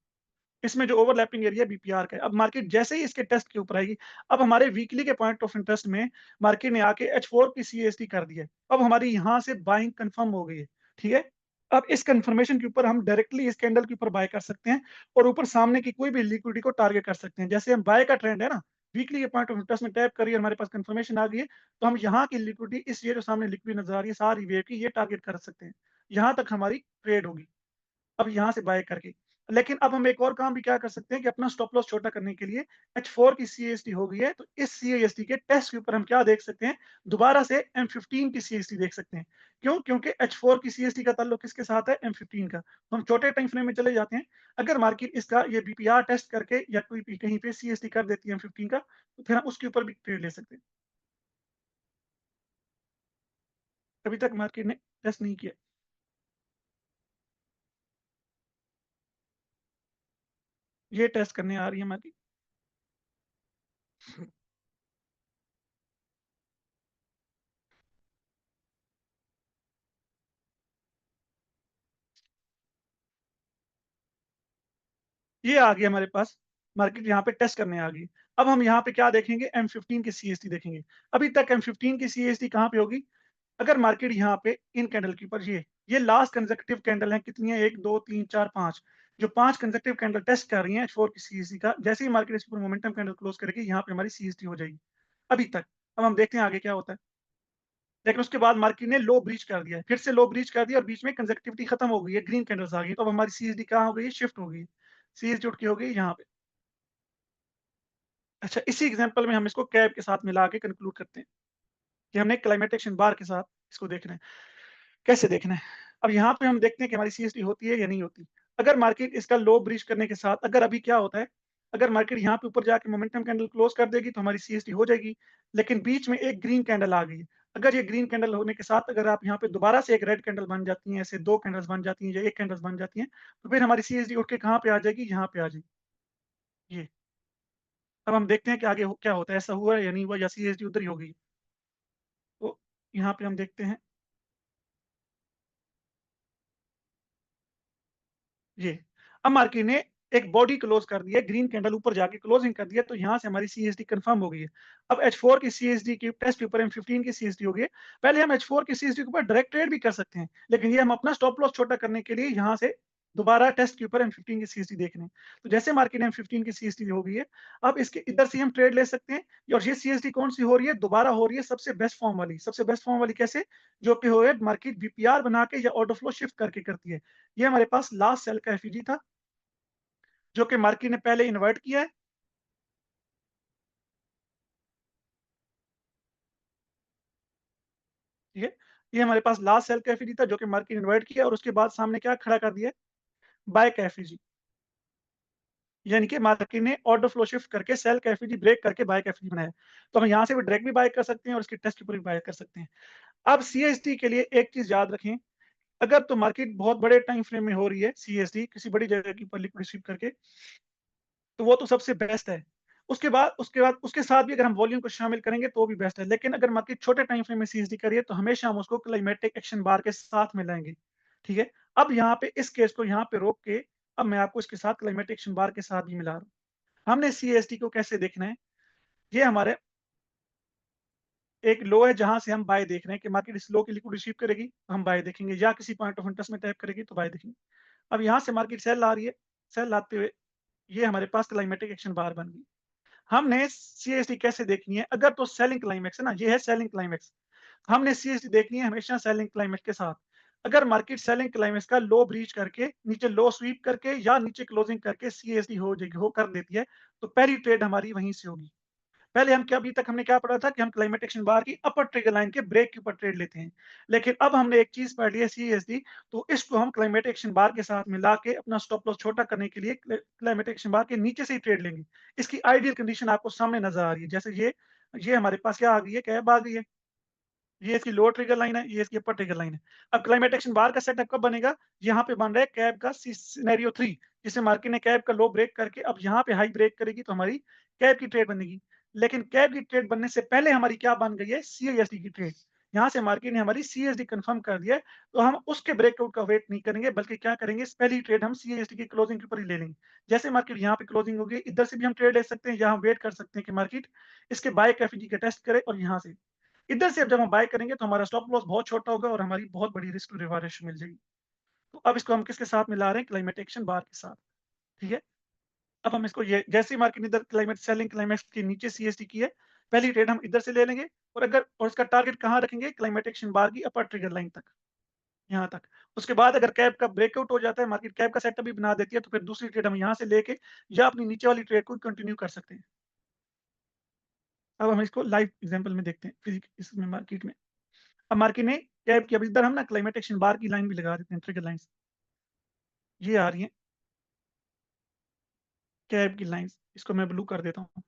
इसमें जो ओवरलैपिंग एरिया है बीपीआर का है। अब मार्केट जैसे ही इसके टेस्ट के ऊपर आएगी, अब हमारे वीकली के पॉइंट ऑफ इंटरेस्ट में मार्केट ने आके H4 की सीएसटी कर दी है। अब हमारी यहाँ से बाइंग कंफर्म हो गई है, ठीक है? अब इस कंफर्मेशन के ऊपर हम डायरेक्टली इस कैंडल के ऊपर बाय कर सकते हैं और ऊपर सामने की कोई भी लिक्विडिटी को टारगेट कर सकते हैं। जैसे हम बाय का ट्रेंड है ना, वीकली के पॉइंट ऑफ इंटरेस्ट में टैप करिए, हमारे पास कंफर्मेशन आ गई है, तो हम यहाँ की लिक्विडिटी, इस ये जो सामने लिक्विड नज़र आ रही है सारी वेव की, ये टारगेट कर सकते हैं। यहाँ तक हमारी ट्रेड होगी। अब यहाँ से बाय करके। लेकिन अब हम एक और काम भी क्या कर सकते हैं कि अपना स्टॉप लॉस छोटा करने के लिए, H4 की सीएसटी हो गई है, तो इस सीएसटी के टेस्ट के ऊपर हम क्या देख सकते हैं, दोबारा से M15 की सीएसटी देख सकते हैं। क्यों? क्योंकि H4 की सीएसटी का ताल्लुक किसके साथ है? M15 का। तो हम छोटे टाइम फ्रेम में चले जाते हैं। अगर मार्केट इसका ये बीपीआर टेस्ट करके या कोई भी कहीं पे सीएसटी कर देती है M15 का, तो फिर हम उसके ऊपर भी ट्रेड ले सकते हैं। अभी तक मार्केट ने टेस्ट नहीं किया। ये टेस्ट करने आ रही है मार्केट। ये आ गई हमारे पास, मार्केट यहाँ पे टेस्ट करने आ गई। अब हम यहाँ पे क्या देखेंगे? M15 की सीएसटी देखेंगे। अभी तक M15 की सीएसटी कहाँ पे होगी? अगर मार्केट यहाँ पे इन कैंडल के ऊपर, ये लास्ट कंसेक्यूटिव कैंडल है, कितनी है? 1, 2, 3, 4, 5, जो 5 कंसेक्यूटिव कैंडल टेस्ट कर रही हैं H4 की सीएसटी का, जैसे ही मार्केट इसके ऊपर मोमेंटम कैंडल क्लोज करेगी, यहाँ पे हमारी सीएसटी हो जाएगी, अभी तक। अब हम देखते हैं आगे क्या होता है। लेकिन उसके बाद मार्केट ने लो ब्रीच कर दिया है, फिर से लो ब्रीच कर दिया और बीच में कंसेक्यूटिविटी खत्म हो गई है, ग्रीन कैंडल्स आ गई, तो अब हमारी सीएसडी कहाँ हो गई है? शिफ्ट हो गई है। सीएसडी उठ के हो गई यहाँ पे। अच्छा, इसी एग्जांपल में हम इसको कैप के साथ मिला के कंक्लूड करते हैं कि हमने क्लाइमेट एक्शन बार के साथ इसको देखना है। कैसे देखना है? अब यहाँ पे हम देखते हैं कि हमारी सीएसटी होती है या नहीं होती। अगर मार्केट इसका लो ब्रीच करने के साथ, अगर अभी क्या होता है, अगर मार्केट यहाँ पे ऊपर जाके मोमेंटम कैंडल क्लोज कर देगी तो हमारी सीएसटी हो जाएगी। लेकिन बीच में एक ग्रीन कैंडल आ गई है। अगर ये ग्रीन कैंडल होने के साथ अगर आप यहाँ पे दोबारा से एक रेड कैंडल बन जाती है, ऐसे 2 कैंडल्स बन जाती हैं या 1 कैंडल्स बन जाती हैं, तो फिर हमारी सीएसडी उठ के कहाँ पे आ जाएगी? यहाँ पे आ जाएगी। ये। अब हम देखते हैं कि आगे क्या होता है, ऐसा हुआ या नहीं हुआ, या सीएसडी उधर ही हो गई। तो यहाँ पे हम देखते हैं ये। अब मार्केट ने एक बॉडी क्लोज कर दी है, ग्रीन कैंडल ऊपर जाके क्लोजिंग कर दिया, तो यहाँ से हमारी सीएसडी कंफर्म हो गई है। अब H4 की सीएसडी की टेस्ट के ऊपर M15 की सीएसडी हो गई है। पहले हम H4 की सीएसडी के ऊपर डायरेक्ट ट्रेड भी कर सकते हैं, लेकिन ये हम अपना स्टॉप लॉस छोटा करने के लिए यहाँ से दोबारा टेस्ट के ऊपर M15 की सीएसडी देख रहे हैं। तो जैसे मार्केट M15 की सीएसडी हो गई है, अब इसके इधर से हम ट्रेड ले सकते हैं। और ये सीएसडी कौन सी हो रही है? दोबारा हो रही है सबसे बेस्ट फॉर्म वाली। सबसे बेस्ट फॉर्म वाली कैसे? जो कि हो है मार्केट वीपीआर बना के या ऑर्डर फ्लो शिफ्ट करके करती है। ये हमारे पास लास्ट सेल का एफईजी था, जो कि मार्केट ने पहले इन्वर्ट किया है। ठीक है, ये हमारे पास लास्ट सेल का एफईजी था, जो कि मार्केट इन्वर्ट किया, और उसके बाद सामने क्या खड़ा कर दिया है? बाय का एफईजी। यानी कि मार्केट ने ऑर्डर फ्लो शिफ्ट करके सेल का एफईजी ब्रेक करके बाय का एफईजी बनाया। तो हम यहाँ से भी डायरेक्ट भी बाय कर सकते हैं और इसके टेस्ट के ऊपर भी बाय कर सकते हैं। अब सीएसडी के लिए एक चीज याद रखें, अगर तो मार्केट बहुत बड़े टाइम फ्रेम में हो रही है, सीएसडी किसी बड़ी जगह के ऊपर लिक्विड स्वीप करके, तो वो तो सबसे बेस्ट है। उसके बाद उसके साथ भी अगर हम वॉल्यूम को शामिल करेंगे तो भी बेस्ट है। लेकिन अगर मार्केट छोटे टाइम फ्रेम में सीएसडी करिए, तो हमेशा हम उसको क्लाइमेटिक एक्शन बार के साथ में लाएंगे। ठीक है, अब यहाँ पे इस केस को यहाँ पे रोक के, अब मैं आपको इसके साथ क्लाइमेटिक एक्शन बार के साथ भी मिला रहा हूँ। हमने सीएसडी को कैसे देखना है? ये हमारे एक लो है, जहां से हम बाय देख रहे हैं कि मार्केट इस लो की लिक्विड रिसीव करेगी तो हम बाय देखेंगे, या किसी पॉइंट ऑफ इंटरेस्ट में टैप करेगी तो बाय देखेंगे। अब यहाँ से मार्केट सेल आ रही है, सेल आते हुए ये हमारे पास क्लाइमेटिक एक्शन बार बन गई। हमने सीएसडी कैसे देखनी है? अगर तो सेलिंग क्लाइमेक्स है ना, ये है सेलिंग क्लाइमेक्स। हमने सीएसडी देखनी है हमेशा सेलिंग क्लाइमेक्स के साथ। अगर मार्केट सेलिंग क्लाइमेक्स का लो ब्रीच करके, नीचे लो स्वीप करके या नीचे क्लोजिंग करके सीएसडी हो जाएगी, हो कर देती है, तो पहली ट्रेड हमारी वहीं से होगी। पहले हम क्या, अभी तक हमने क्या पढ़ा था कि हम क्लाइमेट एक्शन बार की अपर ट्रिगर लाइन के ब्रेक के ऊपर ट्रेड लेते हैं। लेकिन अब हमने एक चीज पढ़ ली है सीएसडी, तो इसको हम क्लाइमेट एक्शन बार के साथ मिला के अपना स्टॉप लॉस छोटा करने के लिए क्लाइमेट एक्शन बार के नीचे से ही ट्रेड लेंगे। इसकी आइडियल कंडीशन आपको सामने नजर आ रही है, जैसे ये हमारे पास क्या आ गई है? कैब आ गई है। ये इसकी लोअर ट्रिगर लाइन है, ये इसकी अपर ट्रिगर लाइन है। अब क्लाइमेट एक्शन बार का सेटअप कब बनेगा? यहाँ पे बन रहा है कैब का सिनेरियो 3, जिसमें मार्केट ने कैब का लो ब्रेक करके अब यहाँ पे हाई ब्रेक करेगी, तो हमारी कैब की ट्रेड बनेगी। लेकिन कैब की ट्रेड बनने से पहले हमारी क्या बन गई है? सीएसडी की ट्रेड। यहाँ से मार्केट ने हमारी सीएसडी कंफर्म कर दिया है, तो हम उसके ब्रेकआउट का वेट नहीं करेंगे, बल्कि क्या करेंगे? इस पहली ट्रेड हम सीएसडी की क्लोजिंग के ऊपर ही ले लेंगे। जैसे मार्केट यहाँ पे क्लोजिंग होगी, इधर से भी हम ट्रेड ले सकते हैं, या हम वेट कर सकते हैं कि मार्केट इसके बाय का एफईजी का टेस्ट करे, और यहाँ से इधर से अब जब हम बाय करेंगे तो हमारा स्टॉप लॉस बहुत छोटा होगा और हमारी बहुत बड़ी रिस्क टू रिवार्ड रेशियो मिल जाएगी। तो अब इसको हम किसके साथ मिला रहे हैं? क्लाइमेट एक्शन बार के साथ। ठीक है, अब हम इसको ये जैसे ही मार्केट इधर क्लाइमेट सेलिंग क्लाइमेक्स के नीचे सीएसडी की है, पहली ट्रेड हम इधर से ले लेंगे, और इसका टारगेट कहाँ रखेंगे? क्लाइमेट एक्शन बार की अपर ट्रिगर लाइन तक, यहाँ तक। उसके बाद अगर कैप का ब्रेकआउट हो जाता है, मार्केट कैप का सेटअप भी बना देती है, तो फिर दूसरी ट्रेड हम यहाँ से लेके या अपनी नीचे वाली ट्रेड को कंटिन्यू कर सकते हैं। अब हम इसको लाइव एग्जांपल में देखते हैं फिजिक इसमें मार्केट में। अब मार्केट ने कैप की, अब इधर हम ना क्लाइमेट एक्शन बार की लाइन भी लगा देते हैं, ट्रिगर लाइंस ये आ रही हैं, कैप की लाइंस, इसको मैं ब्लू कर देता हूँ।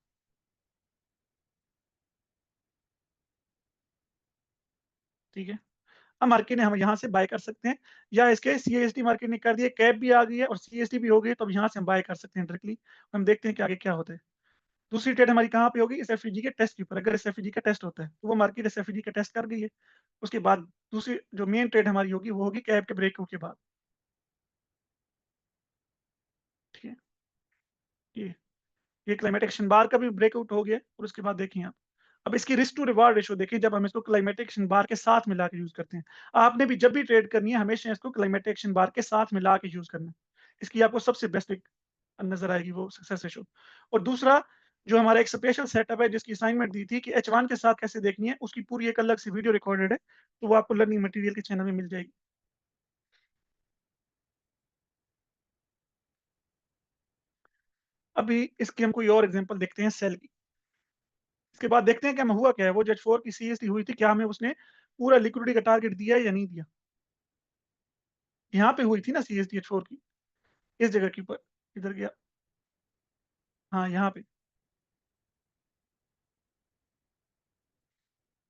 ठीक है, अब मार्केट ने हम यहाँ से बाय कर सकते हैं, या इसके सीएसडी मार्केट ने कर दिया, कैप भी आ गई है और सीएसडी भी हो गई, तो अब यहाँ से हम बाय कर सकते हैं डायरेक्टली। हम देखते हैं कि आगे क्या होता है। दूसरी ट्रेड हमारी कहाँ पे होगी? इस एफईजी के टेस्ट के ऊपर। अगर इस एफईजी का टेस्ट होता है, तो वो मार्केट इस एफईजी का टेस्ट कर गई है। उसके बाद दूसरी जो मेन ट्रेड हमारी होगी, वो होगी कैप के ब्रेकआउट के बाद। ठीक है, ये ये क्लाइमेट एक्शन बार का भी ब्रेकआउट हो गया, और उसके बाद देखिए आप, अब इसकी रिस्क टू रिवार्ड रेशियो देखिए, जब हम इसको क्लाइमेट एक्शन बार के साथ मिला के यूज करते हैं। आपने भी जब भी ट्रेड करनी है, हमेशा इसको क्लाइमेट एक्शन बार के साथ मिला के यूज करना है। इसकी आपको सबसे बेस्ट एक नजर आएगी वो सक्सेस रेशियो। और दूसरा, जो हमारा एक स्पेशल सेटअप है, जिसकी असाइनमेंट दी थी कि H1 के साथ कैसे देखनी है, उसकी पूरी एक अलग सी वीडियो रिकॉर्डेड है, तो वो आपको लर्निंग मटेरियल के चैनल में मिल जाएगी। अभी इसकी हम कोई और एग्जांपल देखते हैं सेल की। इसके बाद देखते हैं कि हमें हुआ क्या है, वो जो H4 की सीएसटी हुई थी, क्या हमें उसने पूरा लिक्विडिटी का टारगेट दिया है या नहीं दिया? यहाँ पे हुई थी ना सीएसटी H4 की, इस जगह के ऊपर, इधर गया, हाँ यहाँ पे।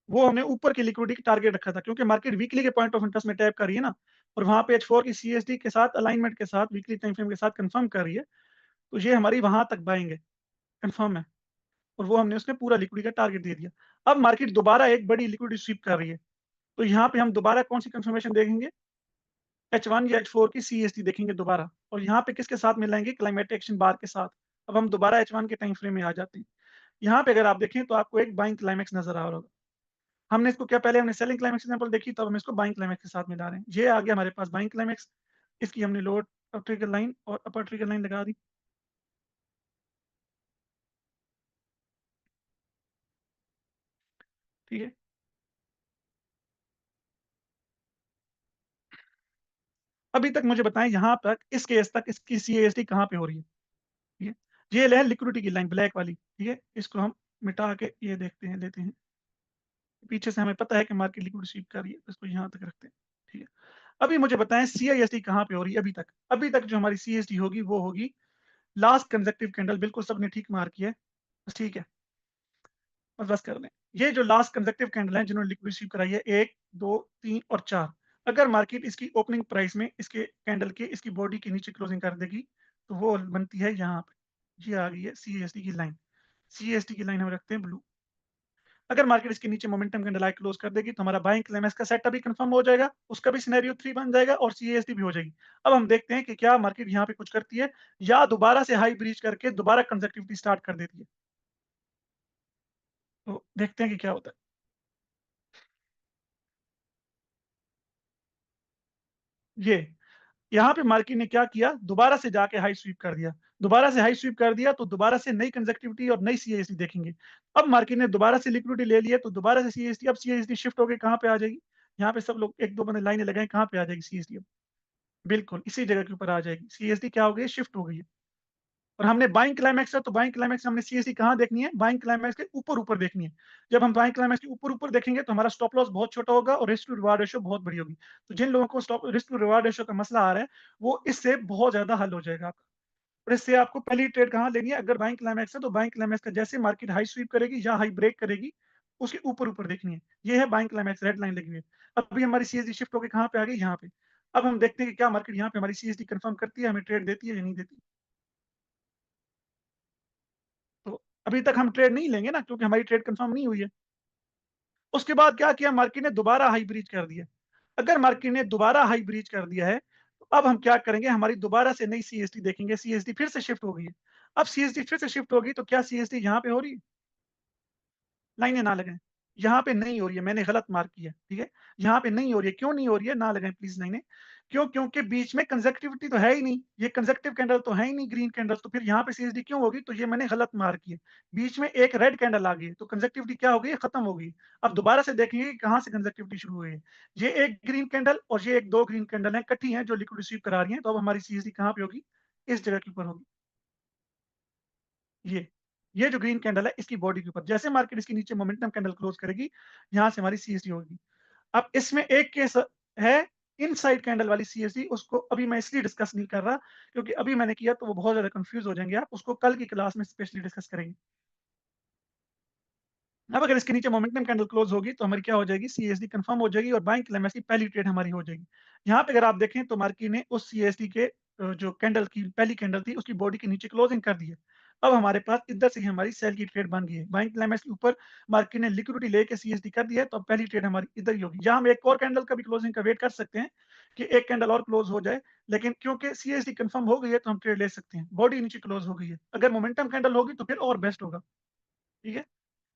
वो हमने ऊपर की लिक्विडिटी का टारगेट रखा था, क्योंकि मार्केट वीकली के पॉइंट ऑफ इंटरेस्ट में टैप कर रही है ना, और वहाँ पे H4 की सीएसडी के साथ अलाइनमेंट के साथ वीकली टाइम फ्रेम के साथ कंफर्म कर रही है, तो ये हमारी वहां तक बाइंग है, कंफर्म है। और वो हमने उसमें पूरा लिक्विडिटी का टारगेट दे दिया। अब मार्केट दोबारा एक बड़ी लिक्विडिटी स्वीप कर रही है, तो यहाँ पे हम दोबारा कौन सी कंफर्मेशन देखेंगे? H1 या H4 की सीएसटी देखेंगे दोबारा और यहाँ पे किसके साथ मिलाएँगे क्लाइमेटिक एक्शन बार के साथ। अब हम दोबारा H1 के टाइम फ्रेम में आ जाते हैं। यहाँ पे अगर आप देखें तो आपको एक बाइंग क्लाइमेक्स नज़र आ रहा होगा। हमने इसको क्या पहले हमने सेलिंग क्लाइमेक्स एग्जांपल देखी, तब हम इसको बाइंग क्लाइमेक्स के साथ मिला रहे हैं। ये आ गया हमारे पास बाइंग क्लाइमेक्स, इसकी हमने लोअर ट्रिगर लाइन और अपर ट्रिगर लाइन लगा दी, ठीक है? अभी तक मुझे बताएँ यहाँ तक इस केस तक इसकी सीएसटी कहाँ पे हो रही है, ठीक है? ये है लिक्विडिटी की लाइन ब्लैक वाली, ठीक है? इसको हम मिटा के ये देखते हैं लेते हैं। पीछे से हमें पता है कि मार्केट लिक्विड स्वीप कर रही है, इसको यहाँ तक रखते हैं, ठीक है? अभी मुझे बताएँ सीआईएसटी कहाँ पे हो रही है अभी तक? अभी तक जो हमारी सीएसटी होगी वो होगी लास्ट कंसेक्टिव कैंडल, बिल्कुल सबने ठीक मार्क किया है, बस ठीक है, बस कर लें। ये जो लास्ट कंसेक्टिव कैंडल है जिन्होंने लिक्विड स्वीप कराई है 1, 2, 3 और 4, अगर मार्केट इसकी ओपनिंग प्राइस में इसके कैंडल के इसकी बॉडी के नीचे क्लोजिंग कर देगी, तो वो बनती है यहाँ पे। ये आ गई है सीएसटी की लाइन। सीएसटी की लाइन हम रखते हैं ब्लू। अगर मार्केट इसके नीचे मोमेंटम कैंडल आई क्लोज कर देगी तो हमारा बाइंग क्लेमेस का सेट अभी कंफर्म हो जाएगा, उसका भी सिनेरियो 3 बन जाएगा और सीएसटी भी हो जाएगी। अब हम देखते हैं कि क्या मार्केट यहाँ पे कुछ करती है या दोबारा से हाई ब्रीच करके दोबारा कंजक्टिविटी स्टार्ट कर देती है। तो देखते हैं कि क्या होता है। ये यहाँ पे मार्केट ने क्या किया, दोबारा से जाके हाई स्वीप कर दिया। दोबारा से हाई स्वीप कर दिया तो दोबारा से नई कंजक्टिविटी और नई सीएसटी देखेंगे। अब मार्केट ने दोबारा से लिक्विडिटी ले लिया तो दोबारा से सीएसटी, अब सीएसटी शिफ्ट होके कहाँ पे आ जाएगी? यहाँ पे सब लोग 1-2 बंदे लाइनें लगाएँ, कहाँ पे आ जाएगी सीएसटी अब? बिल्कुल, इसी जगह के ऊपर आ जाएगी। सीएसडी क्या हो गई है, शिफ्ट हो गई है। और हमने बाइंग क्लाइमेक्स है, तो बाइंग क्लाइमेक्स हमने सीएसडी कहाँ देखनी है? बाइंग क्लाइमेक्स के ऊपर-ऊपर देखनी है। जब हम बाइंग क्लाइमेक्स के ऊपर-ऊपर देखेंगे, तो हमारा स्टॉप लॉस बहुत छोटा होगा और रिस्क टू रिवार्ड रेशियो बहुत बड़ी होगी। तो जिन लोगों को stop risk to reward ratio का मसला आ रहा है, वो इससे बहुत ज़्यादा हल हो जाएगा आपका। और इससे आपको पहली ट्रेड कहाँ लेनी है? अगर बाइंग क्लाइमेक्स है, तो बाइंग क्लाइमेक्स का जैसे मार्केट हाई स्वीप करेगी या हाई ब्रेक करेगी, उसके ऊपर-ऊपर देखनी है। ये है बाइंग क्लाइमेक्स, रेड लाइन लगी हुई है। अभी हमारी सीएसडी शिफ्ट होके कहाँ पे आ गई? यहाँ पे। अब हम देखते हैं कि क्या मार्केट यहाँ पे हमारी सीएसडी कंफर्म करती है, हमें ट्रेड देती है या नहीं देती। तो अभी तक हम ट्रेड नहीं लेंगे ना, क्योंकि हमारी ट्रेड कंफर्म नहीं हुई है। उसके बाद क्या किया मार्केट ने, दोबारा हाई ब्रीच कर दिया। अगर मार्केट ने दोबारा हाई ब्रीच कर दिया है, तो अब हम क्या करेंगे, हमारी दोबारा से नई सीएसडी देखेंगे, सीएसडी फिर से शिफ्ट हो गई है। अब सीएसडी फिर से शिफ्ट होगी तो क्या सीएसडी यहाँ पे हो रही है? लाइनें ना लगाएँ। यहाँ पे नहीं हो रही है, मैंने गलत मार्क किया है, ठीक है? यहाँ पे नहीं हो रही है, क्यों नहीं हो रही है? ना लगाएँ प्लीज़ लाइनें। क्यों? क्योंकि बीच में कंसेक्टिविटी तो है ही नहीं, ये कंसेक्टिव कैंडल तो है ही नहीं ग्रीन कैंडल, तो फिर यहाँ पे सीएसडी क्यों होगी? तो ये मैंने गलत मार्क किया। बीच में एक रेड कैंडल आ गई है, तो कंसेक्टिविटी क्या हो गई है? खत्म हो गई। अब दोबारा से देखेंगे कि कहाँ से कंसेक्टिविटी शुरू हुई है। ये एक ग्रीन कैंडल और ये एक 2 ग्रीन कैंडल हैं, इकट्ठी हैं जो लिक्विड रिसीव करा रही हैं, तो अब हमारी सीएसडी कहाँ पे होगी? इस जगह के ऊपर होगी। ये ये जो ग्रीन कैंडल है इसकी बॉडी के ऊपर, जैसे मार्केट इसके नीचे मोमेंटम कैंडल क्लोज करेगी, यहाँ से हमारी सीएसडी होगी। अब इसमें एक केस है इनसाइड कैंडल वाली सीएसडी, उसको अभी मैं इसलिए डिस्कस नहीं कर रहा क्योंकि अभी मैंने किया तो वो बहुत ज़्यादा कन्फ्यूज़ हो जाएँगे आप, उसको कल की क्लास में स्पेशली डिस्कस करेंगे। अब अगर इसके नीचे मोमेंटम कैंडल क्लोज होगी तो हमारी क्या हो जाएगी, सीएसडी कंफर्म हो जाएगी और बाइंग क्लेमेंस की पहली ट्रेड हमारी हो जाएगी। यहाँ पे अगर आप देखें तो मार्केट ने उस सीएसडी के जो कैंडल की पहली कैंडल थी उसकी बॉडी के नीचे क्लोजिंग कर दी है। अब हमारे पास इधर से ही हमारी सेल की ट्रेड बन गई है। बाइंग क्लेमेंस के ऊपर मार्केट ने लिक्विडिटी लेके सीएसडी कर दिया है, तो अब पहली ट्रेड हमारी इधर ही होगी। यहाँ हम एक और कैंडल का भी क्लोजिंग का वेट कर सकते हैं कि एक कैंडल और क्लोज हो जाए, लेकिन क्योंकि सीएसडी कंफर्म हो गई है तो हम ट्रेड ले सकते हैं। बॉडी नीचे क्लोज हो गई है। अगर मोमेंटम कैंडल होगी तो फिर और बेस्ट होगा। ठीक है?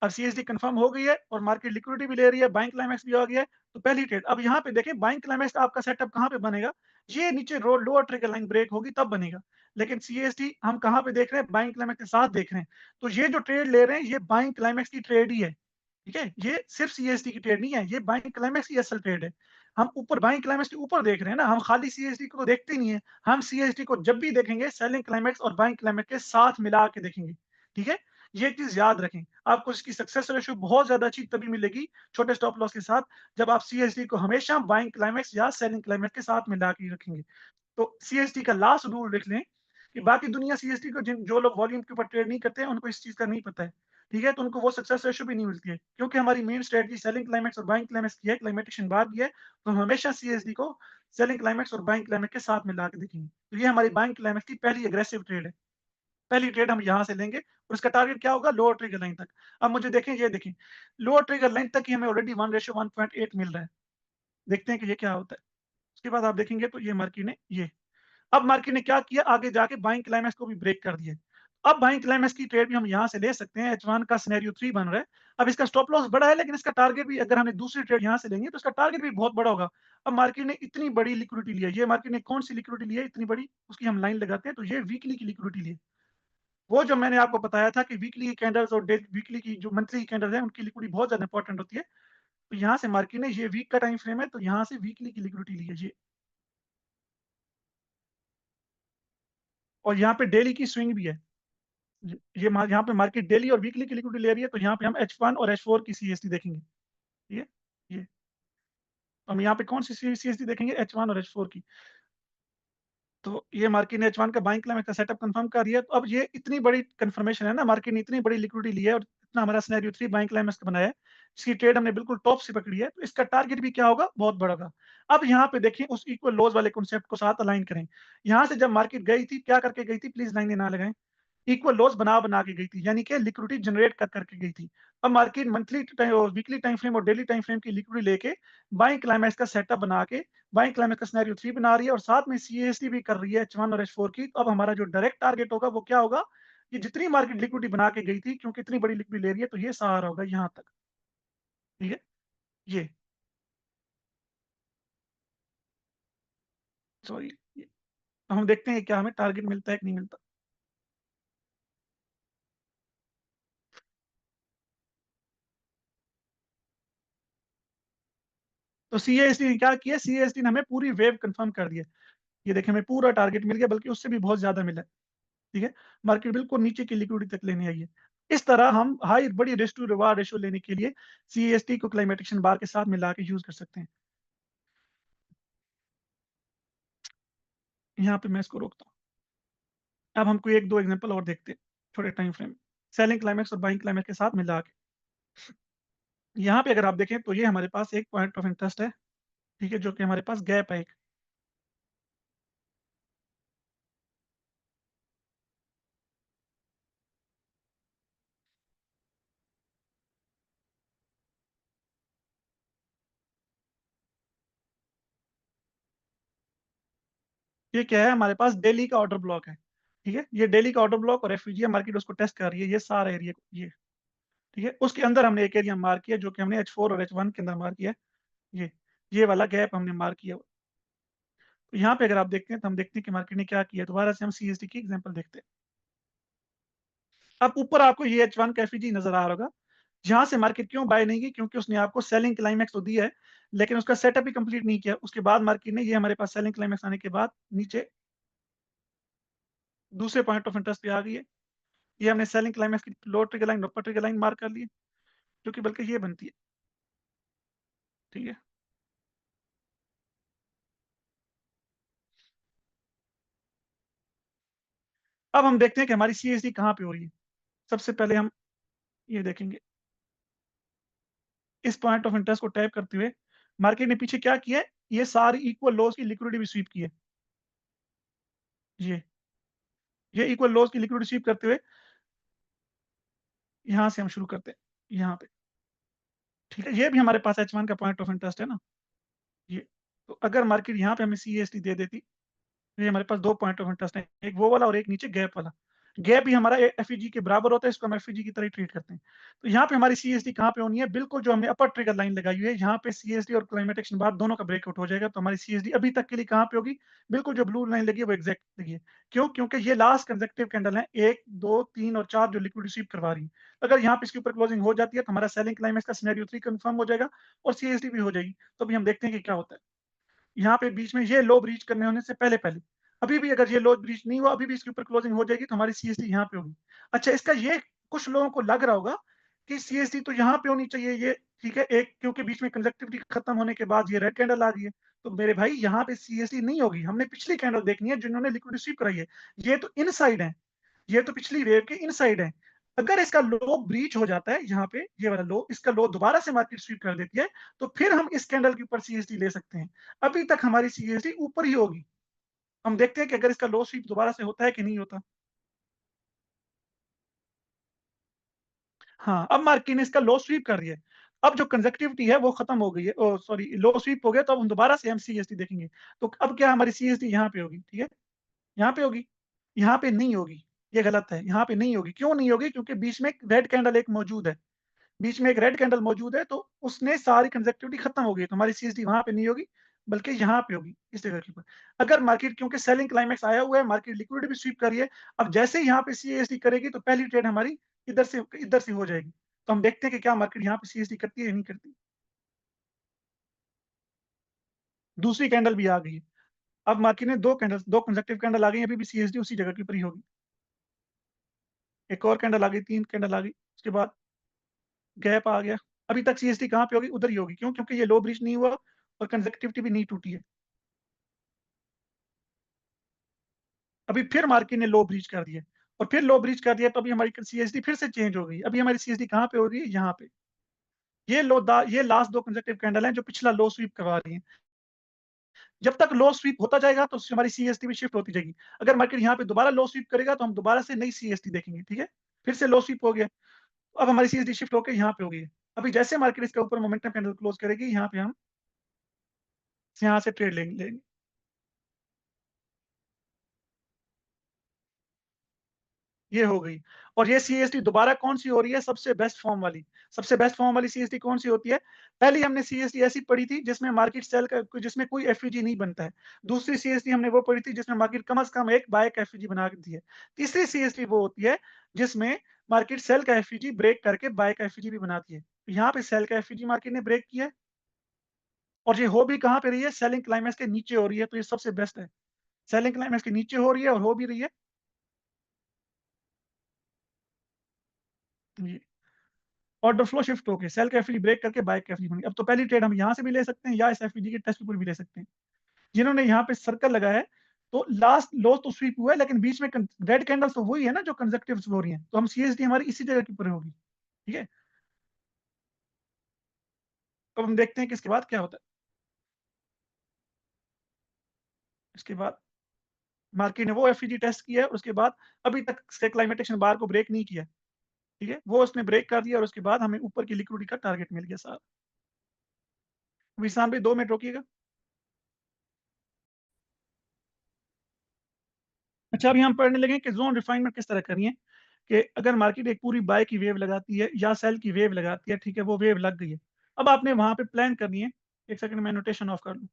अब सीएसडी कंफर्म हो गई है और मार्केट लिक्विडिटी भी ले रही है, बाइंग क्लाइमैक्स भी आ गया है, तो पहली ट्रेड। अब यहाँ पे देखें बाइंग क्लाइमैक्स आपका सेटअप कहाँ पे बनेगा? ये नीचे रो लोअर ट्रिगर लाइन ब्रेक होगी तब बनेगा। लेकिन सीएसडी हम कहाँ पे देख रहे हैं? बाइंग क्लाइमैक्स के साथ देख रहे हैं। तो ये जो ट्रेड ले रहे हैं ये बाइंग क्लाइमैक्स की ट्रेड ही है। ठीक है? ये सिर्फ सीएसडी की ट्रेड नहीं है, ये बाइंग क्लाइमैक्स की असल ट्रेड है। हम ऊपर बाइंग क्लाइमैक्स के ऊपर देख रहे हैं ना, हम खाली सीएसडी को तो देखते ही नहीं है। हम सीएसडी को जब भी देखेंगे सेलिंग क्लाइमैक्स और बाइंग क्लाइमैक्स के साथ मिला के देखेंगे। ठीक है? ये चीज़ याद रखें। आपको इसकी सक्सेस रेशियो बहुत ज़्यादा अच्छी तभी मिलेगी छोटे स्टॉप लॉस के साथ, जब आप सीएसडी को हमेशा बाइंग क्लाइमैक्स या सेलिंग क्लाइमैक्स के साथ मिला के रखेंगे। तो सीएसडी का लास्ट रूल लिख लें कि बाकी दुनिया सीएसडी को जिन जो लोग वॉल्यूम के ऊपर ट्रेड नहीं करते हैं, उनको इस चीज़ का नहीं पता है। ठीक है? तो उनको वो सक्सेस रेशियो भी नहीं मिलती है। क्योंकि हमारी मेन स्ट्रैटेजी सेलिंग क्लाइमैक्स और बाइंग क्लाइमैक्स की है, क्लाइमेटिक बार की है, तो हम हमेशा सीएसडी को सेलिंग क्लाइमैक्स और बाइंग क्लाइमैक्स के साथ मिला के देखेंगे। तो ये हमारी बाइंग क्लाइमैक्स की पहली एग्रेसिव ट्रेड है। पहली ट्रेड हम यहाँ से लेंगे और इसका टारगेट क्या होगा? लोअर ट्रिगर लाइन तक। अब मुझे देखें, ये देखें, लोअर ट्रिगर लाइन तक ही हमें ऑलरेडी 1:1.8 मिल रहा है। देखते हैं कि ये क्या होता है। उसके बाद आप देखेंगे तो ये मार्केट ने ये अब मार्केट ने क्या किया, आगे जाके बाइंग क्लाइमेक्स को भी ब्रेक कर दिया। अब बाइंग क्लाइमेक्स की ट्रेड भी हम यहाँ से ले सकते हैं, H1 का सिनेरियो 3 बन रहा है। अब इसका स्टॉप लॉस बड़ा है, लेकिन इसका टारगेट भी, अगर हमने दूसरी ट्रेड यहाँ से लेंगे तो इसका टारगेट भी बहुत बड़ा होगा। अब मार्केट ने इतनी बड़ी लिक्विडिटी ली है, ये मार्केट ने कौन-सी लिक्विडिटी ली है इतनी बड़ी, उसकी हम लाइन लगाते हैं, तो ये वीकली की लिक्विडिटी ली है। वो जो मैंने आपको बताया था कि वीकली की कैंडल्स और डे वीकली की जो मंथली की कैंडल्स हैं, उनकी लिक्विडिटी बहुत ज़्यादा इंपॉर्टेंट होती है। तो यहाँ से मार्केट ने, ये वीक का टाइम फ्रेम है, तो यहाँ से वीकली की लिक्विडिटी ली है ये। और यहाँ पे डेली की स्विंग भी है। ये यहाँ पे मार्केट डेली और वीकली की लिक्विडिटी ले रही है, तो यहाँ पे हम H1 और H4 की सीएसटी देखेंगे। ठीक है? ये हम यहाँ पे कौन सी सीएसटी देखेंगे, H1 और H4 की। तो ये मार्केट ने H1 का बाइंग क्लाइमेक्स का सेटअप कंफर्म कर दिया है। तो अब ये इतनी बड़ी कंफर्मेशन है ना, मार्केट ने इतनी बड़ी लिक्विडिटी ली है और इतना हमारा सिनेरियो 3 बाइंग क्लाइमेक्स का बनाया है, इसकी ट्रेड हमने बिल्कुल टॉप से पकड़ी है, तो इसका टारगेट भी क्या होगा, बहुत बड़ा होगा। अब यहाँ पे देखिए, उस इक्वल लॉस वाले कांसेप्ट को साथ अलाइन करें। यहाँ से जब मार्केट गई थी, क्या करके गई थी, प्लीज लाइनें ना लगाएं। इक्वल लॉस बना के गई थी, यानी कि लिक्विडिटी जनरेट कर करके गई थी। अब मार्केट मंथली टाइम और वीकली टाइम फ्रेम और डेली टाइम फ्रेम की लिक्विडिटी लेके बाइंग क्लाइमेक्स का सेटअप बना के बाइंग क्लाइमेक्स का सिनेरियो 3 बना रही है, और साथ में सीएसटी भी कर रही है H1 और H4 की। तो अब हमारा जो डायरेक्ट टारगेट होगा वो क्या होगा, कि जितनी मार्केट लिक्विडिटी बना के गई थी, क्योंकि इतनी बड़ी लिक्विडिटी ले रही है, तो ये सहारा होगा यहाँ तक। ठीक है? ये सॉरी, तो हम देखते हैं क्या हमें टारगेट मिलता है कि नहीं मिलता। तो सीएसटी ने क्या किया, सीएसटी ने हमें पूरी वेव कंफर्म कर दी है। ये देखिए, हमें पूरा टारगेट मिल गया, बल्कि उससे भी बहुत ज्यादा मिला है। ठीक है? मार्केट बिल्कुल नीचे की लिक्विडिटी तक लेने आई है। इस तरह हम हाई बड़ी रिस्क टू रिवार्ड रेशियो लेने के लिए सीएसटी को क्लाइमेट एक्शन बार के साथ मिला के यूज कर सकते हैं। यहाँ पे मैं इसको रोकता हूँ। अब हम कोई 1-2 एग्जांपल और देखते हैं, छोटे टाइम फ्रेम में। सेलिंग क्लाइमेक्स और बाइंग क्लाइमेक्स के साथ मिला के। यहाँ पे अगर आप देखें तो ये हमारे पास एक पॉइंट ऑफ इंटरेस्ट है, ठीक है? जो कि हमारे पास गैप है एक। ये क्या है, हमारे पास डेली का ऑर्डर ब्लॉक है। ठीक है? ये डेली का ऑर्डर ब्लॉक और एफवीजीए मार्केट उसको टेस्ट कर रही है, ये सारा एरिया ये। ठीक है? उसके अंदर हमने एक एरिया मार्क किया, जो कि हमने H4 और H1 के अंदर मार्क किया है। ये वाला गैप हमने मार्क किया। तो यहाँ पे अगर आप देखते हैं, तो हम देखते हैं कि मार्केट ने क्या किया। दोबारा से हम सीएसडी की एग्जांपल देखते हैं। अब ऊपर आपको ये H1 का एफईजी नजर आ रहा होगा। जहाँ से मार्केट क्यों बाय नहीं की, क्योंकि उसने आपको सेलिंग क्लाइमेक्स तो दिया है, लेकिन उसका सेटअप ही कंप्लीट नहीं किया। उसके बाद मार्केट ने, ये हमारे पास सेलिंग क्लाइमेक्स आने के बाद नीचे दूसरे पॉइंट ऑफ इंटरेस्ट पे आ गई है। ये हमने सेलिंग क्लाइमेक्स की लो ट्रिगर लाइन, अपर ट्रिगर लाइन मार्क कर ली है, जो कि बल्कि ये बनती है। ठीक है? अब हम देखते हैं कि हमारी सीएसडी कहाँ पे हो रही है। सबसे पहले हम ये देखेंगे, इस पॉइंट ऑफ इंटरेस्ट को टैप करते हुए मार्केट ने पीछे क्या किया है, ये सारी इक्वल लॉस की लिक्विडिटी भी स्वीप की है। ये ये इक्वल लॉस की लिक्विडिटी स्वीप करते हुए यहाँ से हम शुरू करते हैं, यहाँ पे। ठीक है? ये भी हमारे पास H1 का पॉइंट ऑफ इंटरेस्ट है ना, ये। तो अगर मार्केट यहाँ पे हमें सीएसटी दे देती, ये हमारे पास 2 पॉइंट ऑफ इंटरेस्ट हैं, एक वो वाला और एक नीचे गैप वाला। गैप भी हमारा एफईजी के बराबर होता है, इसको हम एफईजी की तरह ही ट्रीट करते हैं। तो यहाँ पे हमारी सीएसडी कहाँ पे होनी है, बिल्कुल जो हमने अपर ट्रिगर लाइन लगाई हुई है, यहाँ पे सीएसडी और क्लाइमेट एक्शन बार दोनों का ब्रेकआउट हो जाएगा। तो हमारी सीएसडी अभी तक के लिए कहाँ पे होगी, बिल्कुल जो ब्लू लाइन लगी है वो एग्जैक्ट लगी है। क्यों? क्योंकि ये लास्ट कंसेक्यूटिव कैंडल है, 1, 2, 3 और 4 जो लिक्विडिटी स्वीप करवा रही है। अगर यहाँ पे इसके ऊपर क्लोजिंग हो जाती है, तो हमारा सेलिंग क्लाइमेक्स का सिनेरियो 3 कंफर्म हो जाएगा और सीएसडी भी हो जाएगी। तो अभी हम देखते हैं कि क्या होता है। यहाँ पे बीच में ये लो ब्रीच करने होने से पहले-पहले, अभी भी अगर ये लो ब्रीच नहीं हुआ, अभी भी इसके ऊपर क्लोजिंग हो जाएगी, तो हमारी सीएसटी यहाँ पे होगी। अच्छा, इसका ये कुछ लोगों को लग रहा होगा कि सीएसटी तो यहाँ पे होनी चाहिए, ये ठीक है, एक क्योंकि बीच में कंजक्टिविटी खत्म होने के बाद ये रेड कैंडल आ गई है। तो मेरे भाई, यहाँ पे सीएसटी नहीं होगी, हमने पिछली कैंडल देखनी है जिन्होंने लिक्विडिटी स्वीप कराई है। ये तो इनसाइड है, ये तो पिछली वेव के इनसाइड है। अगर इसका लो ब्रीच हो जाता है यहाँ पे, ये वाला लो, इसका लो दोबारा से मार्केट स्वीप कर देती है, तो फिर हम इस कैंडल के ऊपर सीएसडी ले सकते हैं। अभी तक हमारी सीएसडी ऊपर ही होगी। हम देखते हैं कि अगर इसका लो स्वीप दोबारा से होता है कि नहीं होता। हाँ, अब मार्केट ने इसका लो स्वीप कर दिया है। अब जो कंजक्टिविटी है वो खत्म हो गई है, सॉरी लो स्वीप हो गया, तो अब हम दोबारा से हम सीएसटी देखेंगे। तो अब क्या हमारी सीएसटी यहाँ पे होगी, ठीक है? यहाँ पे होगी, यहाँ पे नहीं होगी, ये गलत है, यहाँ पे नहीं होगी। क्यों नहीं होगी? क्योंकि बीच में एक रेड कैंडल एक मौजूद है, बीच में एक रेड कैंडल मौजूद है, तो उसने सारी कंजक्टिविटी खत्म हो गई, तो हमारी सीएसडी वहाँ पे नहीं होगी, बल्कि यहाँ पे होगी, इस जगह के ऊपर। अगर मार्केट, क्योंकि सेलिंग क्लाइमेक्स आया हुआ है, मार्केट लिक्विडिटी भी स्वीप कर रही है, अब जैसे ही यहाँ पे सीएसडी करेगी, तो पहली ट्रेड हमारी इधर से हो जाएगी। तो हम देखते हैं कि क्या मार्केट यहाँ पे सीएसडी करती है या नहीं करती। दूसरी कैंडल भी आ गई है। अब मार्केट ने 2 कंसेक्टिव कैंडल आ गई हैं, अभी भी सीएसडी उसी जगह के ऊपर ही होगी। एक और कैंडल आ गई, 3 कैंडल आ गई, उसके बाद गैप आ गया। अभी तक सीएसडी कहाँ पे होगी? उधर ही होगी। क्यों? क्योंकि ये लो ब्रीच नहीं हुआ और कंसेक्टिविटी भी नहीं टूटी है। अभी फिर मार्केट ने लो ब्रीच कर दिया और फिर लो ब्रीच कर दिया, तो अभी हमारी सीएसडी फिर से चेंज हो गई। अभी हमारी सीएसडी कहाँ पे हो रही है? यहाँ पे। ये लास्ट 2 कंसेक्टिव कैंडल हैं जो पिछला लो स्वीप करवा रही हैं। जब तक लो स्वीप होता जाएगा, तो हमारी सीएसडी भी शिफ्ट होती जाएगी। अगर मार्केट यहाँ पे दोबारा लो स्वीप करेगा, तो हम दोबारा से नई सीएसडी देखेंगे, ठीक है? फिर से लो स्वीप हो गया। अब हमारी सीएसडी शिफ्ट होके यहाँ पे हो गई है। अभी जैसे मार्केट इसके ऊपर मोमेंटम कैंडल क्लोज करेगी, यहाँ पे हम यहाँ से ट्रेड लेंगे। ये हो गई। और ये सीएसटी दोबारा कौन-सी हो रही है? सबसे बेस्ट फॉर्म वाली। सबसे बेस्ट फॉर्म वाली सीएसटी कौन-सी होती है? पहली हमने सीएसटी ऐसी पढ़ी थी जिसमें मार्केट सेल का, जिसमें कोई एफईजी नहीं बनता है। दूसरी सीएसटी हमने वो पढ़ी थी जिसमें मार्केट कम से कम एक बाय का एफईजी बना दी है। तीसरी सीएसटी वो होती है जिसमें मार्केट सेल का एफईजी ब्रेक करके बाय का एफईजी भी बनाती है। तो यहाँ पे सेल का एफईजी मार्केट ने ब्रेक किया है, और ये हो भी कहाँ पे रही है? सेलिंग क्लाइमेक्स के नीचे हो रही है, तो ये सबसे बेस्ट है। सेलिंग क्लाइमेक्स के नीचे हो रही है और हो भी रही है। ये ऑर्डर फ्लो शिफ्ट होके सेल का एफईजी ब्रेक करके बाय का एफईजी बन गया। अब तो पहली ट्रेड हम यहाँ से भी ले सकते हैं या इस एफईजी के टेस्ट के ऊपर भी ले सकते हैं। जिन्होंने यहाँ पे सर्कल लगाया है, तो लास्ट लो तो स्वीप हुआ है, लेकिन बीच में रेड कैंडल्स तो वही है ना जो कंजक्टिव्स हो रही हैं, तो हम सीएसडी हमारी इसी जगह के ऊपर होगी, ठीक है? अब हम देखते हैं कि इसके बाद क्या होता है। इसके बाद मार्केट ने वो एफईजी टेस्ट किया है, उसके बाद अभी तक क्लाइमेट एक्शन बार को ब्रेक नहीं किया, ठीक है? वो उसने ब्रेक कर दिया और उसके बाद हमें ऊपर की लिक्विडिटी का टारगेट मिल गया साहब। विशान भाई 2 मिनट रोकिएगा। अच्छा, अभी हम पढ़ने लगे कि ज़ोन रिफाइनमेंट किस तरह करनी है, कि अगर मार्केट एक पूरी बाय की वेव लगाती है या सेल की वेव लगाती है, ठीक है, वो वेव लग गई है। अब आपने वहाँ पे प्लान करनी है। 1 सेकंड मैं नोटेशन ऑफ कर लूँ।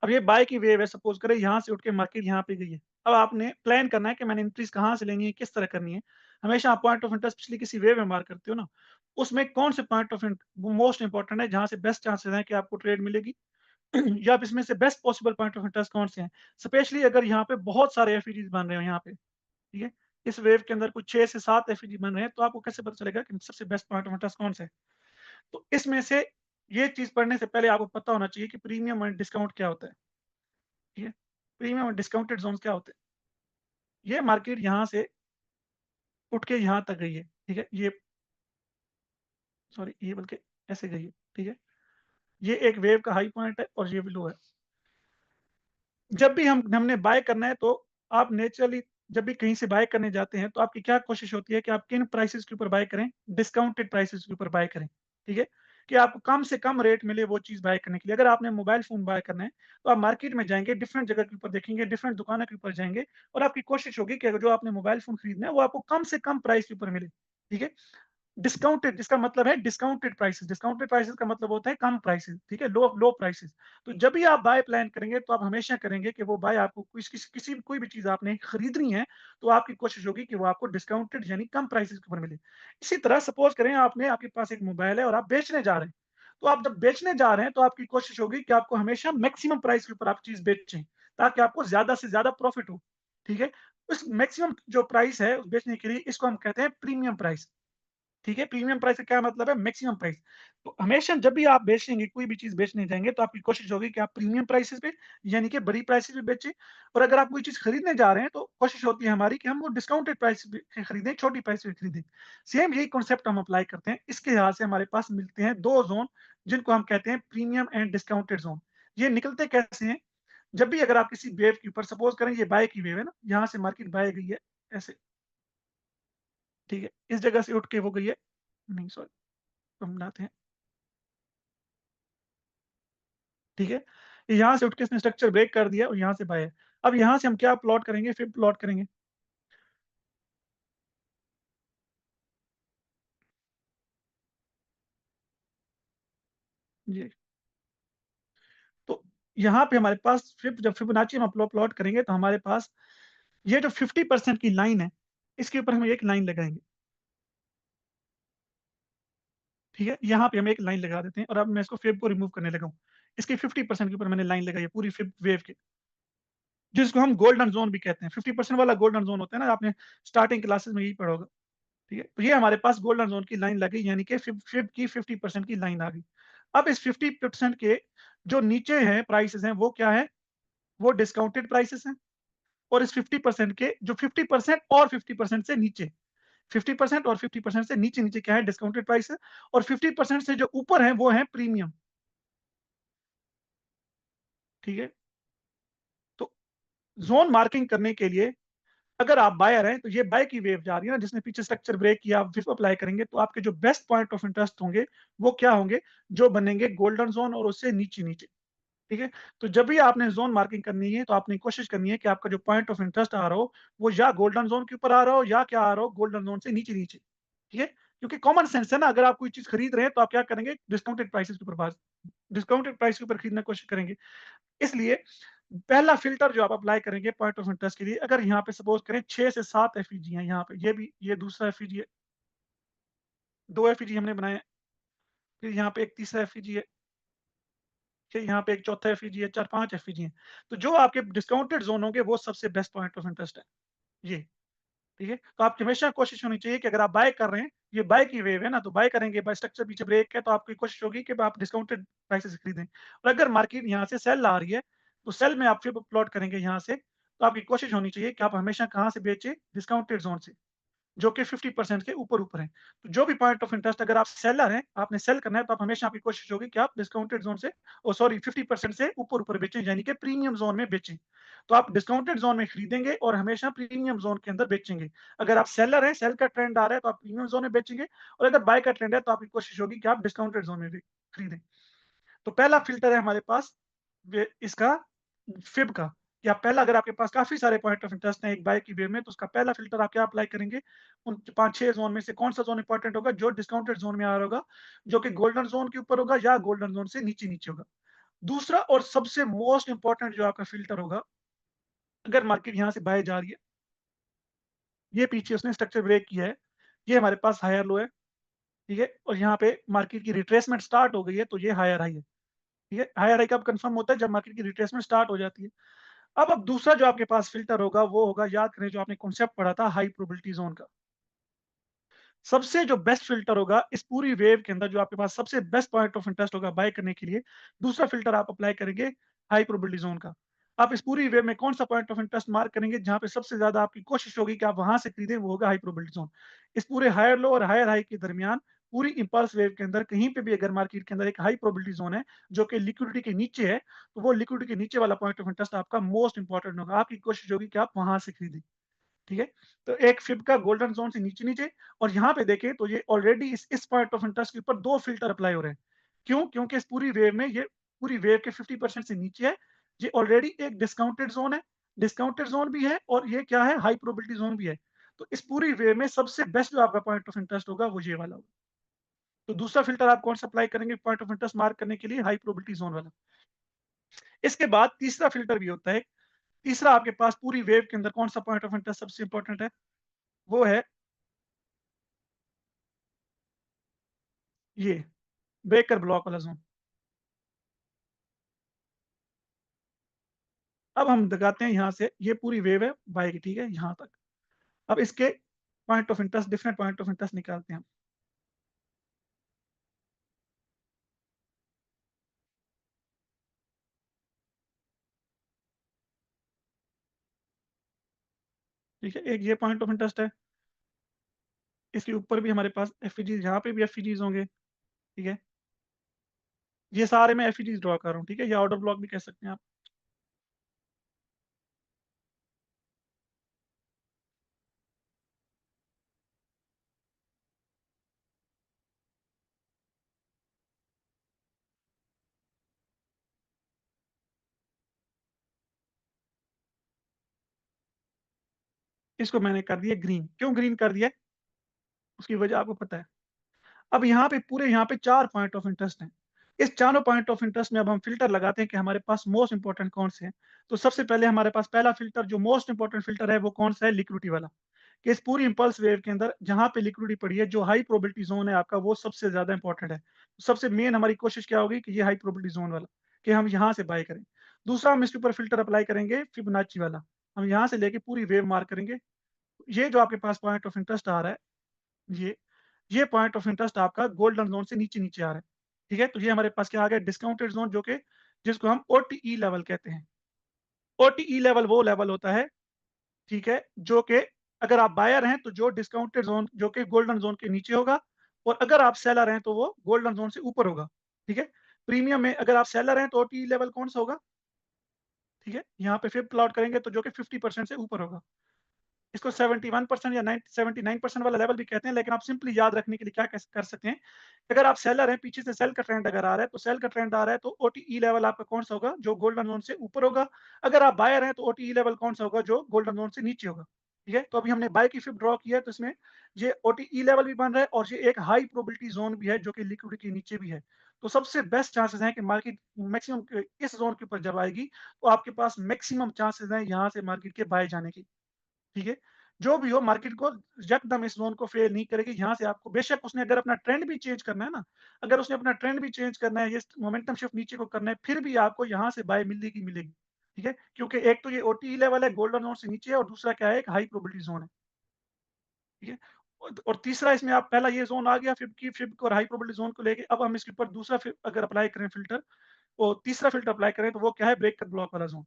अब ये बाय की वेव है, सपोज़ करें यहाँ से उठ के मार्केट यहाँ पे गई है। अब आपने प्लान करना है कि मैंने एंट्रीज़ कहाँ से लेनी है, किस तरह करनी है। हमेशा आप पॉइंट ऑफ इंटरेस्ट पिछली किसी वेव में मार्क करते हो ना, उसमें कौन से पॉइंट ऑफ वो मोस्ट इम्पोर्टेंट है, जहाँ से बेस्ट चांसेस हैं कि आपको ट्रेड मिलेगी। या आप इसमें से best possible point of interest कौन से हैं? स्पेशली अगर यहाँ पे बहुत सारे एफईडीज़ बन रहे हो यहाँ पे, ठीक है? इस वेव के अंदर कुछ 6 से 7 एफईजी बन रहे हैं, तो आपको कैसे पता चलेगा कि सबसे बेस्ट पॉइंट ऑफ इंटरेस्ट कौन सा है? तो इसमें से ये चीज़ पढ़ने से पहले आपको पता होना चाहिए कि प्रीमियम एंड डिस्काउंट क्या होता है, ठीक है? प्रीमियम और डिस्काउंटेड ज़ोन्स क्या होते हैं? ये मार्केट यहाँ से उठ के यहाँ तक गई है, ठीक है? ये सॉरी, ये बल्कि ऐसे गई है, ठीक है? ये एक वेव का हाई पॉइंट है और ये भी लो है। जब भी हमने बाय करना है, तो आप नेचुरली जब भी कहीं से बाय करने जाते हैं, तो आपकी क्या कोशिश होती है कि आप किन प्राइसेज़ के ऊपर बाय करें? डिस्काउंटेड प्राइसेज़ के ऊपर बाय करें, ठीक है? कि आपको कम से कम रेट मिले वो चीज़ बाय करने के लिए। अगर आपने मोबाइल फ़ोन बाय करना है, तो आप मार्केट में जाएँगे, डिफरेंट जगह के ऊपर देखेंगे, डिफरेंट दुकानों के ऊपर जाएँगे, और आपकी कोशिश होगी कि अगर जो आपने मोबाइल फ़ोन खरीदना है, वो आपको कम से कम प्राइस के ऊपर मिले, ठीक है? डिस्काउंटेड, जिसका मतलब है डिस्काउंटेड प्राइसेस। डिस्काउंटेड प्राइसेस का मतलब होता है कम प्राइसेस, ठीक है? लो लो प्राइसेस। तो जब भी आप बाय प्लान करेंगे, तो आप हमेशा करेंगे कि वो बाय आपको किसी भी कोई भी चीज़ आपने खरीदनी है, तो आपकी कोशिश होगी कि वो आपको डिस्काउंटेड यानी कम प्राइसेस के ऊपर मिले। इसी तरह सपोज़ करें आपके पास एक मोबाइल है और आप बेचने जा रहे हैं। तो आप जब बेचने जा रहे हैं, तो आपकी कोशिश होगी कि आपको हमेशा मैक्सिमम प्राइस के ऊपर आप चीज़ बेचें, ताकि आपको ज़्यादा से ज़्यादा प्रॉफिट हो, ठीक है? उस मैक्सिमम जो प्राइस है बेचने के लिए, इसको हम कहते हैं प्रीमियम प्राइस। ठीक है? प्रीमियम प्राइस का क्या मतलब है? Maximum price. तो हमेशा जब भी आप बेचेंगे, कोई भी चीज़ बेचने जाएँगे, तो आपकी कोशिश होगी कि आप प्रीमियम प्राइसेज़ पे, यानी कि बड़ी प्राइसेज़ पे बेचें, और अगर आप कोई चीज़ खरीदने जा रहे हैं, तो कोशिश होती है हमारी कि हम वो डिस्काउंटेड प्राइस पे खरीदें, छोटी प्राइस पे खरीदें। सेम यही कॉन्सेप्ट हम अप्लाई करते हैं। इसके लिहाज से हमारे पास मिलते हैं 2 ज़ोन, जिनको हम कहते हैं प्रीमियम एंड डिस्काउंटेड ज़ोन। ये निकलते कैसे हैं? जब भी अगर आप किसी वेव के ऊपर, सपोज़ करें ये बाय की वेव है ना, यहाँ से मार्केट बाय गई है, ऐसे। ठीक है? इस जगह से उठ के वो गई है, नहीं सॉरी, हम बनाते हैं, ठीक है? यहाँ से उठ के इसने स्ट्रक्चर ब्रेक कर दिया और यहाँ से बाय है। अब यहाँ से हम क्या प्लॉट करेंगे, फिर प्लॉट करेंगे। जी, तो यहाँ पे हमारे पास फिर जब फिबोनाची हम प्लॉट करेंगे तो हमारे पास ये जो 50% की लाइन है, इसके ऊपर हम एक लाइन लगाएँगे, ठीक है? यहाँ पे हम एक लाइन लगा देते हैं और अब मैं इसको फिब को रिमूव करने लगा हूँ। इसके 50% के ऊपर मैंने लाइन लगाई है पूरी फिब वेव के, जिसको हम गोल्डन ज़ोन भी कहते हैं। 50% वाला गोल्डन ज़ोन होता है ना, आपने स्टार्टिंग क्लासेस में यही पढ़ा होगा, ठीक है? तो ये हमारे पास गोल्डन ज़ोन की लाइन लग गई, यानी कि फिब की 50% की लाइन आ गई। अब इस 50% के जो नीचे हैं प्राइसेज़ हैं, वो क्या है? वो डिस्काउंटेड प्राइसेज़ हैं, और इस 50% के जो 50% और 50% से नीचे, 50% और 50% से नीचे-नीचे क्या है? डिस्काउंटेड प्राइस है, और 50% से जो ऊपर हैं, वो हैं प्रीमियम, ठीक है? तो ज़ोन मार्किंग करने के लिए अगर आप बायर हैं, तो ये बाय की वेव जा रही है ना, जिसने पीछे स्ट्रक्चर ब्रेक किया, आप फिर अप्लाई करेंगे, तो आपके जो बेस्ट पॉइंट ऑफ इंटरेस्ट होंगे, वो क्या होंगे? जो बनेंगे गोल्डन ज़ोन और उससे नीचे-नीचे, ठीक है? तो जब भी आपने ज़ोन मार्किंग करनी है, तो आपने कोशिश करनी है कि आपका जो पॉइंट ऑफ इंटरेस्ट आ रहा हो, वो या गोल्डन ज़ोन के ऊपर आ रहा हो, या क्या आ रहा हो, गोल्डन ज़ोन से नीचे-नीचे, ठीक है? क्योंकि कॉमन सेंस है ना, अगर आप कोई चीज़ खरीद रहे हैं, तो आप क्या करेंगे? डिस्काउंटेड प्राइसेज़ के ऊपर डिस्काउंटेड प्राइस के ऊपर खरीदना कोशिश करेंगे। इसलिए पहला फ़िल्टर जो आप अप्लाई करेंगे पॉइंट ऑफ इंटरेस्ट के लिए, अगर यहाँ पे सपोज़ करें 6 से 7 एफईजी हैं यहाँ पे, ये भी ये दूसरा एफईजी है, 2 एफईजी हमने बनाए हैं, फिर यहाँ पे एक तीसरा एफईजी है, फिर यहाँ पे एक चौथा एफईजी है, 4-5 एफईजी हैं। तो जो आपके डिस्काउंटेड ज़ोन होंगे, वो सबसे बेस्ट पॉइंट ऑफ इंटरेस्ट है, ये, ठीक है? तो आपकी हमेशा कोशिश होनी चाहिए कि अगर आप बाय कर रहे हैं, ये बाय की वेव है ना, तो बाय करेंगे, बाय स्ट्रक्चर पीछे ब्रेक है, तो आपकी कोशिश होगी कि आप डिस्काउंटेड प्राइसेज़ से खरीदें। और अगर मार्केट यहाँ से सेल आ रही है, तो सेल में आप फिर प्लॉट करेंगे यहाँ से, तो आपकी कोशिश होनी चाहिए कि आप हमेशा कहाँ से बेचें? डिस्काउंटेड ज़ोन से, जो कि 50% के ऊपर-ऊपर हैं। तो जो भी पॉइंट ऑफ इंटरेस्ट, अगर आप सेलर हैं, आपने सेल करना है, तो आप हमेशा आपकी कोशिश होगी कि आप डिस्काउंटेड ज़ोन से, ओह सॉरी, 50% से ऊपर-ऊपर बेचें, यानी कि प्रीमियम ज़ोन में बेचें। तो आप डिस्काउंटेड ज़ोन में खरीदेंगे और हमेशा प्रीमियम ज़ोन के अंदर बेचेंगे। अगर आप सेलर हैं, सेल का ट्रेंड आ रहा है, तो आप प्रीमियम ज़ोन में बेचेंगे, और अगर बाय का ट्रेंड है, तो आपकी कोशिश होगी कि आप डिस्काउंटेड ज़ोन में भी खरीदें। तो पहला फ़िल्टर है हमारे पास वे इसका फिब का, या पहला, अगर आपके पास काफ़ी सारे पॉइंट ऑफ इंटरेस्ट हैं एक बाय की वे में, तो उसका पहला फ़िल्टर आप क्या अप्लाई करेंगे? उन 5-6 ज़ोन में से कौन-सा ज़ोन इम्पोर्टेंट होगा? जो डिस्काउंटेड ज़ोन में आ रहा होगा, जो कि गोल्डन ज़ोन के ऊपर होगा या गोल्डन ज़ोन से नीचे-नीचे होगा। दूसरा और सबसे मोस्ट इम्पोर्टेंट जो आपका फ़िल्टर होगा, अगर मार्केट यहाँ से बाय जा रही है, ये पीछे उसने स्ट्रक्चर ब्रेक किया है, ये हमारे पास हायर लो है, ठीक है? और यहाँ पे मार्केट की रिट्रेसमेंट स्टार्ट हो गई है, तो ये हायर हाई है, ठीक है? हायर हाई कब कन्फर्म होता है? जब मार्केट की रिट्रेसमेंट स्टार्ट हो जाती है। अब दूसरा जो आपके पास फ़िल्टर होगा, वो होगा, याद करें जो आपने कॉन्सेप्ट पढ़ा था हाई प्रोबेबिलिटी ज़ोन का। सबसे जो बेस्ट फ़िल्टर होगा इस पूरी वेव के अंदर, जो आपके पास सबसे बेस्ट पॉइंट ऑफ इंटरेस्ट होगा बाय करने के लिए, दूसरा फ़िल्टर आप अप्लाई करेंगे हाई प्रोबेबिलिटी ज़ोन का। आप इस पूरी वेव में कौन-सा पॉइंट ऑफ इंटरेस्ट मार्क करेंगे, जहाँ पे सबसे ज़्यादा आपकी कोशिश होगी कि आप वहाँ से खरीदें, वो होगा हाई प्रोबेबिलिटी ज़ोन। इस पूरे हायर लो और हायर हाई के दरमियान पूरी इम्पल्स वेव के अंदर कहीं पे भी अगर मार्केट के अंदर एक हाई प्रोबेबिलिटी ज़ोन है, जो कि लिक्विडिटी के नीचे है, तो वो लिक्विडिटी के नीचे वाला पॉइंट ऑफ इंटरेस्ट आपका मोस्ट इम्पोर्टेंट होगा। आपकी कोशिश होगी कि आप वहाँ से खरीदें। ठीक है? तो एक फिब का गोल्डन ज़ोन से नीचे-नीचे, और यहाँ पे देखें तो ये ऑलरेडी इस पॉइंट ऑफ इंटरेस्ट के ऊपर 2 फ़िल्टर अप्लाई हो रहे हैं। क्यों? क्योंकि इस पूरी वेव में, ये पूरी वेव के 50% से नीचे है। ये ऑलरेडी एक डिस्काउंटेड ज़ोन है। डिस्काउंटेड ज़ोन भी है, और ये क्या है? हाई प्रोबेबिलिटी ज़ोन भी है। तो इस पूरी वेव में सबसे बेस्ट जो आपका पॉइंट ऑफ इंटरेस्ट होगा, वो ये वाला होगा। तो दूसरा फ़िल्टर आप कौन-सा अप्लाई करेंगे पॉइंट ऑफ इंटरेस्ट मार्क करने के लिए? हाई प्रोबेबिलिटी ज़ोन वाला। इसके बाद तीसरा फ़िल्टर भी होता है। तीसरा आपके पास पूरी वेव के अंदर कौन-सा पॉइंट ऑफ इंटरेस्ट सबसे इम्पोर्टेंट है? वो है ये ब्रेकर ब्लॉक वाला ज़ोन। अब हम लगाते हैं यहाँ से, ये पूरी वेव है बाय की, ठीक है? यहाँ तक। अब इसके point of interest, different point of interest निकालते हैं हम, ठीक है? एक ये पॉइंट ऑफ इंटरेस्ट है, इसके ऊपर भी हमारे पास एफईजीज़, यहाँ पे भी एफईजीज़ होंगे, ठीक है? ये सारे मैं एफईजीज़ ड्रा कर रहा हूँ, ठीक है? या ऑर्डर ब्लॉक भी कह सकते हैं आप। इसको मैंने कर दिया ग्रीन। क्यों ग्रीन कर दिया है? उसकी वजह आपको पता है। अब यहाँ पे पूरे यहाँ पे 4 पॉइंट ऑफ इंटरेस्ट हैं। इस चारों पॉइंट ऑफ इंटरेस्ट में अब हम फ़िल्टर लगाते हैं कि हमारे पास मोस्ट इम्पोर्टेंट कौन से हैं। तो सबसे पहले हमारे पास पहला फ़िल्टर जो मोस्ट इम्पोर्टेंट फ़िल्टर है वो कौन-सा है? लिक्विडिटी वाला। कि इस पूरी इम्पल्स वेव के अंदर जहाँ पे लिक्विडिटी पड़ी है, जो हाई प्रोबेबिलिटी ज़ोन है आपका वो सबसे ज़्यादा इम्पोर्टेंट है। सबसे मेन हमारी कोशिश क्या होगी कि ये हाई प्रोबेबिलिटी ज़ोन वाला, कि हम यहाँ से बाय करें। दूसरा हम इसके ऊपर फ़िल्टर अप्लाई करेंगे फिबोनाची वाला। हम यहाँ से लेके पूरी वेव मार्क करेंगे। ये जो आपके पास पॉइंट ऑफ इंटरेस्ट आ रहा है, ये ये पॉइंट ऑफ इंटरेस्ट आपका गोल्डन ज़ोन से नीचे-नीचे आ रहा है। ठीक है? तो ये हमारे पास क्या आ गया डिस्काउंटेड ज़ोन जो कि जिसको हम ओटीई लेवल कहते हैं। ओटीई लेवल वो लेवल होता है, ठीक है? जो कि अगर आप बायर हैं तो जो डिस्काउंटेड ज़ोन जो कि गोल्डन ज़ोन के नीचे होगा और अगर आप सेलर हैं तो वो गोल्डन ज़ोन से ऊपर होगा। ठीक है? प्रीमियम में अगर आप सेलर हैं तो ओटीई लेवल कौन-सा होगा? ठीक है? यहाँ पे फिर प्लॉट करेंगे तो जो कि 50% से ऊपर होगा। इसको 71% या 79% वाला लेवल भी कहते हैं, लेकिन आप सिंपली याद रखने के लिए क्या कर सकते हैं, अगर आप सेलर हैं, पीछे से सेल का ट्रेंड अगर आ रहा है, तो सेल का ट्रेंड आ रहा है, तो ओटीई लेवल आपका कौन-सा होगा? जो गोल्डन ज़ोन से ऊपर होगा। अगर आप बायर हैं, तो ओटीई लेवल कौन-सा होगा? जो गोल्डन ज़ोन से नीचे होगा। ठीक है? तो अभी हमने बाय की फिब ड्रॉ किया है, तो इसमें ये ओटीई लेवल भी बन रहा है और ये एक हाई प्रोबेबिलिटी ज़ोन भी है, जो कि लिक्विडिटी के नीचे भी है। तो सबसे बेस्ट चांसेस हैं कि मार्केट मैक्सिमम इस ज़ोन के ऊपर जब आएगी, तो आपके पास मैक्सिमम चांसेस हैं यहाँ से मार्केट के बाय जाने की। ठीक है? जो भी हो मार्केट को यकदम इस ज़ोन को फेल नहीं करेगी, यहाँ से आपको बेशक उसने अगर अपना ट्रेंड भी चेंज करना है ना, अगर उसने अपना ट्रेंड भी चेंज करना है, ये मोमेंटम शिफ्ट नीचे को करना है, फिर भी आपको यहाँ से बाय मिलेगी, मिलेगी। ठीक है? क्योंकि एक तो ये ओटीई लेवल है, गोल्डन ज़ोन से नीचे है और दूसरा क्या है, एक हाई प्रोबेबिलिटी ज़ोन है। ठीक है? और तीसरा इसमें आप पहला ये ज़ोन आ गया फिब और हाई प्रोबेबिलिटी ज़ोन को लेके, अब हम इसके ऊपर दूसरा फिर अगर अप्लाई करें फ़िल्टर और तीसरा फ़िल्टर अप्लाई करें, तो वो क्या है, ब्रेक ब्लॉक वाला ज़ोन।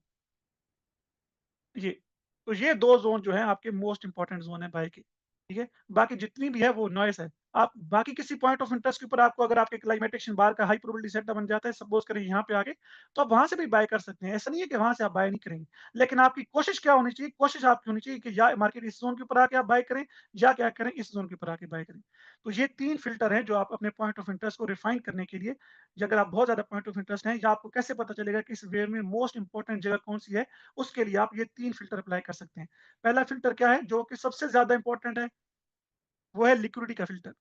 ये, तो ये 2 ज़ोन जो हैं आपके मोस्ट इम्पोर्टेंट ज़ोन है बाय के, ठीक है? बाकी जितनी भी है वो नॉइज़ है। आप बाकी किसी पॉइंट ऑफ इंटरेस्ट के ऊपर आपको अगर आपके क्लाइमेटिक एक्शन बार का हाई प्रोबेबिलिटी सेटअप बन जाता है, सपोज़ करें यहाँ पे आ गए, तो आप वहाँ से भी बाय कर सकते हैं। ऐसा नहीं है कि वहाँ से आप बाय नहीं करेंगे। लेकिन आपकी कोशिश क्या होनी चाहिए? कोशिश आपकी होनी चाहिए कि या मार्केट इस ज़ोन के ऊपर आके आप बाय करें या क्या करें, इस ज़ोन के ऊपर आके बाय करें। तो ये 3 फ़िल्टर हैं जो आप अपने पॉइंट ऑफ इंटरेस्ट को रिफाइन करने के लिए, या अगर आप बहुत ज़्यादा पॉइंट ऑफ इंटरेस्ट हैं या आपको कैसे पता चलेगा कि इस वेव में मोस्ट इम्पोर्टेंट जगह कौन-सी है, उसके लिए आप ये 3 फ़िल्टर अप्लाई कर सकते हैं। पहला फ़िल्टर क्या है, जो कि सबसे ज़्यादा इम्पोर्टेंट है, वो है लिक्विडिटी का फ़िल्टर,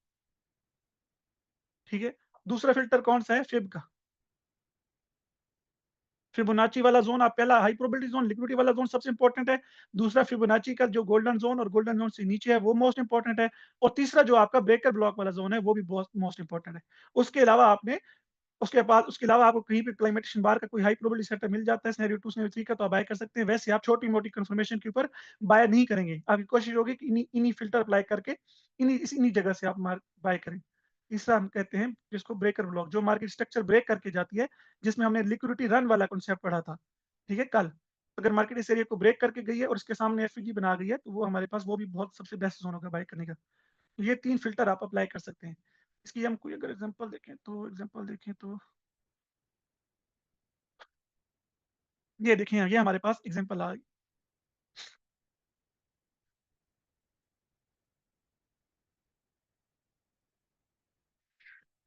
ठीक है? दूसरा फ़िल्टर कौन-सा है, फिब का। फिबोनाची वाला ज़ोन आप पहला हाई प्रोबेबिलिटी ज़ोन, लिक्विडिटी वाला ज़ोन सबसे इम्पोर्टेंट है। दूसरा फिबोनाची का जो गोल्डन ज़ोन और गोल्डन ज़ोन से नीचे है, वो मोस्ट इम्पोर्टेंट है। और तीसरा जो आपका ब्रेकर ब्लॉक वाला ज़ोन है, वो भी बहुत मोस्ट इम्पोर्टेंट है। उसके अलावा आपने उसके अलावा आपको कहीं पे क्लाइमेटेशन बार का कोई हाई प्रोबेबिलिटी सेटअप मिल जाता है सिनेरियो 2 सिनेरियो 3 का, तो आप बाय कर सकते हैं। वैसे आप छोटी-मोटी कन्फर्मेशन के ऊपर बाय नहीं करेंगे। आपकी कोशिश होगी कि इन्हीं इन्हीं फ़िल्टर अप्लाई करके इन्हीं जगह से आप बाय करें। तीसरा हम कहते हैं जिसको ब्रेकर ब्लॉक, जो मार्केट स्ट्रक्चर ब्रेक करके जाती है, जिसमें हमने लिक्विडिटी रन वाला कॉन्सेप्ट पढ़ा था। ठीक है, कल। अगर मार्केट इस एरिया को ब्रेक करके गई है और इसके सामने एफईजी बना गई है, तो वो हमारे पास वो भी बहुत सबसे बेस्ट ज़ोन होगा बाय करने का। तो ये 3 फ़िल्टर आप अप्लाई कर सकते हैं। इसकी हम कोई अगर एग्ज़ाम्पल देखें तो ये देखिए, ये हमारे पास एग्ज़ाम्पल आ गई।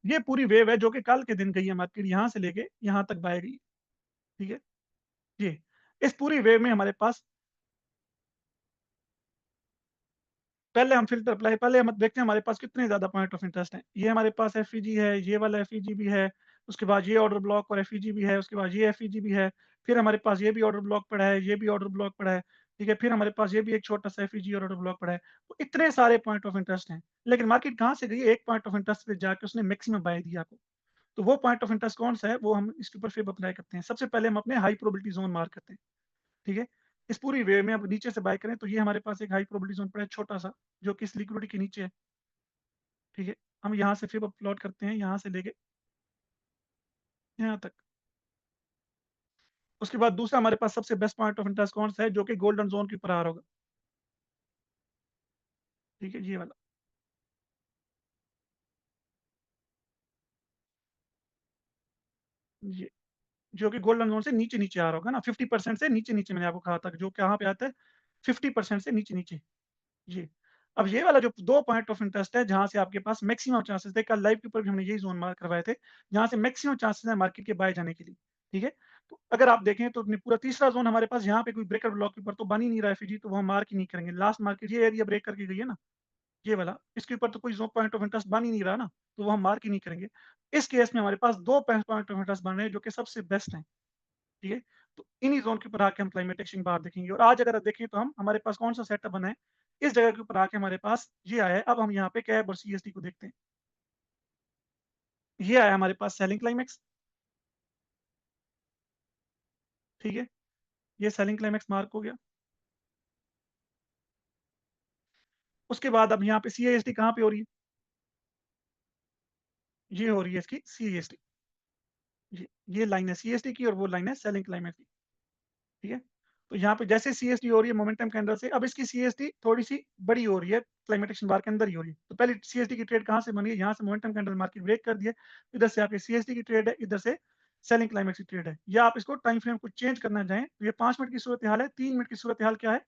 ये पूरी वेव है जो कि कल के दिन गई है मार्केट यहाँ से लेके यहाँ तक बाय गई है, ठीक है? ये, इस पूरी वेव में हमारे पास पहले हम देखते हैं हमारे पास कितने ज़्यादा पॉइंट ऑफ इंटरेस्ट हैं। ये हमारे पास एफईजी है, ये वाला एफईजी भी है, उसके बाद ये ऑर्डर ब्लॉक और एफईजी भी है, उसके बाद ये एफईजी भी है, फिर हमारे पास ये भी ऑर्डर ब्लॉक पड़ा है, ये भी ऑर्डर ब्लॉक पड़ा है, ठीक है? फिर हमारे पास ये भी एक छोटा-सा एफईजी और ऑर्डर ब्लॉक पड़ा है। तो इतने सारे पॉइंट ऑफ इंटरेस्ट हैं, लेकिन मार्केट कहाँ से गई? एक पॉइंट ऑफ इंटरेस्ट पे जाके उसने मैक्सिमम बाय दिया आपको। तो वो पॉइंट ऑफ इंटरेस्ट कौन-सा है, वो हम इसके ऊपर फिर अप्लाई करते हैं। सबसे पहले हम अपने हाई प्रोबेबिलिटी ज़ोन मार्क करते हैं, ठीक है? इस पूरी वे में अब नीचे से बाय करें तो ये हमारे पास एक हाई प्रोबेबिलिटी ज़ोन पड़ा है छोटा-सा, जो कि इस लिक्विडिटी के नीचे है, ठीक है? हम यहाँ से फिर अब प्लॉट करते हैं, यहाँ से लेके यहाँ तक। उसके बाद दूसरा हमारे पास सबसे बेस्ट पॉइंट ऑफ इंटरेस्ट कौन-सा है, जो कि गोल्डन ज़ोन के ऊपर आ रहा होगा, ठीक है? ये वाला, ये, जो कि गोल्डन ज़ोन से नीचे-नीचे आ रहा होगा ना, 50% से नीचे-नीचे मैंने आपको कहा था, जो कहाँ पे आता है, 50% से नीचे-नीचे। जी। अब ये वाला जो 2 पॉइंट ऑफ इंटरेस्ट है, जहाँ से आपके पास मैक्सिमम चांसेस थे, कल लाइव के ऊपर भी हमने यही ज़ोन मार्क करवाए थे, जहाँ से मैक्सिमम चांसेस हैं मार्केट के बाय जाने के लिए, ठीक है? तो अगर आप देखें तो अपने पूरा तीसरा ज़ोन हमारे पास यहाँ पे कोई ब्रेकर ब्लॉक के ऊपर तो बन ही नहीं रहा है एफईजी, तो वो हम मार्क ही नहीं करेंगे। लास्ट मार्केट ये एरिया ब्रेक करके गई है ना, ये वाला, इसके ऊपर तो कोई ज़ोन पॉइंट ऑफ इंटरेस्ट बन ही नहीं रहा ना, तो वो हम मार्क ही नहीं करेंगे। इस केस में हमारे पास 2 पॉइंट ऑफ इंटरेस्ट बन रहे हैं जो कि सबसे बेस्ट हैं, ठीक है? तो इन्हीं ज़ोन के ऊपर आके हम क्लाइमेट एक्सचेंज बाहर देखेंगे और आज अगर आप देखें तो हम हमारे पास कौन-सा सेटअप बना है, इस जगह के ऊपर आके हमारे पास ये आया है। अब हम यहाँ पे कैब और सीएसटी को देखते हैं। ये आया हमारे पास सेलिंग क्लाइमेक्स, ठीक है? ये सेलिंग क्लाइमेक्स मार्क हो गया। उसके बाद अब यहाँ पे सीएसटी कहाँ पे हो रही है? ये हो रही है इसकी सीएसटी। ये लाइन है सीएसटी की और वो लाइन है सेलिंग क्लाइमेक्स की, ठीक है? तो यहाँ पे जैसे सीएसटी हो रही है मोमेंटम कैंडल से, अब इसकी सीएसटी थोड़ी-सी बड़ी हो रही है, क्लाइमेट एक्शन बार के अंदर ही हो रही है। तो पहले सीएसटी की ट्रेड कहाँ से बनी है? यहाँ से मोमेंटम कैंडल मार्केट ब्रेक कर दिया, इधर से आपकी सीएसटी की ट्रेड है, इधर से सेलिंग क्लाइमेक्स की ट्रेड है। या आप इसको टाइम फ्रेम को चेंज करना चाहें, तो ये 5 मिनट की सूरत-ए-हाल है, 3 मिनट की सूरत-ए-हाल क्या है?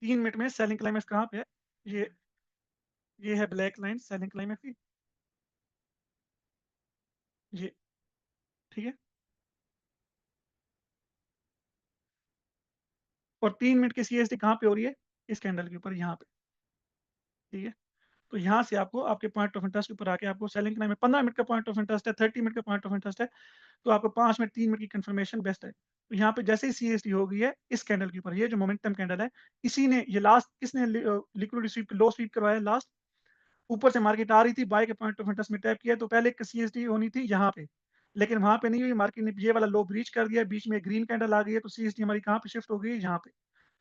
3 मिनट में सेलिंग क्लाइमेक्स कहाँ पे है? ये ये है ब्लैक लाइन सेलिंग क्लाइमेक्स की, ये, ठीक है? और 3 मिनट की सीएसटी कहाँ पे हो रही है? इस कैंडल के ऊपर यहाँ पे, ठीक है? तो यहाँ से आपको आपके पॉइंट ऑफ इंटरेस्ट के ऊपर आके आपको सेलिंग टाइम में 15 मिनट का पॉइंट ऑफ इंटरेस्ट है, 30 मिनट का पॉइंट ऑफ इंटरेस्ट है, तो आपको 5 मिनट 3 मिनट की कंफर्मेशन बेस्ट है। तो यहाँ पे जैसे ही सीएसटी हो गई है इस कैंडल के ऊपर, ये जो मोमेंटम कैंडल है, इसी ने ये लास्ट किसने लिक्विडिटी स्वीप लो स्वीप करवाया लास्ट? ऊपर से मार्केट आ रही थी, बाय के पॉइंट ऑफ इंटरेस्ट में टैप किया, तो पहले एक सीएसटी होनी थी यहाँ पे, लेकिन वहाँ पे नहीं हुई, मार्केट ने ये वाला लो ब्रीच कर दिया, बीच में ग्रीन कैंडल आ गई है, तो सीएसटी हमारी कहाँ पे शिफ्ट हो गई है? यहाँ पे।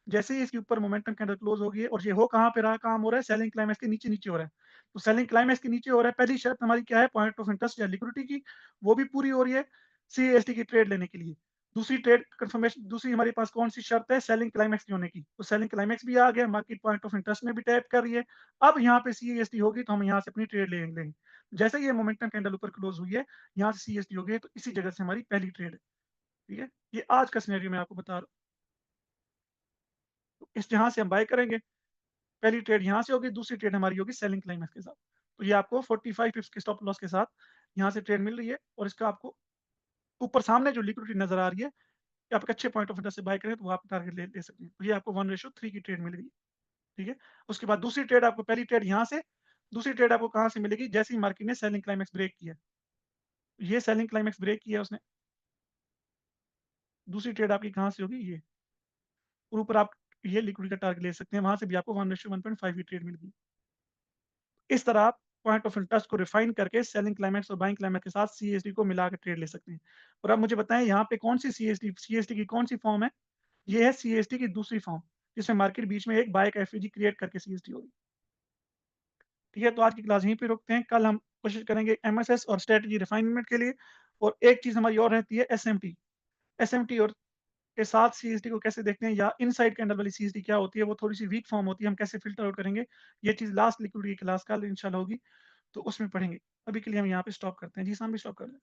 जैसे ही इसके ऊपर मोमेंटम कैंडल क्लोज हो गई है और ये हो कहाँ पे रहा, काम हो रहा है सेलिंग क्लाइमेक्स के नीचे-नीचे हो रहा है। तो सेलिंग क्लाइमेक्स के नीचे हो रहा है, पहली शर्त हमारी क्या है? पॉइंट ऑफ इंटरेस्ट या लिक्विडिटी की, वो भी पूरी हो रही है सीएसटी की ट्रेड लेने के लिए। दूसरी ट्रेड कन्फर्मेशन, दूसरी हमारे पास कौन-सी शर्त है? सेलिंग क्लाइमेक्स की होने की। तो सेलिंग क्लाइमेक्स भी आ गया, मार्केट पॉइंट ऑफ इंटरेस्ट में भी टैप कर रही है। अब यहाँ पे सीएसटी होगी तो हम यहाँ से अपनी ट्रेड ले लेंगे। जैसे ही ये मोमेंटम कैंडल ऊपर क्लोज हुई है, यहाँ से सीएसटी हो गई है, तो इसी जगह से हमारी पहली ट्रेड है, ठीक है? ये आज का सिनेरियो मैं आपको बता रहा हूँ। तो इस जहाँ से हम बाय करेंगे, पहली ट्रेड यहाँ से होगी, दूसरी ट्रेड हमारी होगी सेलिंग क्लाइमेक्स के साथ। तो ये आपको 45 पिप्स के स्टॉप लॉस के साथ यहाँ से ट्रेड मिल रही है और इसका आपको ऊपर सामने जो लिक्विडिटी नज़र आ रही है, कि आप एक अच्छे पॉइंट ऑफ इंटरेस्ट से बाय करें तो वो आप टारगेट ले ले सकते हैं। तो ये आपको 1:3 की ट्रेड मिल गई, ठीक है? उसके बाद दूसरी ट्रेड आपको, पहली ट्रेड यहाँ से, दूसरी ट्रेड आपको कहाँ से मिलेगी? जैसे ही मार्केट ने सेलिंग क्लाइमेक्स ब्रेक किया। ये सेलिंग क्लाइमेक्स ब्रेक किया उसने, दूसरी ट्रेड आपकी कहाँ से होगी? ये। और ऊपर आप ये लिक्विडिटी का टारगेट ले सकते हैं, वहाँ से भी आपको 1:1.5 की ट्रेड मिल गई। इस तरह आप पॉइंट ऑफ इंटरेस्ट को रिफाइन करके सेलिंग क्लाइमेक्स और बाइंग क्लाइमेक्स के साथ सीएसडी को मिला के ट्रेड ले सकते हैं। और अब मुझे बताएँ यहाँ पे कौन सी सीएसडी की कौन-सी फॉर्म है? ये है सीएसडी की दूसरी फॉर्म, जिसमें मार्केट बीच में एक बाय का एफईजी क्रिएट करके सीएसडी हो रही है। ठीक है? तो आज की क्लास यहीं पे रोकते हैं। कल हम कोशिश करेंगे एमएसएस और स्ट्रैटेजी रिफाइनमेंट के लिए, और एक चीज़ हमारी और रहती है एसएमटी। एसएमटी और के साथ सीएसडी को कैसे देखते हैं, या इनसाइड कैंडल वाली सीएसडी क्या होती है, वो थोड़ी-सी वीक फॉर्म होती है, हम कैसे फ़िल्टर आउट करेंगे, ये चीज़ लास्ट लिक्विडिटी क्लास कल इंशाल्लाह होगी, तो उसमें पढ़ेंगे। अभी के लिए हम यहाँ पे स्टॉप करते हैं। जी, साहब भी स्टॉप कर दें।